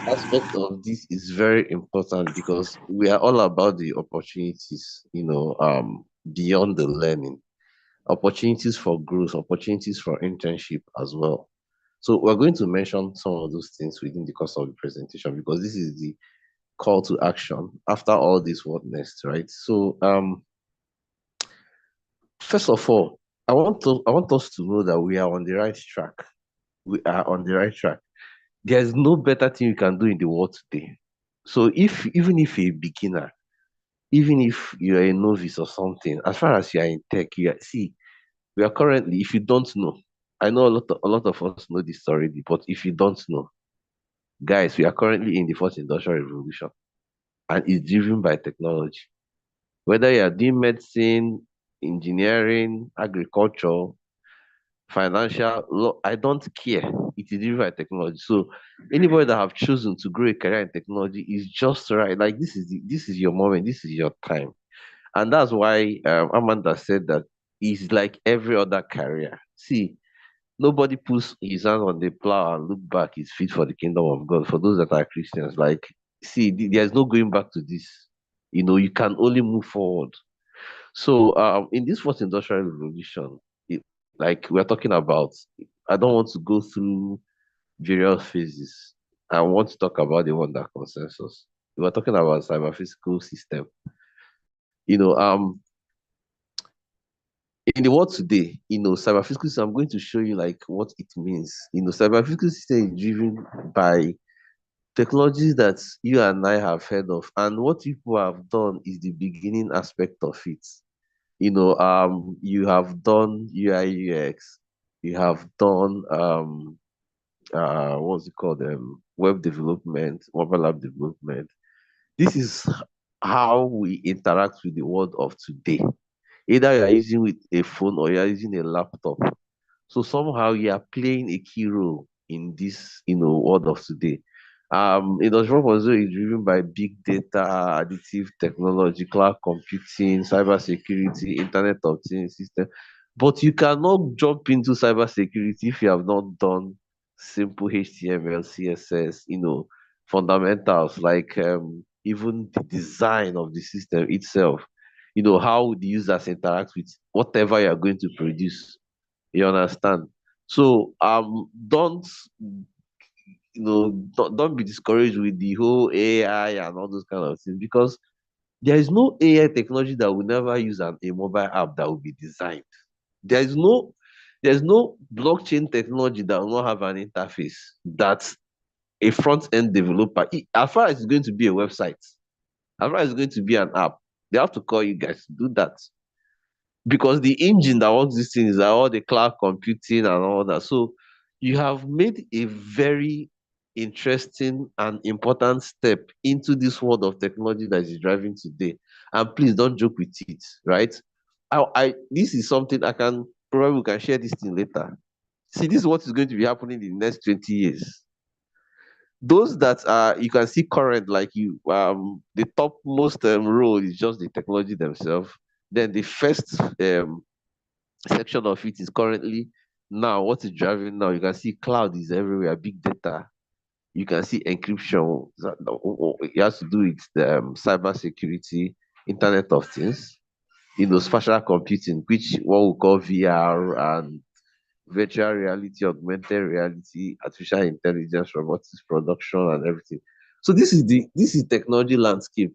aspect of this is very important because we are all about the opportunities, beyond the learning, opportunities for growth, opportunities for internship as well. So we're going to mention some of those things within the course of the presentation because this is the call to action after all this what next, right? So first of all, I want us to know that we are on the right track. We are on the right track. There's no better thing you can do in the world today. So even if you're a beginner, even if you're a novice or something, as far as you are in tech, we are currently, if you don't know, I know a lot of us know this already, but if you don't know, guys, we are currently in the fourth industrial revolution and it's driven by technology. Whether you are doing medicine, engineering, agriculture, financial law, I don't care. It is driven by technology. So anybody that have chosen to grow a career in technology is just right. Like this is your moment, this is your time. And that's why Amanda said that it's like every other career. See, nobody puts his hand on the plow and look back, is fit for the kingdom of God. For those that are Christians, like, see, there's no going back to this. You can only move forward. So in this fourth industrial revolution, like we're talking about, I don't want to go through various phases. I want to talk about the one that concerns us. We're talking about cyber physical system. In the world today, cyber physical system, I'm going to show you like what it means. Cyber physical system is driven by technologies that you and I have heard of. And what people have done is the beginning aspect of it. You have done UI UX, you have done what's it called? Web development, mobile app development. This is how we interact with the world of today. Either you're using with a phone or you're using a laptop. So somehow you are playing a key role in this, world of today. Industry 4.0 is driven by big data, additive technology, cloud computing, cybersecurity, Internet of Things system. But you cannot jump into cybersecurity if you have not done simple HTML, CSS, fundamentals like even the design of the system itself. How the users interact with whatever you are going to produce. You understand? So don't be discouraged with the whole AI and all those kind of things because there is no AI technology that will never use a mobile app that will be designed. There's no blockchain technology that will not have an interface that a front-end developer, as far as it's going to be a website, as far as it's going to be an app, they have to call you guys to do that. Because the engine that works these things are all the cloud computing and all that. So you have made a very interesting and important step into this world of technology that is driving today. And please don't joke with it, right? This is something I can probably we can share this thing later. See, this is what is going to be happening in the next 20 years. Those that are you can see current, like you, the topmost role is just the technology themselves. Then the first section of it is currently now what is driving now. You can see cloud is everywhere, big data. You can see encryption. It has to do with the cyber security, Internet of Things, spatial computing, which what we call VR and virtual reality, augmented reality, artificial intelligence, robotics production, and everything. So this is technology landscape.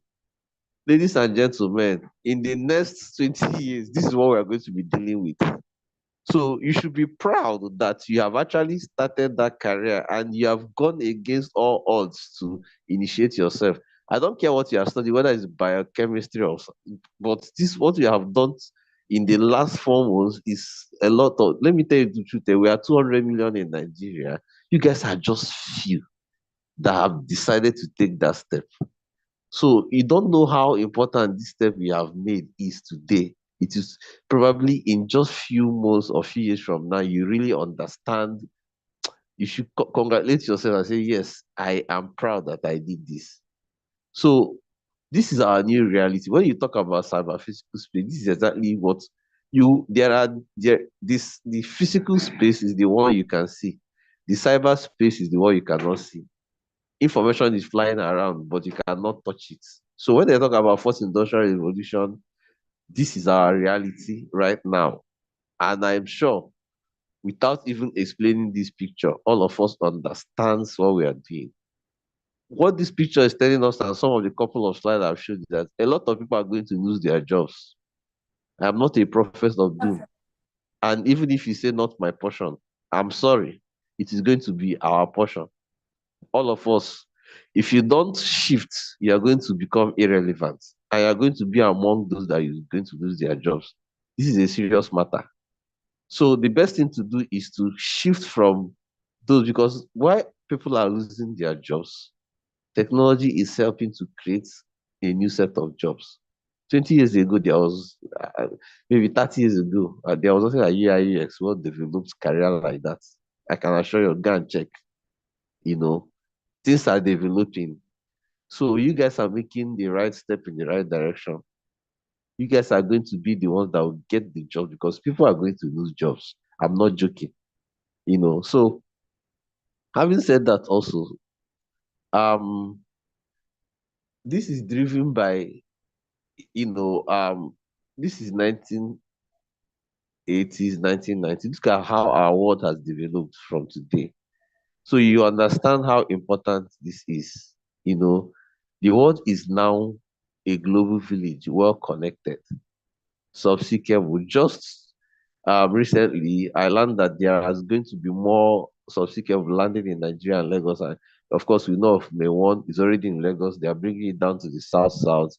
Ladies and gentlemen, in the next 20 years, this is what we are going to be dealing with. So you should be proud that you have actually started that career and you have gone against all odds to initiate yourself. I don't care what you are studying, whether it's biochemistry or something, but this what you have done in the last 4 months is a lot of. Let me tell you the truth. We are 200 million in Nigeria. You guys are just few that have decided to take that step. So you don't know how important this step we have made is today. It is probably in just few months or few years from now, you really understand. You should congratulate yourself and say, yes, I am proud that I did this. So this is our new reality. When you talk about cyber physical space, this is exactly what the physical space is the one you can see. The cyber space is the one you cannot see. Information is flying around, but you cannot touch it. So when they talk about fourth industrial revolution, this is our reality right now. And I'm sure without even explaining this picture, all of us understands what we are doing. What this picture is telling us, and some of the couple of slides I've showed you, that a lot of people are going to lose their jobs. I'm not a prophet of doom. And even if you say not my portion, I'm sorry, it is going to be our portion. All of us, if you don't shift, you are going to become irrelevant. And you are going to be among those that are going to lose their jobs. This is a serious matter. So the best thing to do is to shift from those, because why people are losing their jobs, technology is helping to create a new set of jobs. 20 years ago, there was, maybe 30 years ago, there was nothing like UI UX, well developed career like that. I can assure you, go and check. Things are developing. So you guys are making the right step in the right direction. You guys are going to be the ones that will get the job because people are going to lose jobs. I'm not joking. So having said that also, this is driven by, this is 1980s, 1990s. Look at how our world has developed from today. So you understand how important this is. The world is now a global village, well connected. Subsequent, just recently, I learned that there is going to be more subsequent landing in Nigeria and Lagos. And of course, we know of May 1 is already in Lagos. They are bringing it down to the south.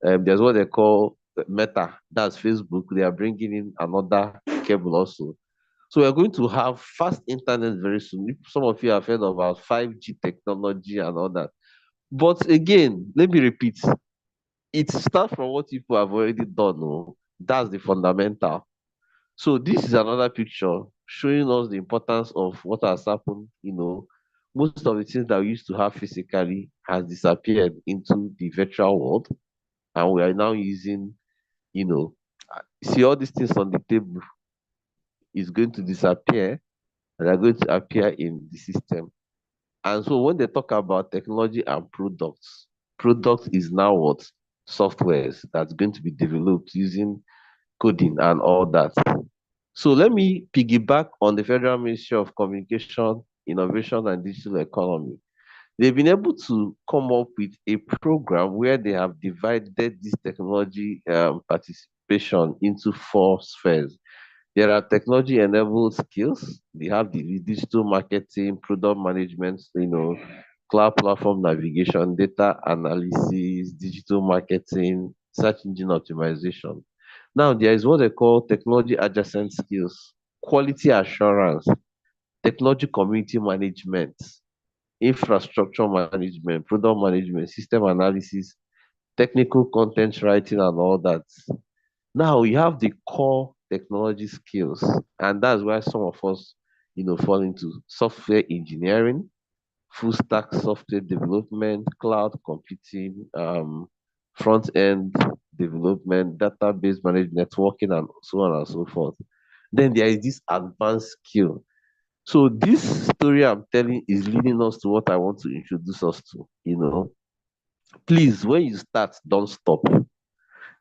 There's what they call Meta, that's Facebook. They are bringing in another cable also. So we're going to have fast internet very soon. Some of you have heard about 5G technology and all that. But again, let me repeat, it starts from what people have already done. No? That's the fundamental. So this is another picture showing us the importance of what has happened. Most of the things that we used to have physically has disappeared into the virtual world. And we are now using, see all these things on the table is going to disappear and are going to appear in the system. And so when they talk about technology and products, product is now what? Softwares that's going to be developed using coding and all that. So let me piggyback on the Federal Ministry of Communication, Innovation and Digital Economy. They've been able to come up with a program where they have divided this technology participation into 4 spheres. There are technology-enabled skills. They have the digital marketing, product management, cloud platform navigation, data analysis, digital marketing, search engine optimization. Now, there is what they call technology adjacent skills, quality assurance, technology community management, infrastructure management, product management, system analysis, technical content writing, and all that. Now you have the core technology skills, and that's why some of us, fall into software engineering, full stack software development, cloud computing, front end development, database management, networking, and so on and so forth. Then there is this advanced skill. So this story I'm telling is leading us to what I want to introduce us to. Please, when you start, don't stop.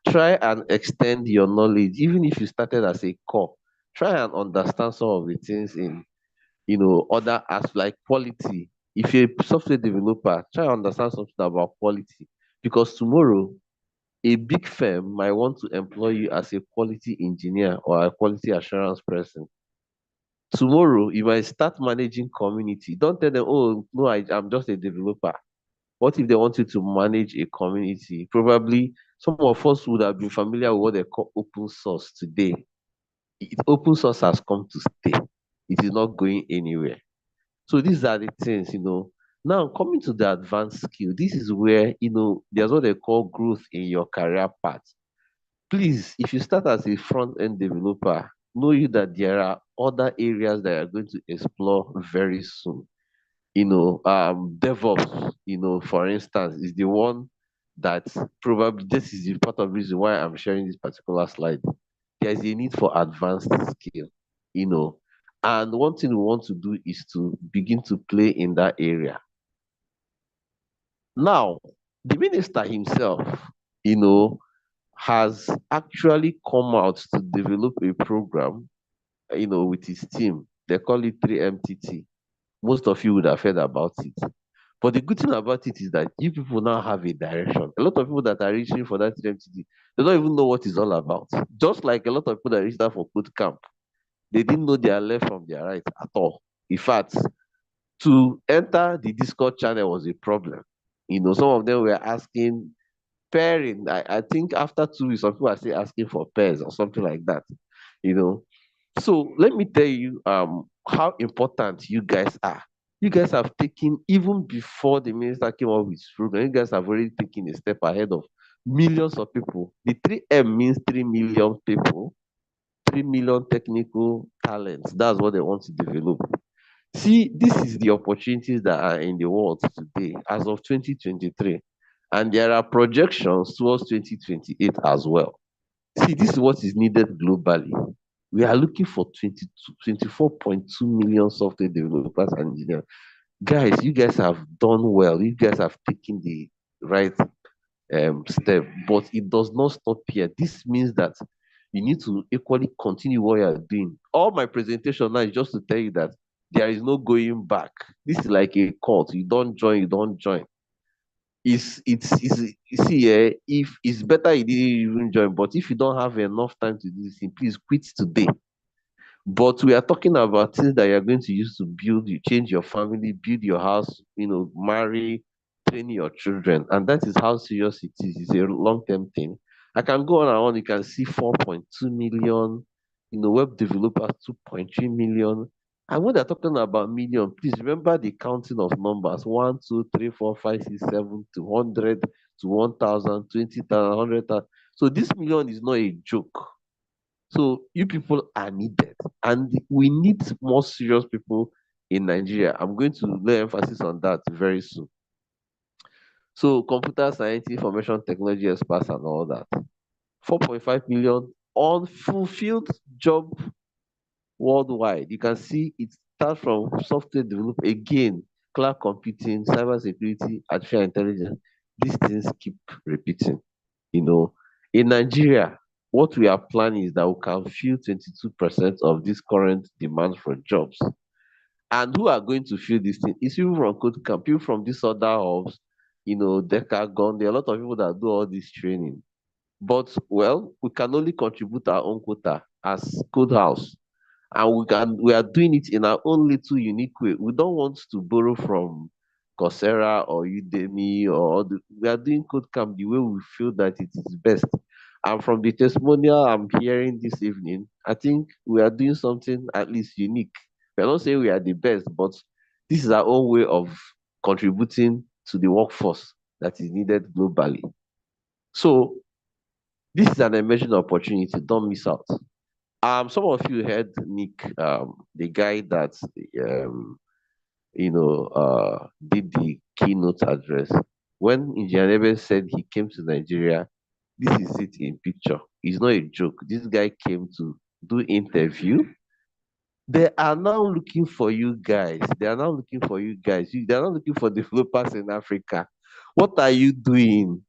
Try and extend your knowledge, even if you started as a core. Try and understand some of the things in other as like quality. If you're a software developer, try and understand something about quality. Because tomorrow, a big firm might want to employ you as a quality engineer or a quality assurance person. Tomorrow, you might start managing community. Don't tell them, oh, no, I'm just a developer. What if they want you to manage a community? Probably some of us would have been familiar with what they call open source today. Open source has come to stay. It is not going anywhere. So these are the things. Now coming to the advanced skill, this is where, there's what they call growth in your career path. Please, if you start as a front-end developer, know you that there are other areas that you're going to explore very soon. DevOps, for instance, is the one that probably this is the part of the reason why I'm sharing this particular slide. There is a need for advanced skill. And one thing we want to do is to begin to play in that area. Now, the minister himself, has actually come out to develop a program, with his team. They call it 3MTT. Most of you would have heard about it. But the good thing about it is that you people now have a direction. A lot of people that are reaching for that 3MTT, they don't even know what it's all about. Just like a lot of people that reached out for Camp, they didn't know their left from their right at all. In fact, to enter the Discord channel was a problem. Some of them were asking pairing. I think after 2 weeks, some people are still asking for pairs or something like that. So let me tell you how important you guys are. You guys have taken, even before the minister came up with his program, you guys have already taken a step ahead of millions of people. The 3M means 3 million people, 3 million technical talents. That's what they want to develop. See, this is the opportunities that are in the world today as of 2023. And there are projections towards 2028 as well. See, this is what is needed globally. We are looking for 24.2 million software developers and engineers. Guys, you guys have done well. You guys have taken the right step, but it does not stop here. This means that you need to equally continue what you are doing. All my presentation now is just to tell you that there is no going back. This is like a cult. You don't join, you don't join. It's you see, if it's better you didn't even join, but if you don't have enough time to do this thing, please quit today. But we are talking about things that you're going to use to build, you change your family, build your house, marry, train your children. And that is how serious it is. It's a long-term thing. I can go on and on. You can see 4.2 million, web developers, 2.3 million. And when they're talking about million, please remember the counting of numbers 1, 2, 3, 4, 5, 6, 7 to 100 to 1,000, 20,000, 100,000. So this million is not a joke. So you people are needed, and we need more serious people in Nigeria. I'm going to lay emphasis on that very soon. So computer science, information technology experts, and all that. 4.5 million unfulfilled job worldwide. You can see it starts from software development, again, cloud computing, cybersecurity, artificial intelligence. These things keep repeating. In Nigeria, what we are planning is that we can fill 22% of this current demand for jobs. And who are going to fill this thing? It's people from Kodecamp, people from these other hubs, Decagon. There are a lot of people that do all this training. But, well, we can only contribute our own quota as Code House. And we are doing it in our own little unique way. We don't want to borrow from Coursera or Udemy we are doing Codecamp the way we feel that it is best. And from the testimonial I'm hearing this evening, I think we are doing something at least unique. We're not saying we are the best, but this is our own way of contributing to the workforce that is needed globally. So this is an emerging opportunity. Don't miss out. Some of you heard Nick, the guy that did the keynote address. When Engineer said he came to Nigeria, this is it in picture. It's not a joke. This guy came to do interview. They are now looking for you guys. They are now looking for you guys. They are not looking for developers in Africa. What are you doing?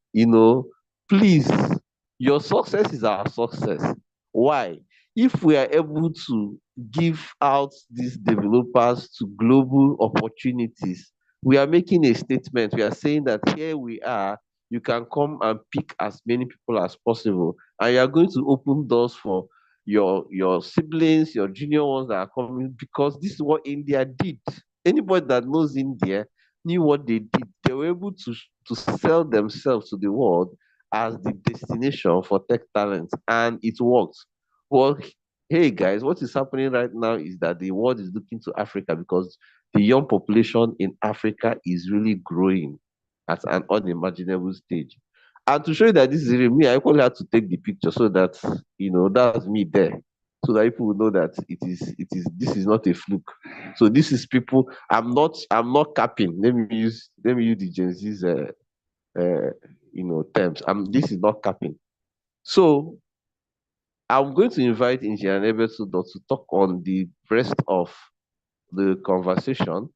Please, your success is our success. Why? If we are able to give out these developers to global opportunities, we are making a statement. We are saying that here we are, you can come and pick as many people as possible, and you are going to open doors for your siblings, your junior ones that are coming, because this is what India did. Anybody that knows India knew what they did. They were able to sell themselves to the world as the destination for tech talent, and it worked. Well, hey guys, what is happening right now is that the world is looking to Africa because the young population in Africa is really growing at an unimaginable stage. And to show you that this is really me, I only had to take the picture so that that's me there. So that people will know that this is not a fluke. So this is people. I'm not capping. Let me use the Gen Z's terms. This is not capping. So I'm going to invite Engineer Nebetu to talk on the rest of the conversation.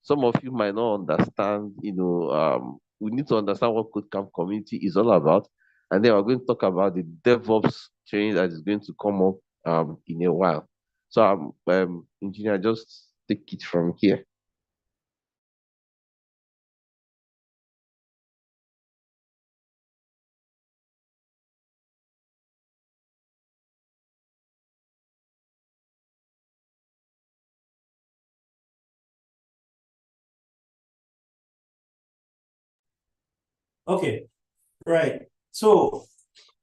Some of you might not understand, we need to understand what Kodecamp community is all about. And then we're going to talk about the DevOps training that is going to come up in a while. So, Engineer, just take it from here. Okay, right. So,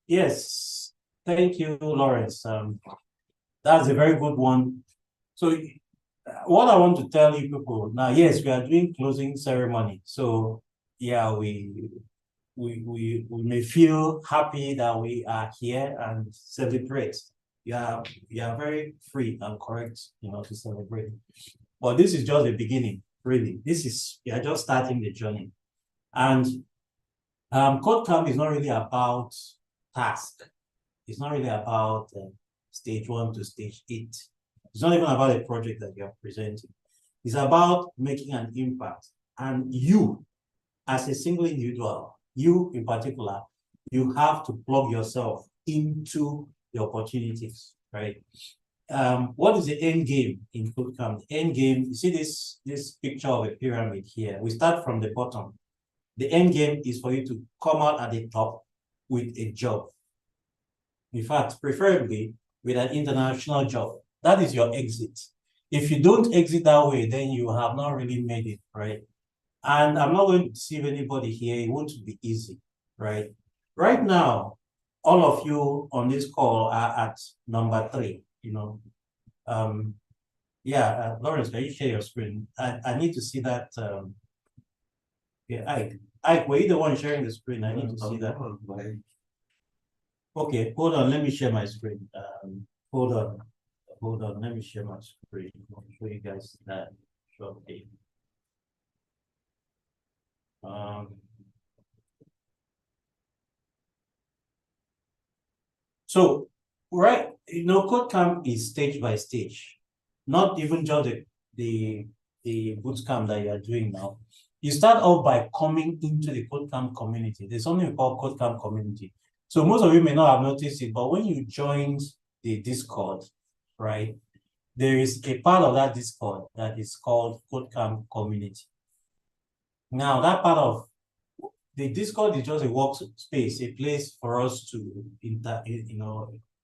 yes, thank you, Lawrence. That's a very good one. So, what I want to tell you people now, yes, we are doing closing ceremony. So, yeah, we may feel happy that we are here and celebrate. You are very free and correct, to celebrate. But this is just the beginning, really. We are just starting the journey. And Kodecamp is not really about task. It's not really about stage 1 to stage 8. It's not even about a project that you are presenting. It's about making an impact. And you, as a single individual, you in particular, you have to plug yourself into the opportunities, right? What is the end game in Kodecamp? The end game, you see this picture of a pyramid here. We start from the bottom. The end game is for you to come out at the top with a job. In fact, preferably with an international job. That is your exit. If you don't exit that way, then you have not really made it, right? And I'm not going to deceive anybody here. It won't be easy, right? Right now, all of you on this call are at number 3, Lawrence, can you share your screen? I need to see that. Yeah, Ike, were you the one sharing the screen? I need to see that. Okay, hold on. Let me share my screen. Hold on. Let me share my screen. I'll show you guys that shortly. So, right, Kodecamp is stage by stage, not even just the bootcamp that you are doing now. You start off by coming into the Kodecamp community. There's something we call Kodecamp community. So most of you may not have noticed it, but when you joined the Discord, right, there is a part of that Discord that is called Kodecamp community. Now, that part of the Discord is just a workspace, a place for us to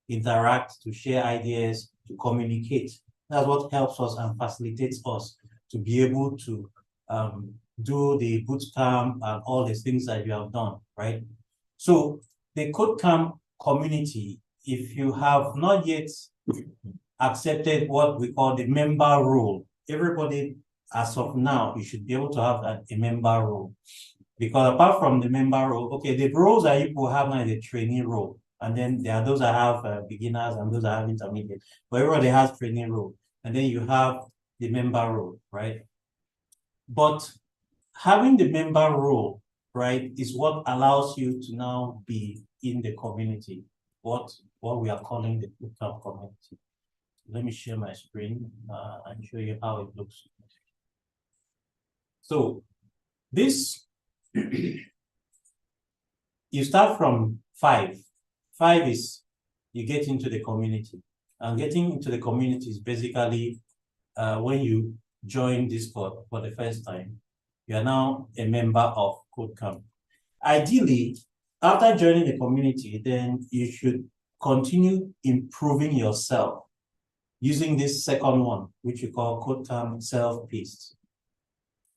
interact, to share ideas, to communicate. That's what helps us and facilitates us to be able to do the bootcamp and all the things that you have done, right? So the Kodecamp community, if you have not yet accepted what we call the member role, everybody as of now, you should be able to have a member role. Because apart from the member role, okay, the roles that you will have now is a trainee role. And then there are those that have beginners and those that have intermediate. But everybody has trainee role. And then you have the member role, right? But having the member role, right, is what allows you to now be in the community, what we are calling the Kodecamp community. Let me share my screen and show you how it looks. So this, you start from 5. 5 is you get into the community. And getting into the community is basically when you join Discord for the first time, you are now a member of Kodecamp. Ideally, after joining the community, then you should continue improving yourself using this second one, which we call Kodecamp self-paced.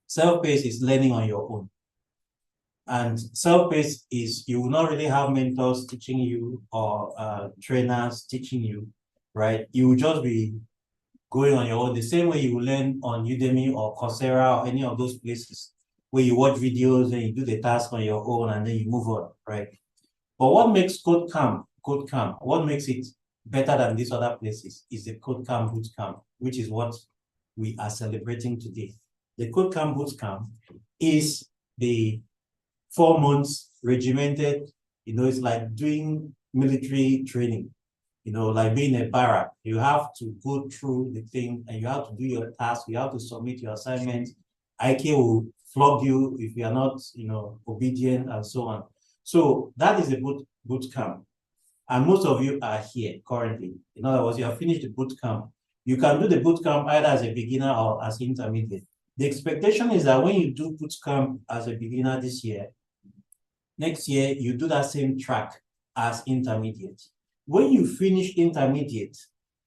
Self-paced is learning on your own. And self-paced is you will not really have mentors teaching you or trainers teaching you, right? You will just be going on your own, the same way you will learn on Udemy or Coursera or any of those places where you watch videos and you do the task on your own and then you move on, right? But what makes Kodecamp, what makes it better than these other places is the Kodecamp Bootcamp, which is what we are celebrating today. The Kodecamp Bootcamp is the 4 months regimented, it's like doing military training, like being a barrack. You have to go through the thing and you have to do your task, you have to submit your assignments. IK will flog you if you are not, obedient and so on. So that is a boot camp. And most of you are here currently. In other words, you have finished the boot camp. You can do the boot camp either as a beginner or as intermediate. The expectation is that when you do boot camp as a beginner this year, next year you do that same track as intermediate. When you finish intermediate,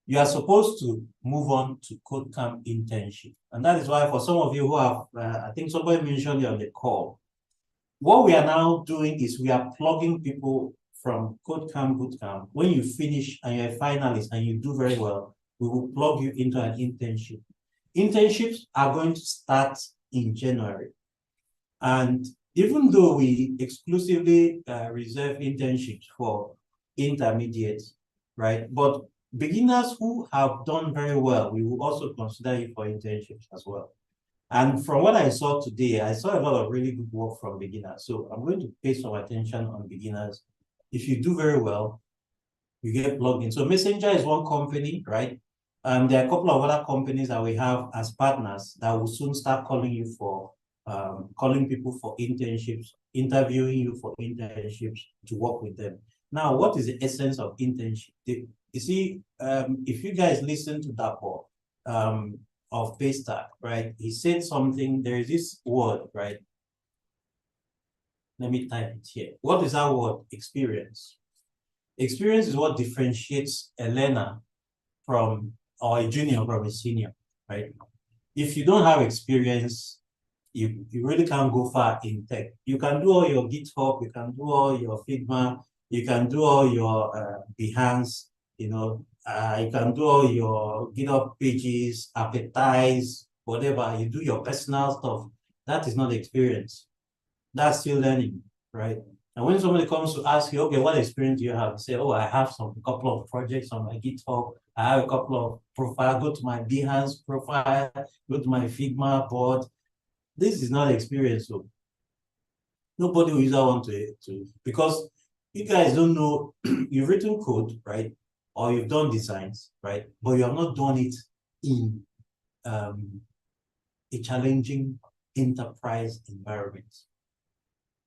you are supposed to move on to Kodecamp internship. And that is why for some of you who have, I think somebody mentioned it on the call, what we are now doing is we are plugging people from Kodecamp Bootcamp. When you finish and you're a finalist and you do very well, we will plug you into an internship. Internships are going to start in January. And even though we exclusively reserve internships for intermediates, right? But beginners who have done very well, we will also consider you for internships as well. And from what I saw today, I saw a lot of really good work from beginners. So I'm going to pay some attention on beginners. If you do very well, you get plugged in. So Messenger is one company, right? There are a couple of other companies that we have as partners that will soon start calling you for, calling people for internships, interviewing you for internships to work with them. Now, what is the essence of internship? You see, if you guys listen to that call of Paystack, right? He said something, there is this word, right? Let me type it here. What is that word? Experience. Experience is what differentiates a learner from, or a junior from a senior, right? If you don't have experience, you really can't go far in tech. You can do all your GitHub, you can do all your Figma, you can do all your Behance, you can do all your GitHub pages, advertise, whatever. You do your personal stuff. That is not experience. That's still learning, right? And when somebody comes to ask you, okay, what experience do you have? You say, oh, I have a couple of projects on my GitHub. I have a couple of profiles. Go to my Behance profile, go to my Figma board. This is not experience. So nobody will use that one to because you guys don't know, you've written code, right? Or you've done designs, right? But you have not done it in a challenging enterprise environment.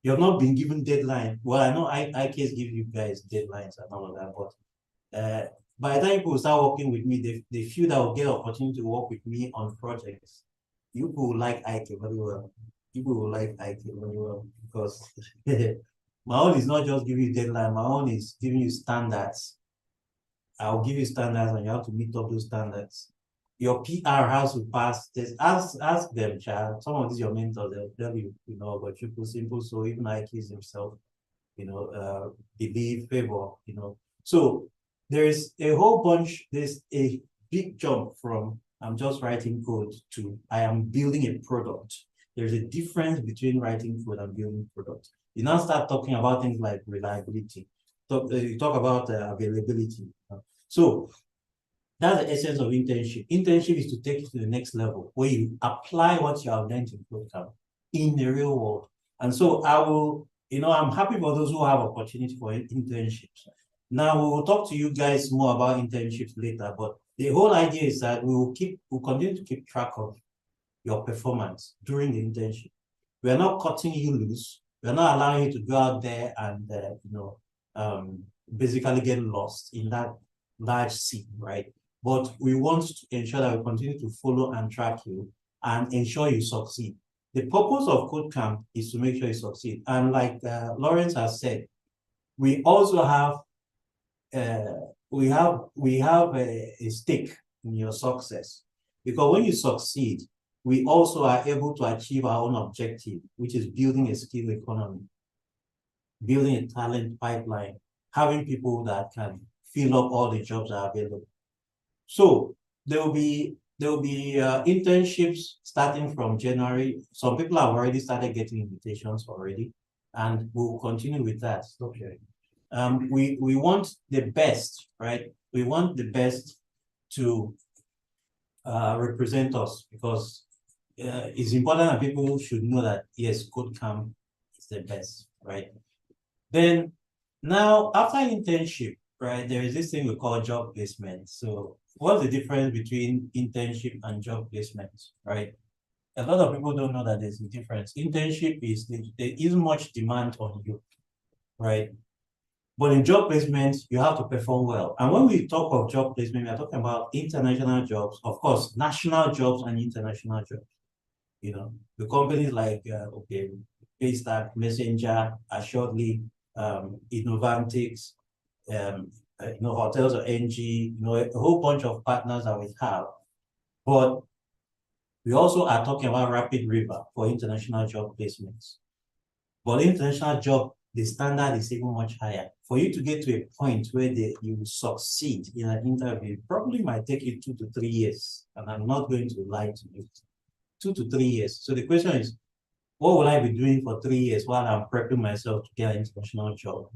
You have not been given deadline. Well, I know IKs give you guys deadlines and all of that, but by the time people start working with me, the few that will get opportunity to work with me on projects, you will like IK very well. People will like IK very well because my own is not just giving you deadline. My own is giving you standards. I'll give you standards and you have to meet up those standards. Your PR has to pass this. Ask them, child. Some of these your mentors, they'll tell you, but triple simple. So even IKs himself, believe, favor, So there is a whole bunch, there's a big jump from I'm just writing code to, I am building a product. There's a difference between writing code and building product. You now start talking about things like reliability. You talk about availability. So that's the essence of internship. Internship is to take it to the next level where you apply what you have learned in Kodecamp in the real world. And so I will, I'm happy for those who have opportunity for internships. Now we will talk to you guys more about internships later, but the whole idea is that we'll continue to keep track of your performance during the internship. We're not cutting you loose. We're not allowing you to go out there and basically get lost in that large sea, right? But we want to ensure that we continue to follow and track you and ensure you succeed. The purpose of Kodecamp is to make sure you succeed. And like Lawrence has said, we also have a stake in your success, because when you succeed, we also are able to achieve our own objective, which is building a skill economy, building a talent pipeline, having people that can fill up all the jobs that are available. So there will be internships starting from January. Some people have already started getting invitations already, and we'll continue with that. Okay. We want the best, right? We want the best to represent us, because it's important that people should know that, yes, Kodecamp is the best, right? Then now, after internship, right, there is this thing we call job placement. So what's the difference between internship and job placement, right? A lot of people don't know that there's a difference. Internship is, there isn't much demand on you, right? But in job placement, you have to perform well. And when we talk of job placement, we are talking about international jobs, of course, national jobs and international jobs. The companies like, Paystack, Messenger, Assuredly, Innovantics, Hotels or NG, a whole bunch of partners that we have. But we also are talking about Rapid River for international job placements. But international job, the standard is even much higher. For you to get to a point where you succeed in an interview, it probably might take you 2 to 3 years. And I'm not going to lie to you. 2 to 3 years. So the question is, what will I be doing for 3 years while I'm prepping myself to get an international job?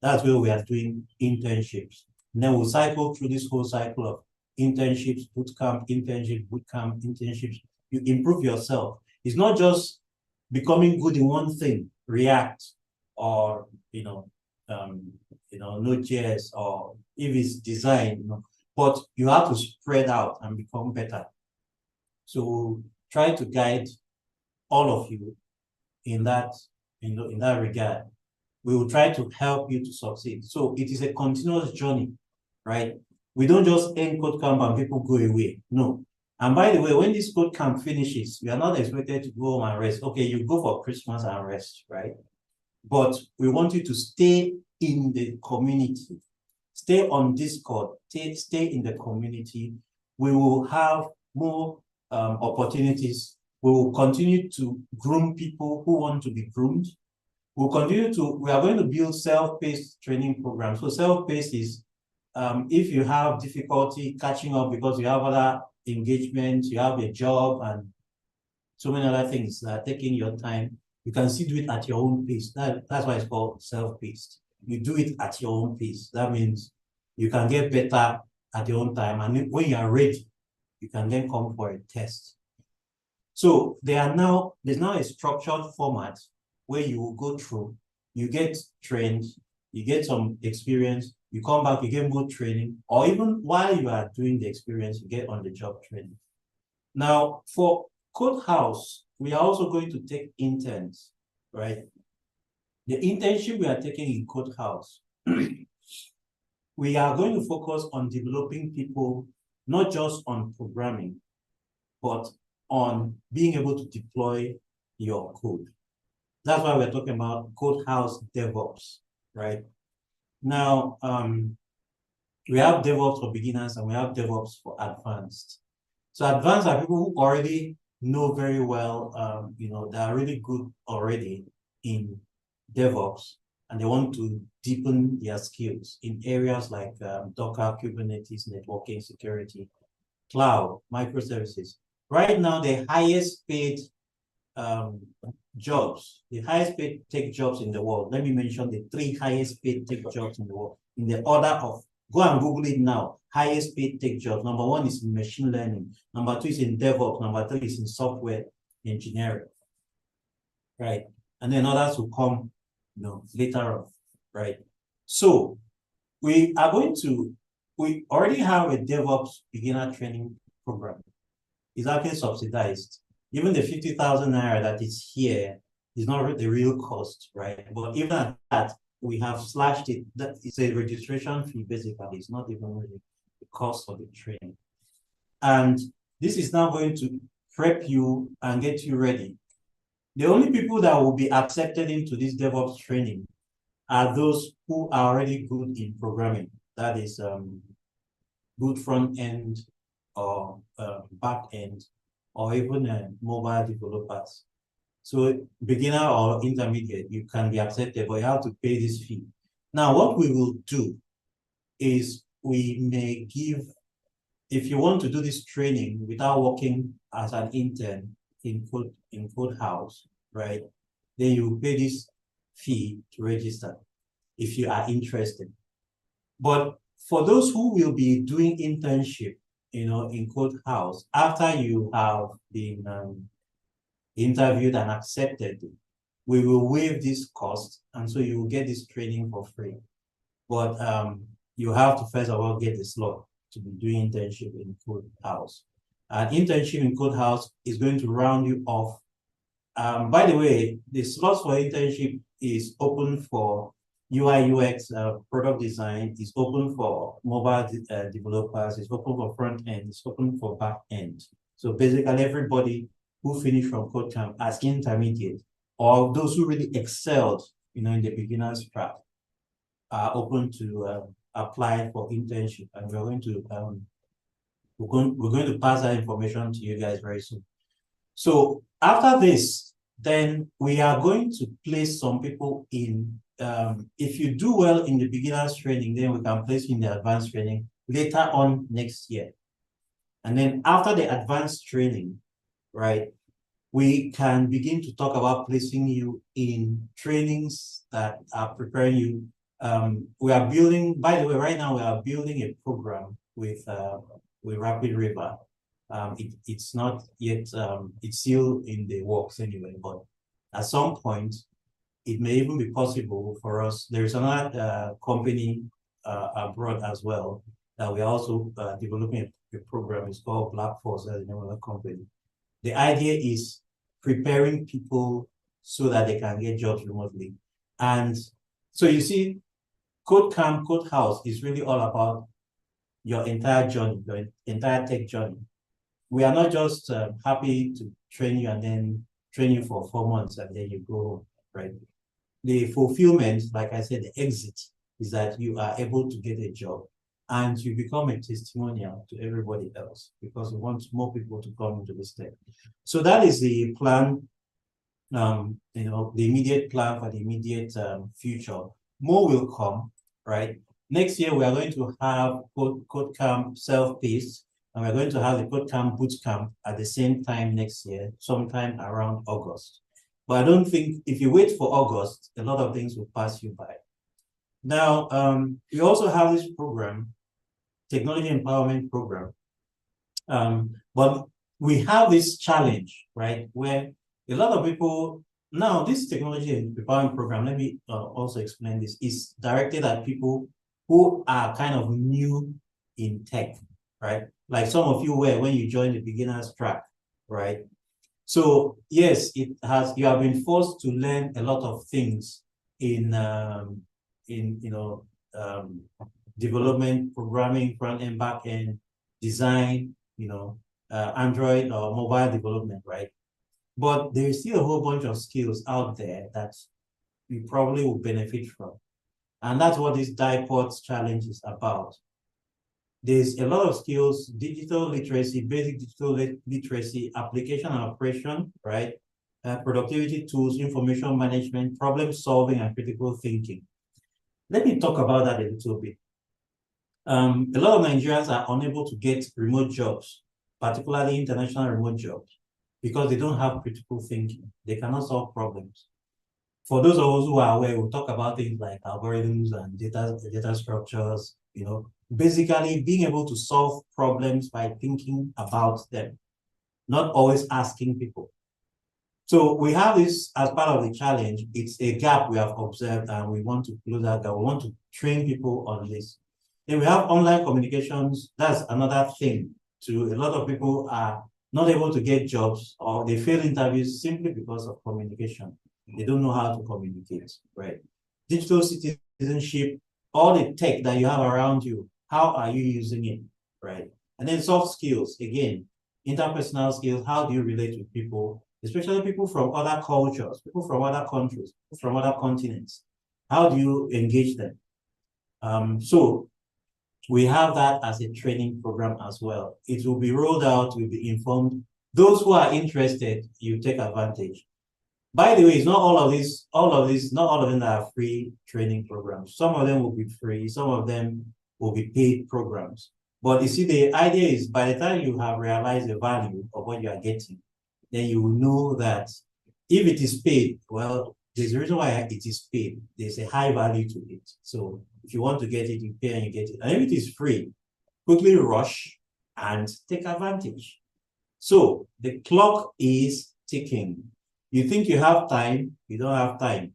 That's where we are doing internships. And then we'll cycle through this whole cycle of internships, bootcamp, internship, bootcamp, internships. You improve yourself. It's not just becoming good in one thing, React, or Node.js, or if it's design, but you have to spread out and become better. So try to guide all of you in that regard. We will try to help you to succeed. So it is a continuous journey, right? We don't just end Kodecamp and people go away. No. And by the way, when this Kodecamp finishes, we are not expected to go home and rest. Okay, you go for Christmas and rest, right? But we want you to stay in the community, stay on Discord, stay in the community. We will have more opportunities. We will continue to groom people who want to be groomed. We are going to build self-paced training programs. So self-paced is if you have difficulty catching up because you have other engagements, you have a job and so many other things that are taking your time, you can still do it at your own pace. That's why it's called self-paced. You do it at your own pace. That means you can get better at your own time. And when you are ready, you can then come for a test. So there's now a structured format where you will go through, you get trained, you get some experience, you come back, you get more training, or even while you are doing the experience, you get on-the-job training. Now, for Code House, we are also going to take interns, right? The internship we are taking in Code House, we are going to focus on developing people, not just on programming, but on being able to deploy your code. That's why we're talking about Code House DevOps, right? Now, we have DevOps for beginners and we have DevOps for advanced. So advanced are people who already know very well, they are really good already in DevOps, and they want to deepen their skills in areas like Docker, Kubernetes, networking, security. cloud, microservices. Right now, the highest paid jobs, the highest paid tech jobs in the world. Let me mention the 3 highest paid tech jobs in the world in the order of, go and Google it now, highest paid tech jobs. Number 1 is in machine learning. Number 2 is in DevOps. Number 3 is in software engineering, right? And then others will come, later on, right? So we already have a DevOps beginner training program. It's actually subsidized. Even the 50,000 naira that is here is not the real cost, right? But even at that, we have slashed it. That is a registration fee, basically. It's not even really the cost of the training. And this is now going to prep you and get you ready. The only people that will be accepted into this DevOps training are those who are already good in programming. That is good front end or back end, or even mobile developers. So beginner or intermediate, you can be accepted, but you have to pay this fee. Now, what we will do is we may give, if you want to do this training without working as an intern in Code House, right? Then you pay this fee to register if you are interested. But for those who will be doing internship, in Code House, after you have been interviewed and accepted, we will waive this cost, and so you will get this training for free. But you have to first of all get the slot to be doing internship in Code House. And internship in Code House is going to round you off. By the way, the slots for internship is open for UI UX product design, is open for mobile developers, it's open for front end, it's open for back end. So basically everybody who finished from Kodecamp as intermediate, or those who really excelled, in the beginner's track, are open to apply for internship. And we're going to pass that information to you guys very soon. So after this, then we are going to place some people in, if you do well in the beginner's training, then we can place you in the advanced training later on next year. And then after the advanced training, right, we can begin to talk about placing you in trainings that are preparing you. We are building, by the way, right now we are building a program with Rapid River. It's not yet, it's still in the works anyway, but at some point, it may even be possible for us. There is another company abroad as well that we are also developing a program. It's called Black Force, that's the name of the company. The idea is preparing people so that they can get jobs remotely. And so you see, Kodecamp, Code House is really all about your entire journey, your entire tech journey. We are not just happy to train you and then train you for 4 months and then you go home, right? The fulfillment, like I said, the exit is that you are able to get a job and you become a testimonial to everybody else because we want more people to come into this tech. So that is the plan, the immediate plan for the immediate future. More will come, right? Next year, we are going to have Kodecamp self-paced, and we're going to have the Kodecamp bootcamp at the same time next year, sometime around August. But I don't think, if you wait for August, a lot of things will pass you by. Now, we also have this program, Technology Empowerment Program. But we have this challenge, right, where a lot of people, now this Technology Empowerment Program, let me also explain this, is directed at people who are kind of new in tech, right? Like some of you were when you joined the beginner's track, right? So yes, you have been forced to learn a lot of things in development, programming, front end, back end, design, Android or mobile development, right? But there is still a whole bunch of skills out there that you probably will benefit from. And that's what this DIPODS challenge is about. There's a lot of skills, digital literacy, basic digital literacy, application and operation, right? Productivity tools, information management, problem solving, and critical thinking. Let me talk about that a little bit. A lot of Nigerians are unable to get remote jobs, particularly international remote jobs, because they don't have critical thinking. They cannot solve problems. For those of us who are aware, we'll talk about things like algorithms and data structures, basically being able to solve problems by thinking about them, not always asking people. So we have this as part of the challenge. It's a gap we have observed and we want to close that gap. We want to train people on this. Then we have online communications. That's another thing too. A lot of people are not able to get jobs or they fail interviews simply because of communication. They don't know how to communicate, right? Digital citizenship, all the tech that you have around you, how are you using it, right? And then soft skills, again, interpersonal skills, how do you relate with people, especially people from other cultures, people from other countries, people from other continents. How do you engage them? So we have that as a training program as well. It will be rolled out, will be informed. Those who are interested, you take advantage. By the way, it's not all of not all of them are free training programs. Some of them will be free, some of them will be paid programs. But you see, the idea is by the time you have realized the value of what you are getting, then you will know that if it is paid, well, there's a reason why it is paid. There's a high value to it. So if you want to get it, you pay and you get it. And if it is free, quickly rush and take advantage. So the clock is ticking. You think you have time, you don't have time.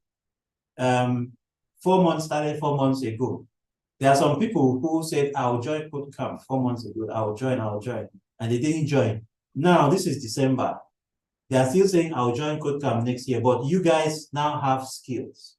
4 months started 4 months ago. There are some people who said, I'll join Kodecamp 4 months ago. I'll join. And they didn't join. Now, this is December. They are still saying, I'll join Kodecamp next year. But you guys now have skills.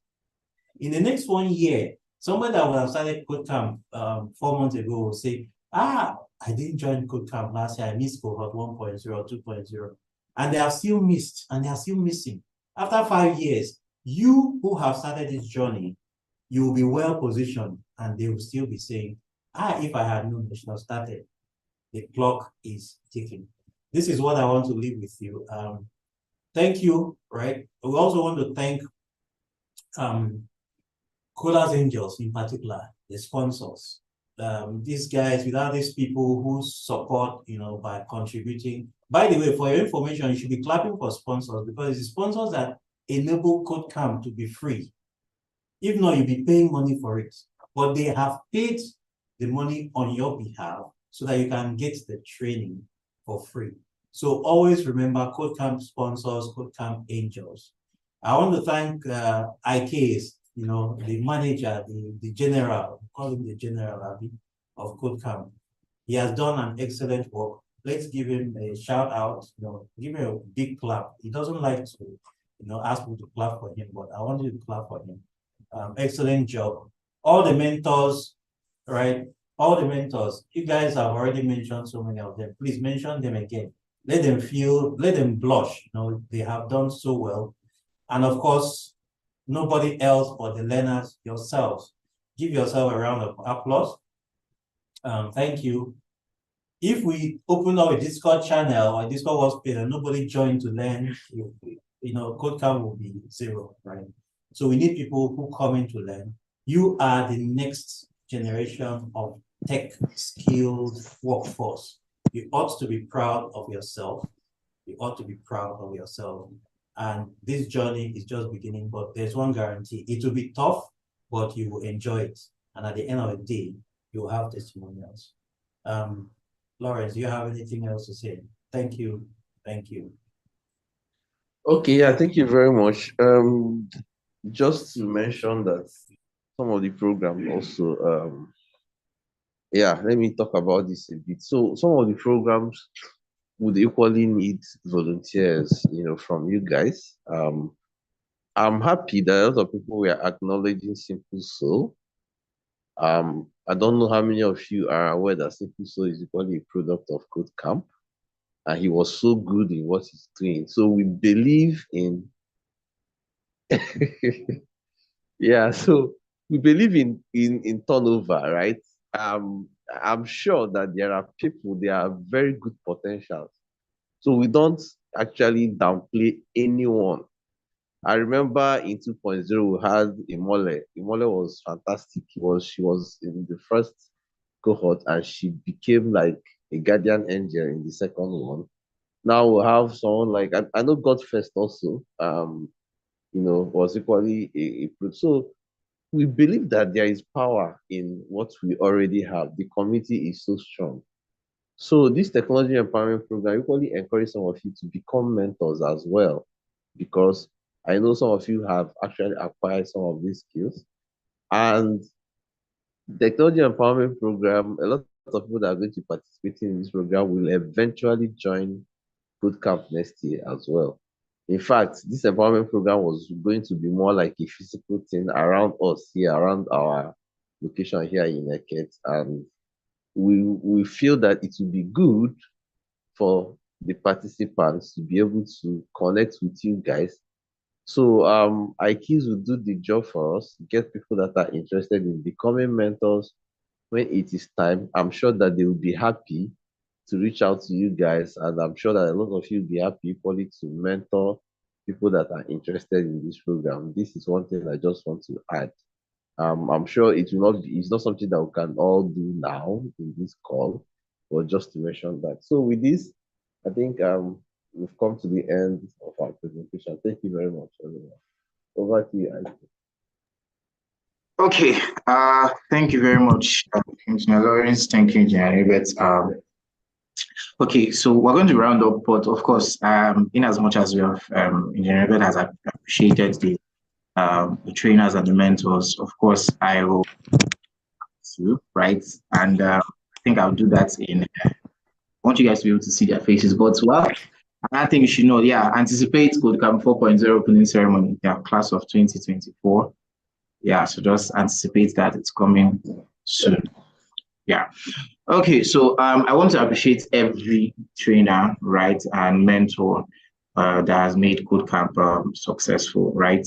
In the next 1 year, somebody that would have started Kodecamp 4 months ago will say, I didn't join Kodecamp last year. I missed cohort 1.0, 2.0. And they have still missed, and they are still missing. After 5 years, you who have started this journey, you will be well positioned, and they will still be saying, if I had known, I should have started. The clock is ticking. This is what I want to leave with you. Thank you, right? We also want to thank Colas Angels in particular, the sponsors. These guys, without these people who support, by contributing. By the way, for your information, you should be clapping for sponsors because it's the sponsors that enable Kodecamp to be free. If not, you'll be paying money for it. But they have paid the money on your behalf so that you can get the training for free. So always remember Kodecamp sponsors, Kodecamp Angels. I want to thank IKs, the manager, the general, call him the general of Kodecamp. He has done an excellent work. Let's give him a shout out, give him a big clap. He doesn't like to, ask people to clap for him, but I want you to clap for him. Excellent job. All the mentors, right? All the mentors, you guys have already mentioned so many of them. Please mention them again. Let them blush. They have done so well. And of course, nobody else but the learners yourselves. Give yourself a round of applause. Thank you. If we open up a Discord channel or Discord workspace and nobody joined to learn, Kodecamp will be zero, right? So we need people who come in to learn. You are the next generation of tech-skilled workforce. You ought to be proud of yourself. You ought to be proud of yourself. And this journey is just beginning, but there's one guarantee. It will be tough, but you will enjoy it. And at the end of the day, you will have testimonials. Lawrence, do you have anything else to say? Thank you. Thank you. Okay, yeah, thank you very much. Just to mention that some of the programs also, let me talk about this a bit. So some of the programs would equally need volunteers, from you guys. I'm happy that a lot of people were acknowledging Simple Soul. I don't know how many of you are aware that Simple Soul is equally a product of Kodecamp, and he was so good in what he's doing. So we believe in yeah, so we believe in turnover, right? I'm sure that there are people, there are very good potentials. So we don't actually downplay anyone. I remember in 2.0 we had Imole. Imole was fantastic. She was in the first cohort, and she became like a guardian angel in the second one. Now we'll have someone like I know God First also, was equally a so we believe that there is power in what we already have. The community is so strong. So this technology empowerment program equally encourage some of you to become mentors as well, because I know some of you have actually acquired some of these skills. And technology empowerment program, a lot of people that are going to participate in this program will eventually join Kodecamp next year as well. In fact, this empowerment program was going to be more like a physical thing around us here, around our location here in Eket. And we feel that it would be good for the participants to be able to connect with you guys. So IKEs will do the job for us, get people that are interested in becoming mentors when it is time. I'm sure that they will be happy to reach out to you guys, and I'm sure that a lot of you will be happy equally to mentor people that are interested in this program. This is one thing I just want to add. I'm sure it's not something that we can all do now in this call, but just to mention that. So with this, I think we've come to the end of our presentation. Thank you very much, everyone. Over to you, Isaac. Okay, thank you very much, Engineer Lawrence. Thank you, Engineer Ebert. Okay, so we're going to round up, but of course, in as much as we have, Engineer Ebert has appreciated the trainers and the mentors, of course, I will too, right? And I think I'll do that I want you guys to be able to see their faces, but well, I think you should know, anticipate Kodecamp 4.0 opening ceremony, class of 2024. So just anticipate that it's coming soon. Okay, so I want to appreciate every trainer, right, and mentor that has made Kodecamp successful, right?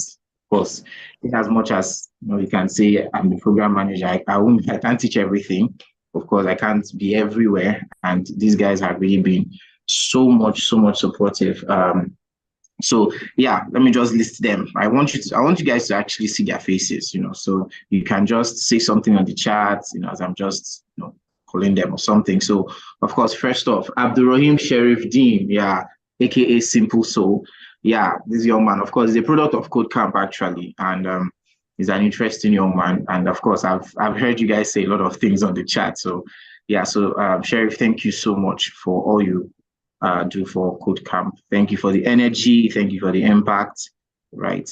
Of course, in as much as you can say I'm the program manager, I can't teach everything. Of course, I can't be everywhere, and these guys have really been so much supportive. So let me just list them. I want you guys to actually see their faces, so you can just say something on the chat, as I'm just calling them or something. So of course, first off, Abdurrahim Sheriff Dean, aka Simple Soul. This young man, of course, is a product of Kodecamp actually, and he's an interesting young man. And of course, I've heard you guys say a lot of things on the chat. So Sheriff, thank you so much for all you do for Kodecamp. Thank you for the energy. Thank you for the impact. Right.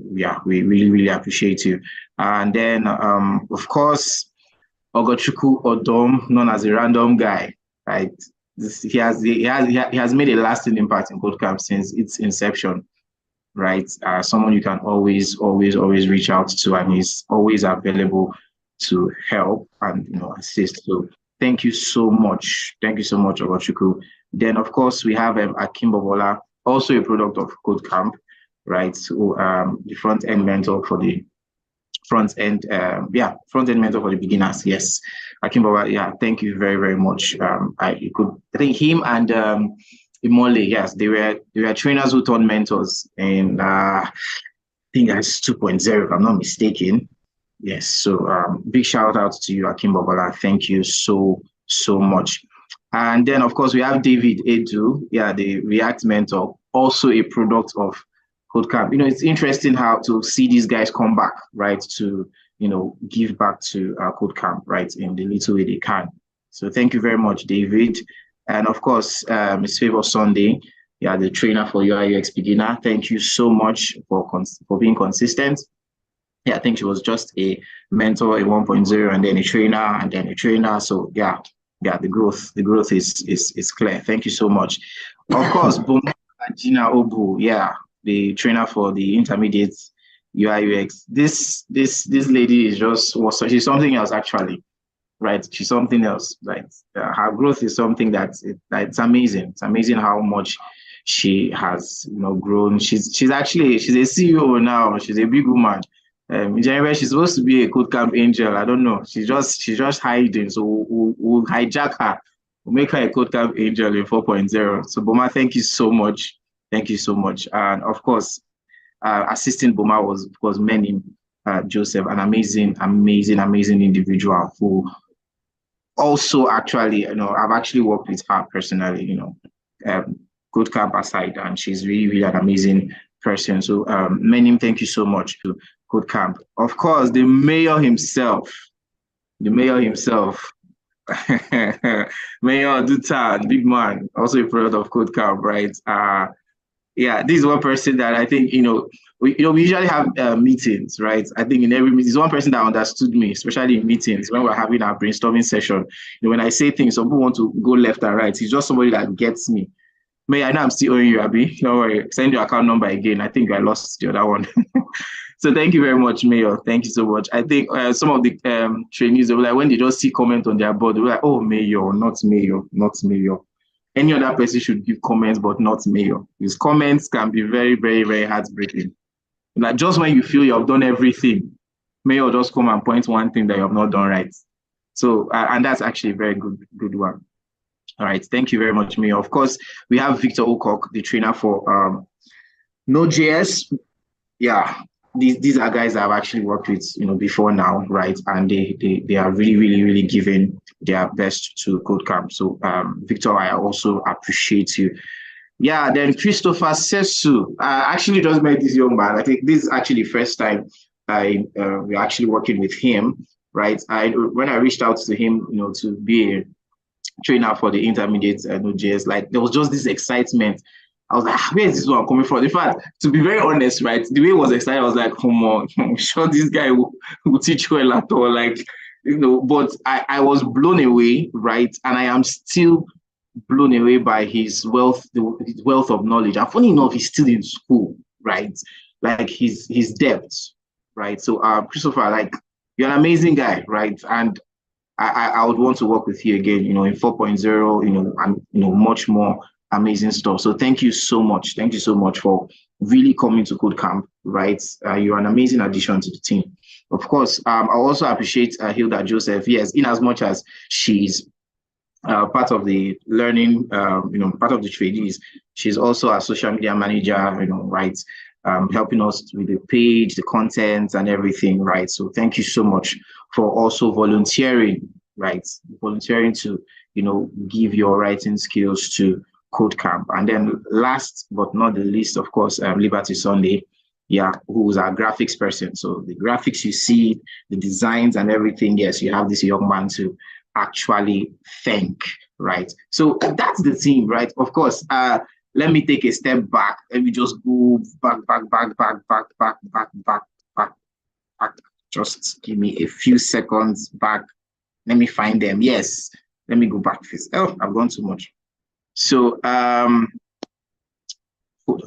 We really appreciate you. And then, of course, Ogochukwu Odom, known as a random guy. Right. He has made a lasting impact in Kodecamp since its inception. Right. Someone you can always reach out to, and he's always available to help and assist. So thank you so much. Thank you so much, Ogochukwu. Then, of course, we have Akim Bobola, also a product of Kodecamp, right? So the front-end mentor for the front-end mentor for the beginners. Yes, Akim Bobola, thank you very much. I think him and Imole, yes, they were trainers who turned mentors, and I think that's 2.0, if I'm not mistaken. Yes, so big shout out to you, Akim Bobola. Thank you so much. And then, of course, we have David Edu, the React mentor, also a product of Kodecamp. It's interesting how to see these guys come back, right, to, give back to Kodecamp, right, in the little way they can. So thank you very much, David. And of course, Ms. Favor Sunday, the trainer for UI UX beginner. Thank you so much for being consistent. I think she was just a mentor, a 1.0, and then a trainer, and then a trainer. So the growth is clear. Thank you so much. Of course, Gina Obu, the trainer for the intermediate UI UX. This lady is she's something else actually, right? She's something else, right? Her growth is something it's amazing. It's amazing how much she has grown. She's a CEO now. She's a big woman. In January, she's supposed to be a Kodecamp angel. I don't know. She's just hiding. So we'll hijack her. We'll make her a Kodecamp angel in 4.0. So Boma, thank you so much. Thank you so much. And of course, assisting Boma was, of course, Joseph, an amazing individual who also actually, I've actually worked with her personally, Kodecamp aside, and she's really, really an amazing person. So, Menim, thank you so much to Kodecamp. Of course, the mayor himself, Mayor Duta, big man, also a product of Kodecamp, right? Yeah, this is one person that I think, we usually have meetings, right? I think in every meeting, it's one person that understood me, especially in meetings when we're having our brainstorming session. When I say things, some people want to go left and right. He's just somebody that gets me. May I know I'm still owing you, Abby. Don't worry, send your account number again. I think I lost the other one. So thank you very much, Mayor. Thank you so much. I think some of the trainees, they were like, when they just see comment on their board, they were like, oh, Mayor, not Mayor, not Mayor. Any other person should give comments, but not Mayor. His comments can be very, very, very heartbreaking. Like just when you feel you have done everything, Mayor just come and point one thing that you have not done right. So, and that's actually a very good one. All right, thank you very much, Mayor. Of course, we have Victor Ocock, the trainer for Node.js. Yeah, these are guys that I've actually worked with, before now, right? And they are really, really, really giving their best to Kodecamp. So, Victor, I also appreciate you. Yeah, then Christopher Sesu. I actually just met this young man. I think this is actually the first time we're actually working with him, right? When I reached out to him, to be a trainer for the intermediate Node.js, like there was just this excitement. I was like, where is this one coming from? In fact, to be very honest, right, the way he was excited, I was like, come on, I'm sure this guy will teach well at all. Like, but I was blown away, right? And I am still blown away by his wealth of knowledge. And funny enough, he's still in school, right? Like his depth, right? So Christopher, like, you're an amazing guy, right? And I would want to work with you again, in 4.0, and much more amazing stuff. So thank you so much. Thank you so much for really coming to Kodecamp, right? You're an amazing addition to the team. Of course, I also appreciate Hilda Joseph. Yes, in as much as she's part of the learning, part of the trainees, she's also a social media manager, right? Helping us with the page, the content and everything, right? So thank you so much for also volunteering, right? Volunteering to, give your writing skills to Kodecamp. And then last but not the least, of course, Liberty Sunday, yeah, who's our graphics person. So the graphics you see, the designs and everything, yes, you have this young man to actually thank, right? So that's the team, right? Of course, let me take a step back. Let me just go back. Just give me a few seconds back. Let me find them. Yes, let me go back first. Oh, I've gone too much. So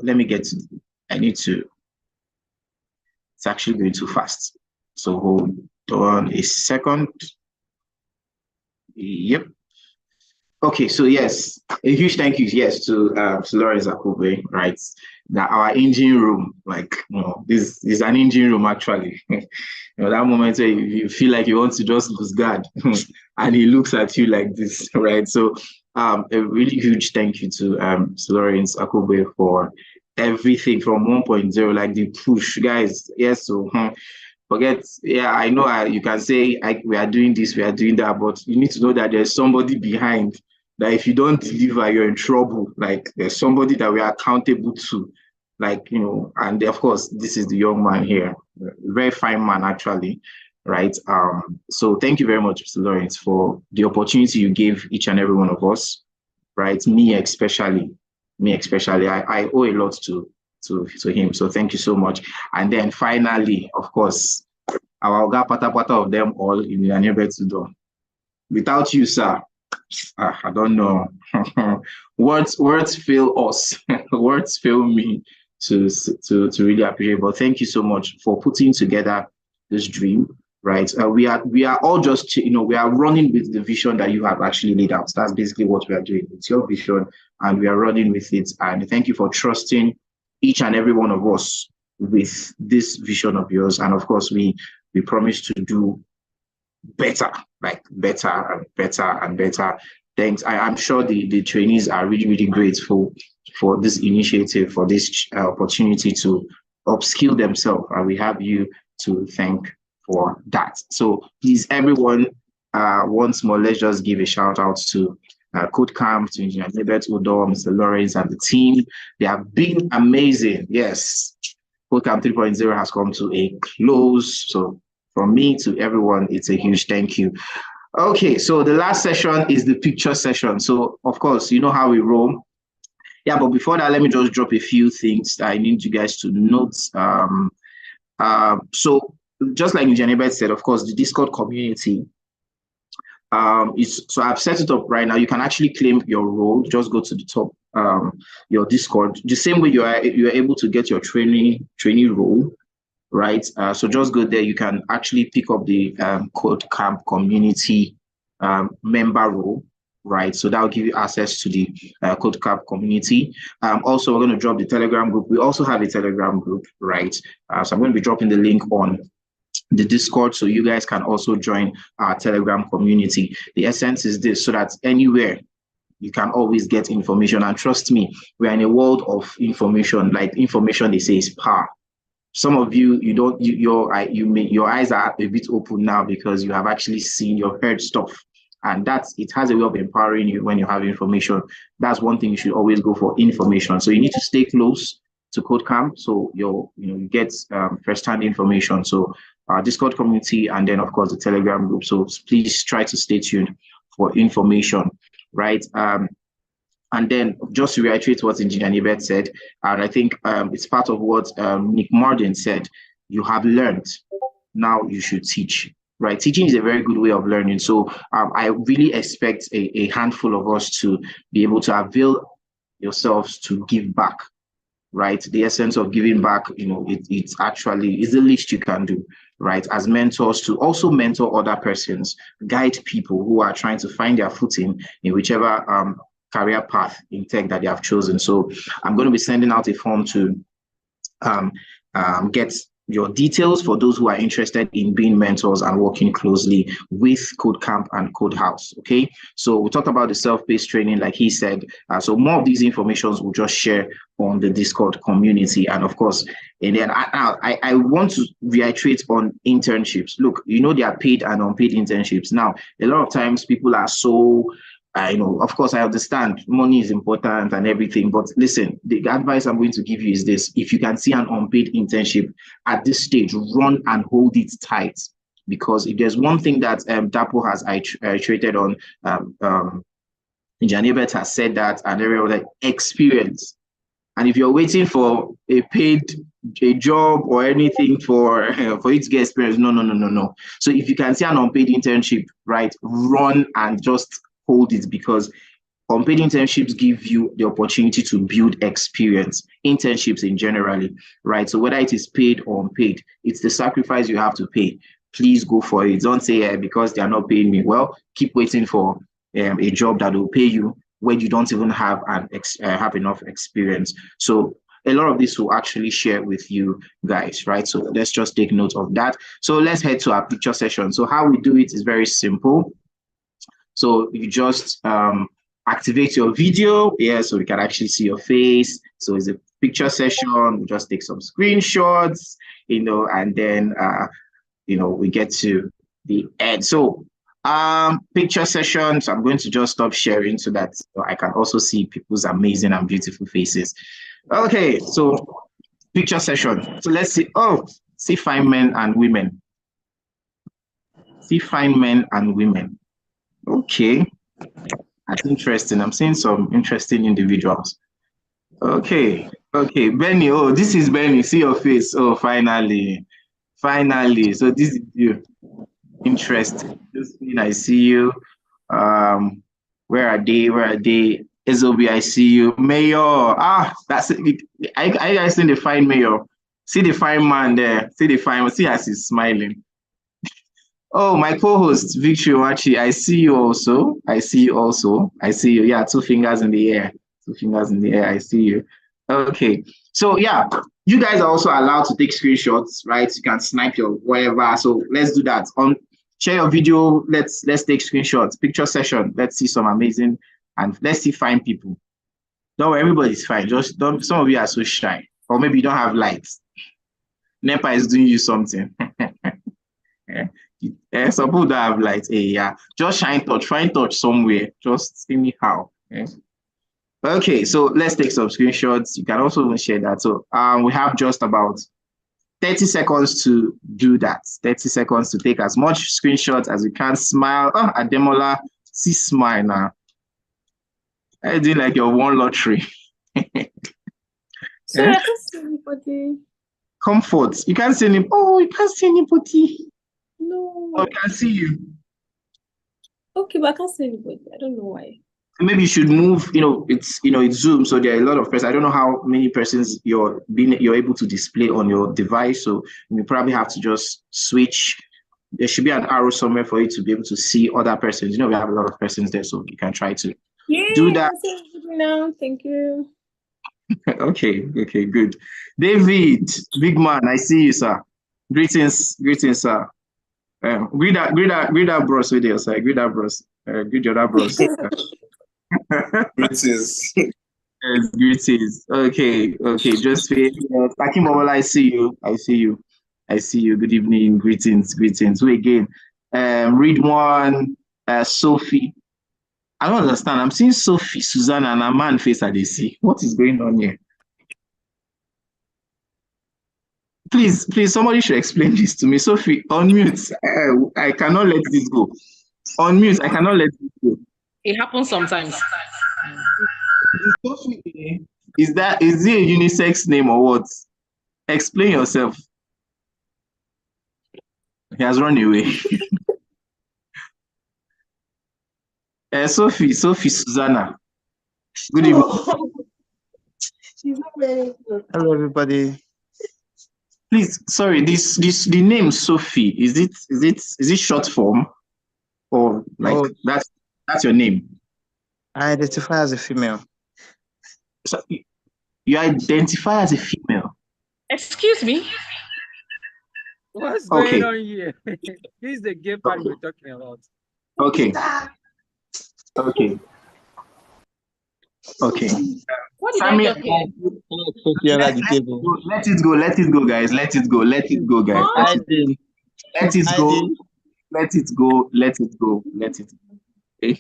let me get to, it's actually going too fast. So hold on a second. Yep. Okay, so yes, a huge thank you, yes, to Lawrence Akube, right? That our engine room, like, this is an engine room actually. That moment where you feel like you want to just lose guard, and he looks at you like this, right? So, a really huge thank you to Lawrence Akube for everything from 1.0, like the push, guys. Yes, so. Forget, yeah, I know you can say we are doing this, we are doing that, but you need to know that there's somebody behind that if you don't deliver, you're in trouble. Like there's somebody that we are accountable to, like, and of course, this is the young man here, very fine man actually, right? So thank you very much, Mr. Lawrence, for the opportunity you gave each and every one of us, right? Me especially, I owe a lot to him. So thank you so much. And then finally, of course, our Oga Patapata of them all in Yanebetudo. Without you, sir, I don't know. words fail us. Words fail me to really appreciate. But thank you so much for putting together this dream, right? We are all just, we are running with the vision that you have actually laid out. That's basically what we are doing. It's your vision and we are running with it. And thank you for trusting each and every one of us with this vision of yours. And of course, we promise to do better, like better and better and better. Thanks. I'm sure the trainees are really, really grateful for this initiative, for this opportunity to upskill themselves. And we have you to thank for that. So please, everyone, once more, let's just give a shout out to Kodecamp, to Engineer Nebet Udo, Mr. Lawrence, and the team. They have been amazing. Yes, Kodecamp 3.0 has come to a close. So from me to everyone, it's a huge thank you. Okay, so the last session is the picture session. So of course, you know how we roll. Yeah, but before that, let me just drop a few things that I need you guys to note. So just like Janebet said, of course, the Discord community, so I've set it up right now. You can actually claim your role. Just go to the top, your Discord. The same way you are able to get your trainee role, right? So just go there. You can actually pick up the Kodecamp community member role, right? So that will give you access to the Kodecamp community. Also, we're going to drop the Telegram group. We also have a Telegram group, right? So I'm going to be dropping the link on the Discord, so you guys can also join our Telegram community. The essence is this, so that anywhere you can always get information. And trust me, we are in a world of information. Like information, they say, is power. Some of you, your eyes are a bit open now because you have actually seen, you've heard stuff, and it has a way of empowering you when you have information. That's one thing you should always go for, information. So you need to stay close to Kodecamp, so you get first-hand information. So our Discord community, and then of course the Telegram group. So please try to stay tuned for information, right? And then just to reiterate what Engineer Nibet said, and I think it's part of what Nick Martin said, you have learned, now you should teach, right? Teaching is a very good way of learning. So I really expect a handful of us to be able to avail yourselves to give back, right? The essence of giving back, it's actually is the least you can do, right? As mentors, to also mentor other persons, guide people who are trying to find their footing in whichever career path in tech that they have chosen. So I'm going to be sending out a form to get your details for those who are interested in being mentors and working closely with Kodecamp and Codehouse. Okay, so we talked about the self-paced training, like he said. So more of these informations we'll just share on the Discord community. And of course, and then I want to reiterate on internships. Look, there are paid and unpaid internships. Now, a lot of times people are so of course, I understand money is important and everything, but listen, the advice I'm going to give you is this: if you can see an unpaid internship at this stage, run and hold it tight. Because if there's one thing that Dapo has iterated on, Janebet has said that, and everyone like experience. And if you're waiting for a job or anything for you to get experience, no. So if you can see an unpaid internship, right, run and just hold it, because unpaid internships give you the opportunity to build experience. Internships in generally, right? So whether it is paid or unpaid, it's the sacrifice you have to pay. Please go for it. Don't say because they are not paying me. Well, keep waiting for a job that will pay you when you don't even have have enough experience. So a lot of this will actually share with you guys, right? So let's just take note of that. So let's head to our picture session. So how we do it is very simple. So you just activate your video, so we can actually see your face. So it's a picture session. We just take some screenshots, and then we get to the end. So picture session. So I'm going to just stop sharing so that I can also see people's amazing and beautiful faces. Okay, so picture session. So let's see. Oh, see fine men and women. See fine men and women. Okay, that's interesting. I'm seeing some interesting individuals. Okay, Benny. Oh, this is Benny. See your face. Oh, finally. So this is you. Interesting. I see you. Where are they? Ezobi, I see you. Mayor. That's it. I guys see the fine mayor. See the fine man there. See as he's smiling. Oh, my co-host, Victory Wachi, I see you also. I see you. Yeah, 2 fingers in the air. I see you. Okay. So, yeah, you guys are also allowed to take screenshots, right? You can snipe your whatever. So let's do that. Share your video. Let's take screenshots. Picture session. Let's see some amazing, and let's see fine people. Don't worry, everybody's fine. Just don't. Some of you are so shy, or maybe you don't have lights. NEPA is doing you something. Some people don't have light. Yeah, just shine touch, find touch somewhere. Just see me how. Okay, so let's take some screenshots. You can also even share that. So we have just about 30 seconds to do that. 30 seconds to take as much screenshots as you can. Smile. Oh, Ademola, see smile now. I did like your one lottery. Sorry, I can't see anybody. Comfort. You can't see anybody. Oh, you can't see anybody. No. Oh, I can see you. Okay, but I can't see anybody. I don't know why. Maybe you should move. It's Zoom, so there are a lot of persons. I don't know how many persons you're able to display on your device. So you probably have to just switch. There should be an arrow somewhere for you to be able to see other persons. We have a lot of persons there, so you can try to do that. Now, thank you. Okay, good. David, big man, I see you, sir. Greetings, sir. Greet that bros with you, sir. Greet that bros. Greet your other bros. Greetings. Yes, greetings. Okay. Just Takim Momola, I see you. Good evening. Greetings. Who again? Read one. Sophie. I don't understand. I'm seeing Sophie, Susanna, and a man face at the sea. What is going on here? Please, somebody should explain this to me. Sophie, unmute. I cannot let this go. Unmute. I cannot let this go. It happens sometimes. Sophie, is it a unisex name or what? Explain yourself. He has run away. Sophie, Susanna. Good evening. She's not very good. Hello, everybody. Please, sorry. The name Sophie, is it short form, or like that's your name? I identify as a female. So you identify as a female. Excuse me. What's going on here? This is the gay part we're talking about. Okay. What did I just hear? Let it go, guys. Let it go, guys. Let it go. Okay.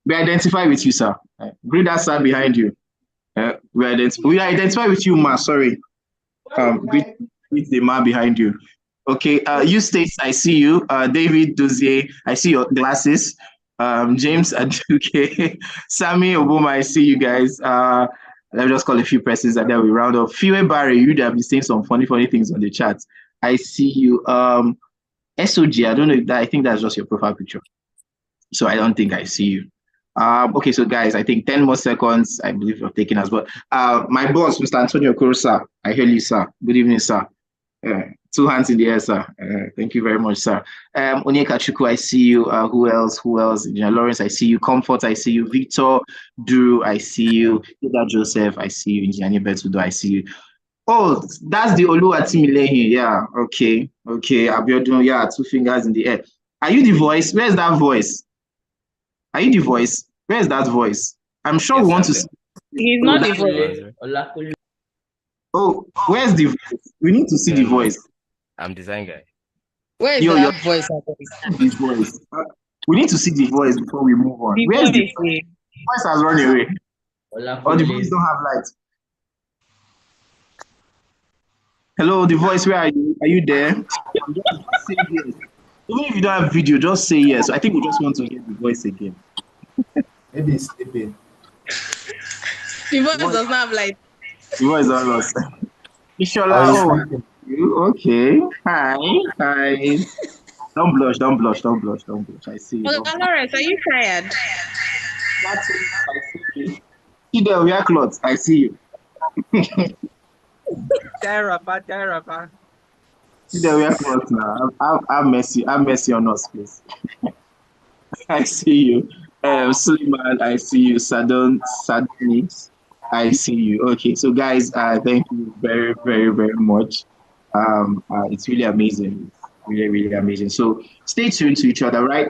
We identify with you, sir. Greet that sir behind you. We identify with you, ma. Sorry. Greet the man behind you. Okay. You States, I see you. David Dozier, I see your glasses. James Aduke, Sammy Obama, I see you guys. Let me just call a few persons and then we round up. Fiwe Barry, you'd have been saying some funny things on the chat. I see you. SOG, I don't know if that, I think that's just your profile picture. So I don't think I see you. Okay, so guys, I think 10 more seconds, I believe you're taking as well. My boss, Mr. Antonio Kurosa, I hear you, sir. Good evening, sir. 2 hands in the air, sir. Thank you very much, sir. Onyeka Chukwu, I see you. Who else? Engineer Lawrence, I see you. Comfort, I see you. Victor Drew, I see you. Ida Joseph, I see you. Engineer Betudo, I see you. Oh, that's the Oluwatimilehin. Yeah, okay. Abiodun, yeah, 2 fingers in the air. Are you the voice? Where's that voice? Are you the voice? Where's that voice? I'm sure we want to see. He's not the voice. Oh, where's the voice? We need to see the voice. I'm design guy. Where is that voice? This voice. We need to see the voice before we move on. Where's the voice? The voice has run away. Or the voice don't have light. Hello, the voice, where are you? Are you there? Just say yes. Even if you don't have video, just say yes. I think we just want to hear the voice again. Maybe it's sleeping. The voice does not have light. The voice on lost. Ishola, okay. Hi. Don't blush. I see you. Lawrence, are you tired? I see you. See there, we are clothes. I see you. Terapa. See there, we are clothes now. Have mercy on us, please. I see you. Suleiman, I see you. Sadnix, I see you. Okay, so guys, thank you very, very, very much. It's really amazing. Really amazing. So stay tuned to each other, right?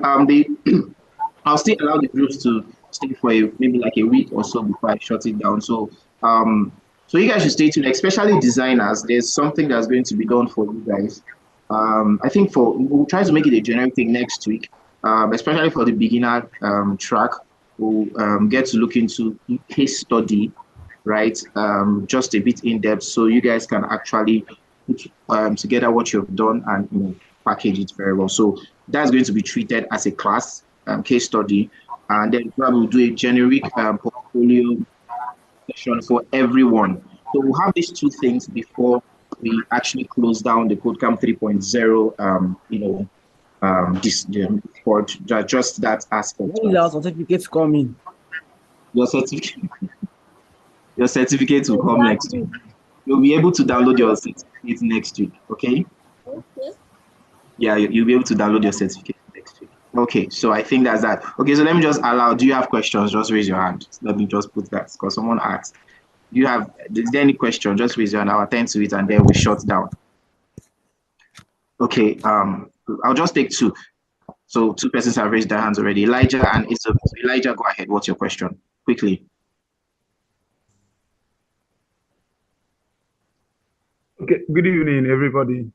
I'll still allow the groups to stay for maybe like a week or so before I shut it down. So so you guys should stay tuned, especially designers. There's something that's going to be done for you guys. I think we'll try to make it a generic thing next week, especially for the beginner track. We'll get to look into case study, right? Just a bit in depth, so you guys can actually put together what you've done and package it very well. So that's going to be treated as a class case study, and then we'll do a generic portfolio session for everyone. So we'll have these two things before we actually close down the Codecamp 3.0. For just that aspect. When your certificates coming? Your certificate will come next week. You'll be able to download your certificate next week. Okay. Okay. Yeah, you'll be able to download your certificate next week. Okay, so I think that's that. Okay, so let me just allow. Do you have questions? Just raise your hand. Let me just put that because someone asked. Is there any question? Just raise your hand. I'll attend to it and then we shut down. Okay, I'll just take two. So two persons have raised their hands already. Elijah and Isabel. Elijah, go ahead. What's your question? Quickly. Okay, good evening, everybody.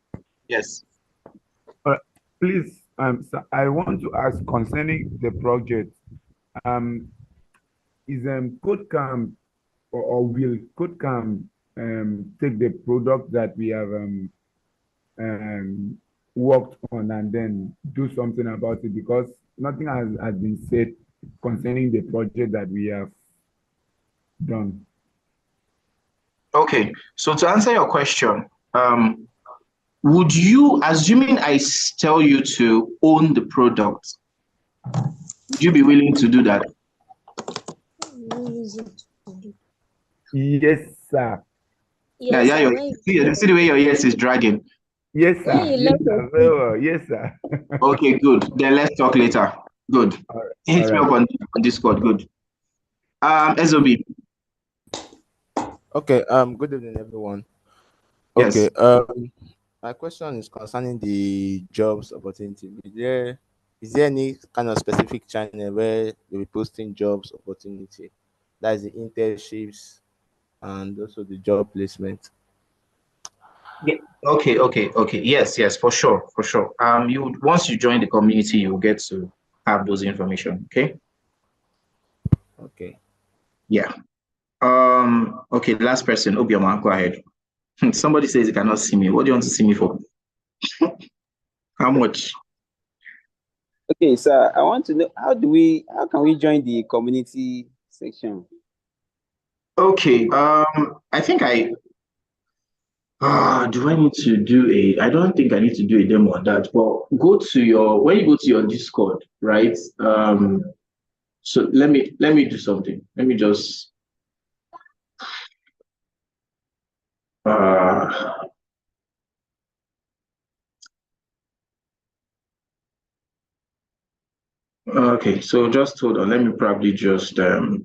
Yes. Please, so I want to ask concerning the project. Is Kodecamp or will Kodecamp take the product that we have worked on and then do something about it, because nothing has been said concerning the project that we have done. Okay, so to answer your question, would you, assuming I tell you to own the product, would you be willing to do that? Yes, sir. Yes, yeah, see the way your yes is dragging. Yes, sir. Yes, sir. Very well. Yes, sir. Okay, good. Then let's talk later. Good. Hit me up on Discord. Good. SOB. Okay. Good evening, everyone. Yes. Okay. My question is concerning the jobs opportunity. Is there any kind of specific channel where you'll be posting jobs opportunity? That is the internships and also the job placement. Yeah. Okay. Yes, for sure. Once you join the community, you'll get to have those information. Okay. Okay. Yeah. Okay. Last person, Obioma, go ahead. Somebody says he cannot see me. What do you want to see me for? How much? Okay, sir. I want to know how can we join the community section? Okay. I think do I need to do I don't think I need to do a demo on that, but when you go to your Discord, right? So let me do something. Let me just okay, so just hold on. Let me probably just so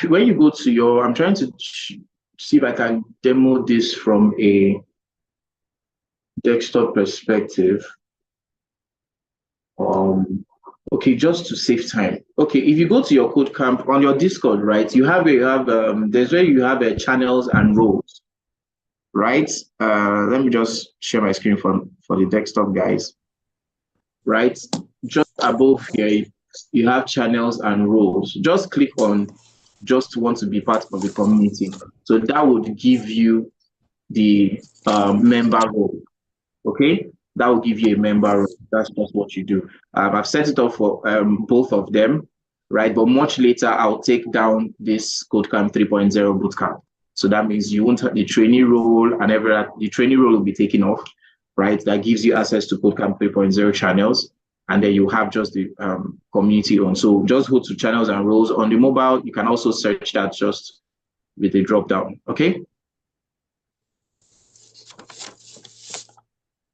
when you go to I'm trying to see if I can demo this from a desktop perspective. Okay, just to save time. Okay, if you go to your Codecamp on your Discord, right? There's where you have channels and roles, right? Let me just share my screen for the desktop guys. Right, just above here, you have channels and roles. Just click on just want to be part of the community. So that would give you the member role. Okay, that will give you a member role. That's just what you do. I've set it up for both of them, right? But much later, I'll take down this Codecamp 3.0 bootcamp. So that means you won't have the trainee role and the trainee role will be taken off, right? That gives you access to Codecamp 3.0 channels. And then you have just the community on. So just go to channels and roles on the mobile. You can also search that just with a drop down. Okay.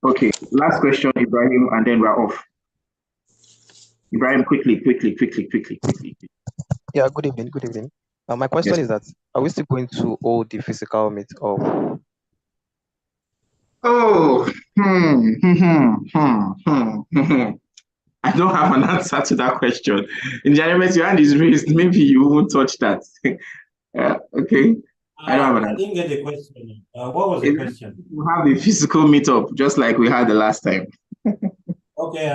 Okay. Last question, Ibrahim, and then we're off. Ibrahim, quickly. Yeah. Good evening. My question is that are we still going to hold the physical meet up? Oh. I don't have an answer to that question. Engineer, your hand is raised. Maybe you won't touch that. Okay. I don't have an I answer. didn't get the question. What was the question? We have a physical meetup, just like we had the last time. Okay,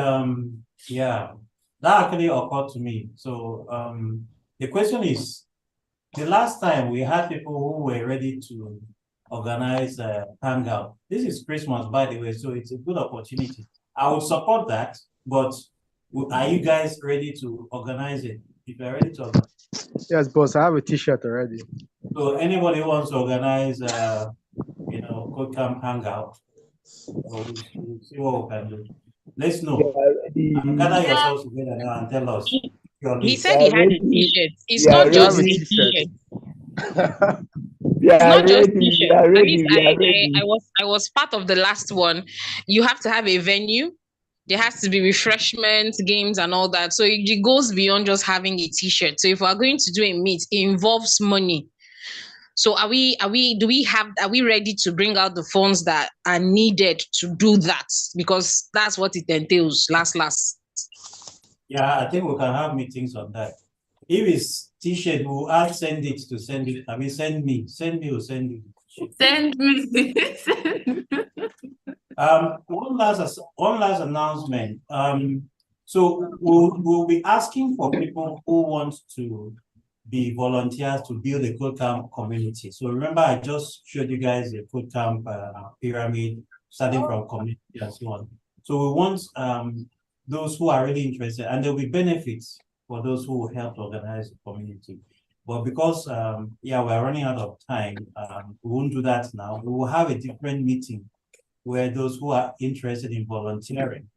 yeah, that actually occurred to me. So the question is, the last time we had people who were ready to organize a hangout. This is Christmas, by the way, so it's a good opportunity. I would support that, but are you guys ready to organize it? If you're ready to organize. Yes, boss, I have a t-shirt already. So anybody who wants to organize, Kodecamp hangout, we'll see what we can do. Let's know. Gather yourselves together now and tell us your He list. said he had a t-shirt. It's We are not just a ready. t-shirt. We It's are not just ready. We t-shirt. are At ready. least We are ready. I was part of the last one. You have to have a venue. There has to be refreshments, games, and all that. So it goes beyond just having a t-shirt. So if we're going to do a meet, it involves money. So are we ready to bring out the funds that are needed to do that? Because that's what it entails, last. Yeah, I think we can have meetings on that. If it's t-shirt, we'll send it. I mean, send me or send you. Send me. One last announcement. So we'll be asking for people who want to be volunteers to build a Kodecamp community. So remember, I just showed you guys the Kodecamp pyramid, starting from community and so on. So we want those who are really interested, and there'll be benefits for those who will help organize the community. But because we're running out of time, we won't do that now. We will have a different meeting where those who are interested in volunteering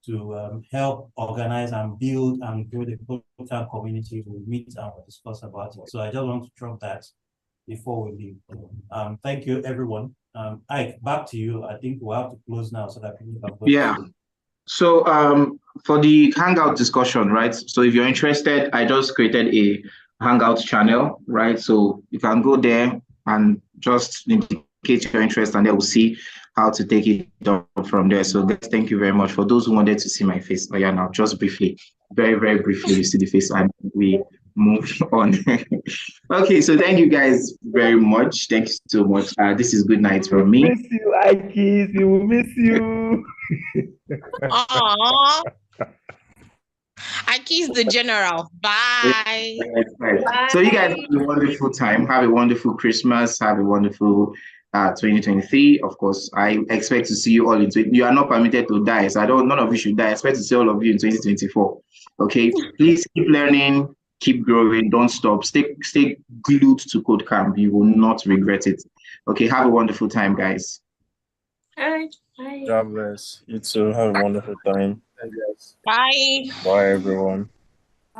to help organize and build and grow the Kodecamp community will meet and we'll discuss about it. So I just want to drop that before we leave. Thank you, everyone. Ike, back to you. I think we'll have to close now so that people can go. Yeah. So for the Hangout discussion, right? So if you're interested, I just created a Hangout channel, right? So you can go there and just indicate your interest, and then we'll see how to take it up from there. So guys, thank you very much. For those who wanted to see my face, oh yeah, now just briefly, very, very briefly, you see the face, and we move on. Okay, so thank you guys very much. Thank you so much. This is good night from me. Miss you, Ikes. We will miss you. Aww. I kiss the general. Bye. Bye. So you guys have a wonderful time. Have a wonderful Christmas. Have a wonderful 2023. Of course, I expect to see you all in. You are not permitted to die, so none of you should die. I expect to see all of you in 2024. Okay, please keep learning, keep growing, don't stop. Stay glued to Kodecamp. You will not regret it. Okay, have a wonderful time, guys. Bye. Bye. God bless. You too. Have a wonderful time. Bye. Bye, everyone.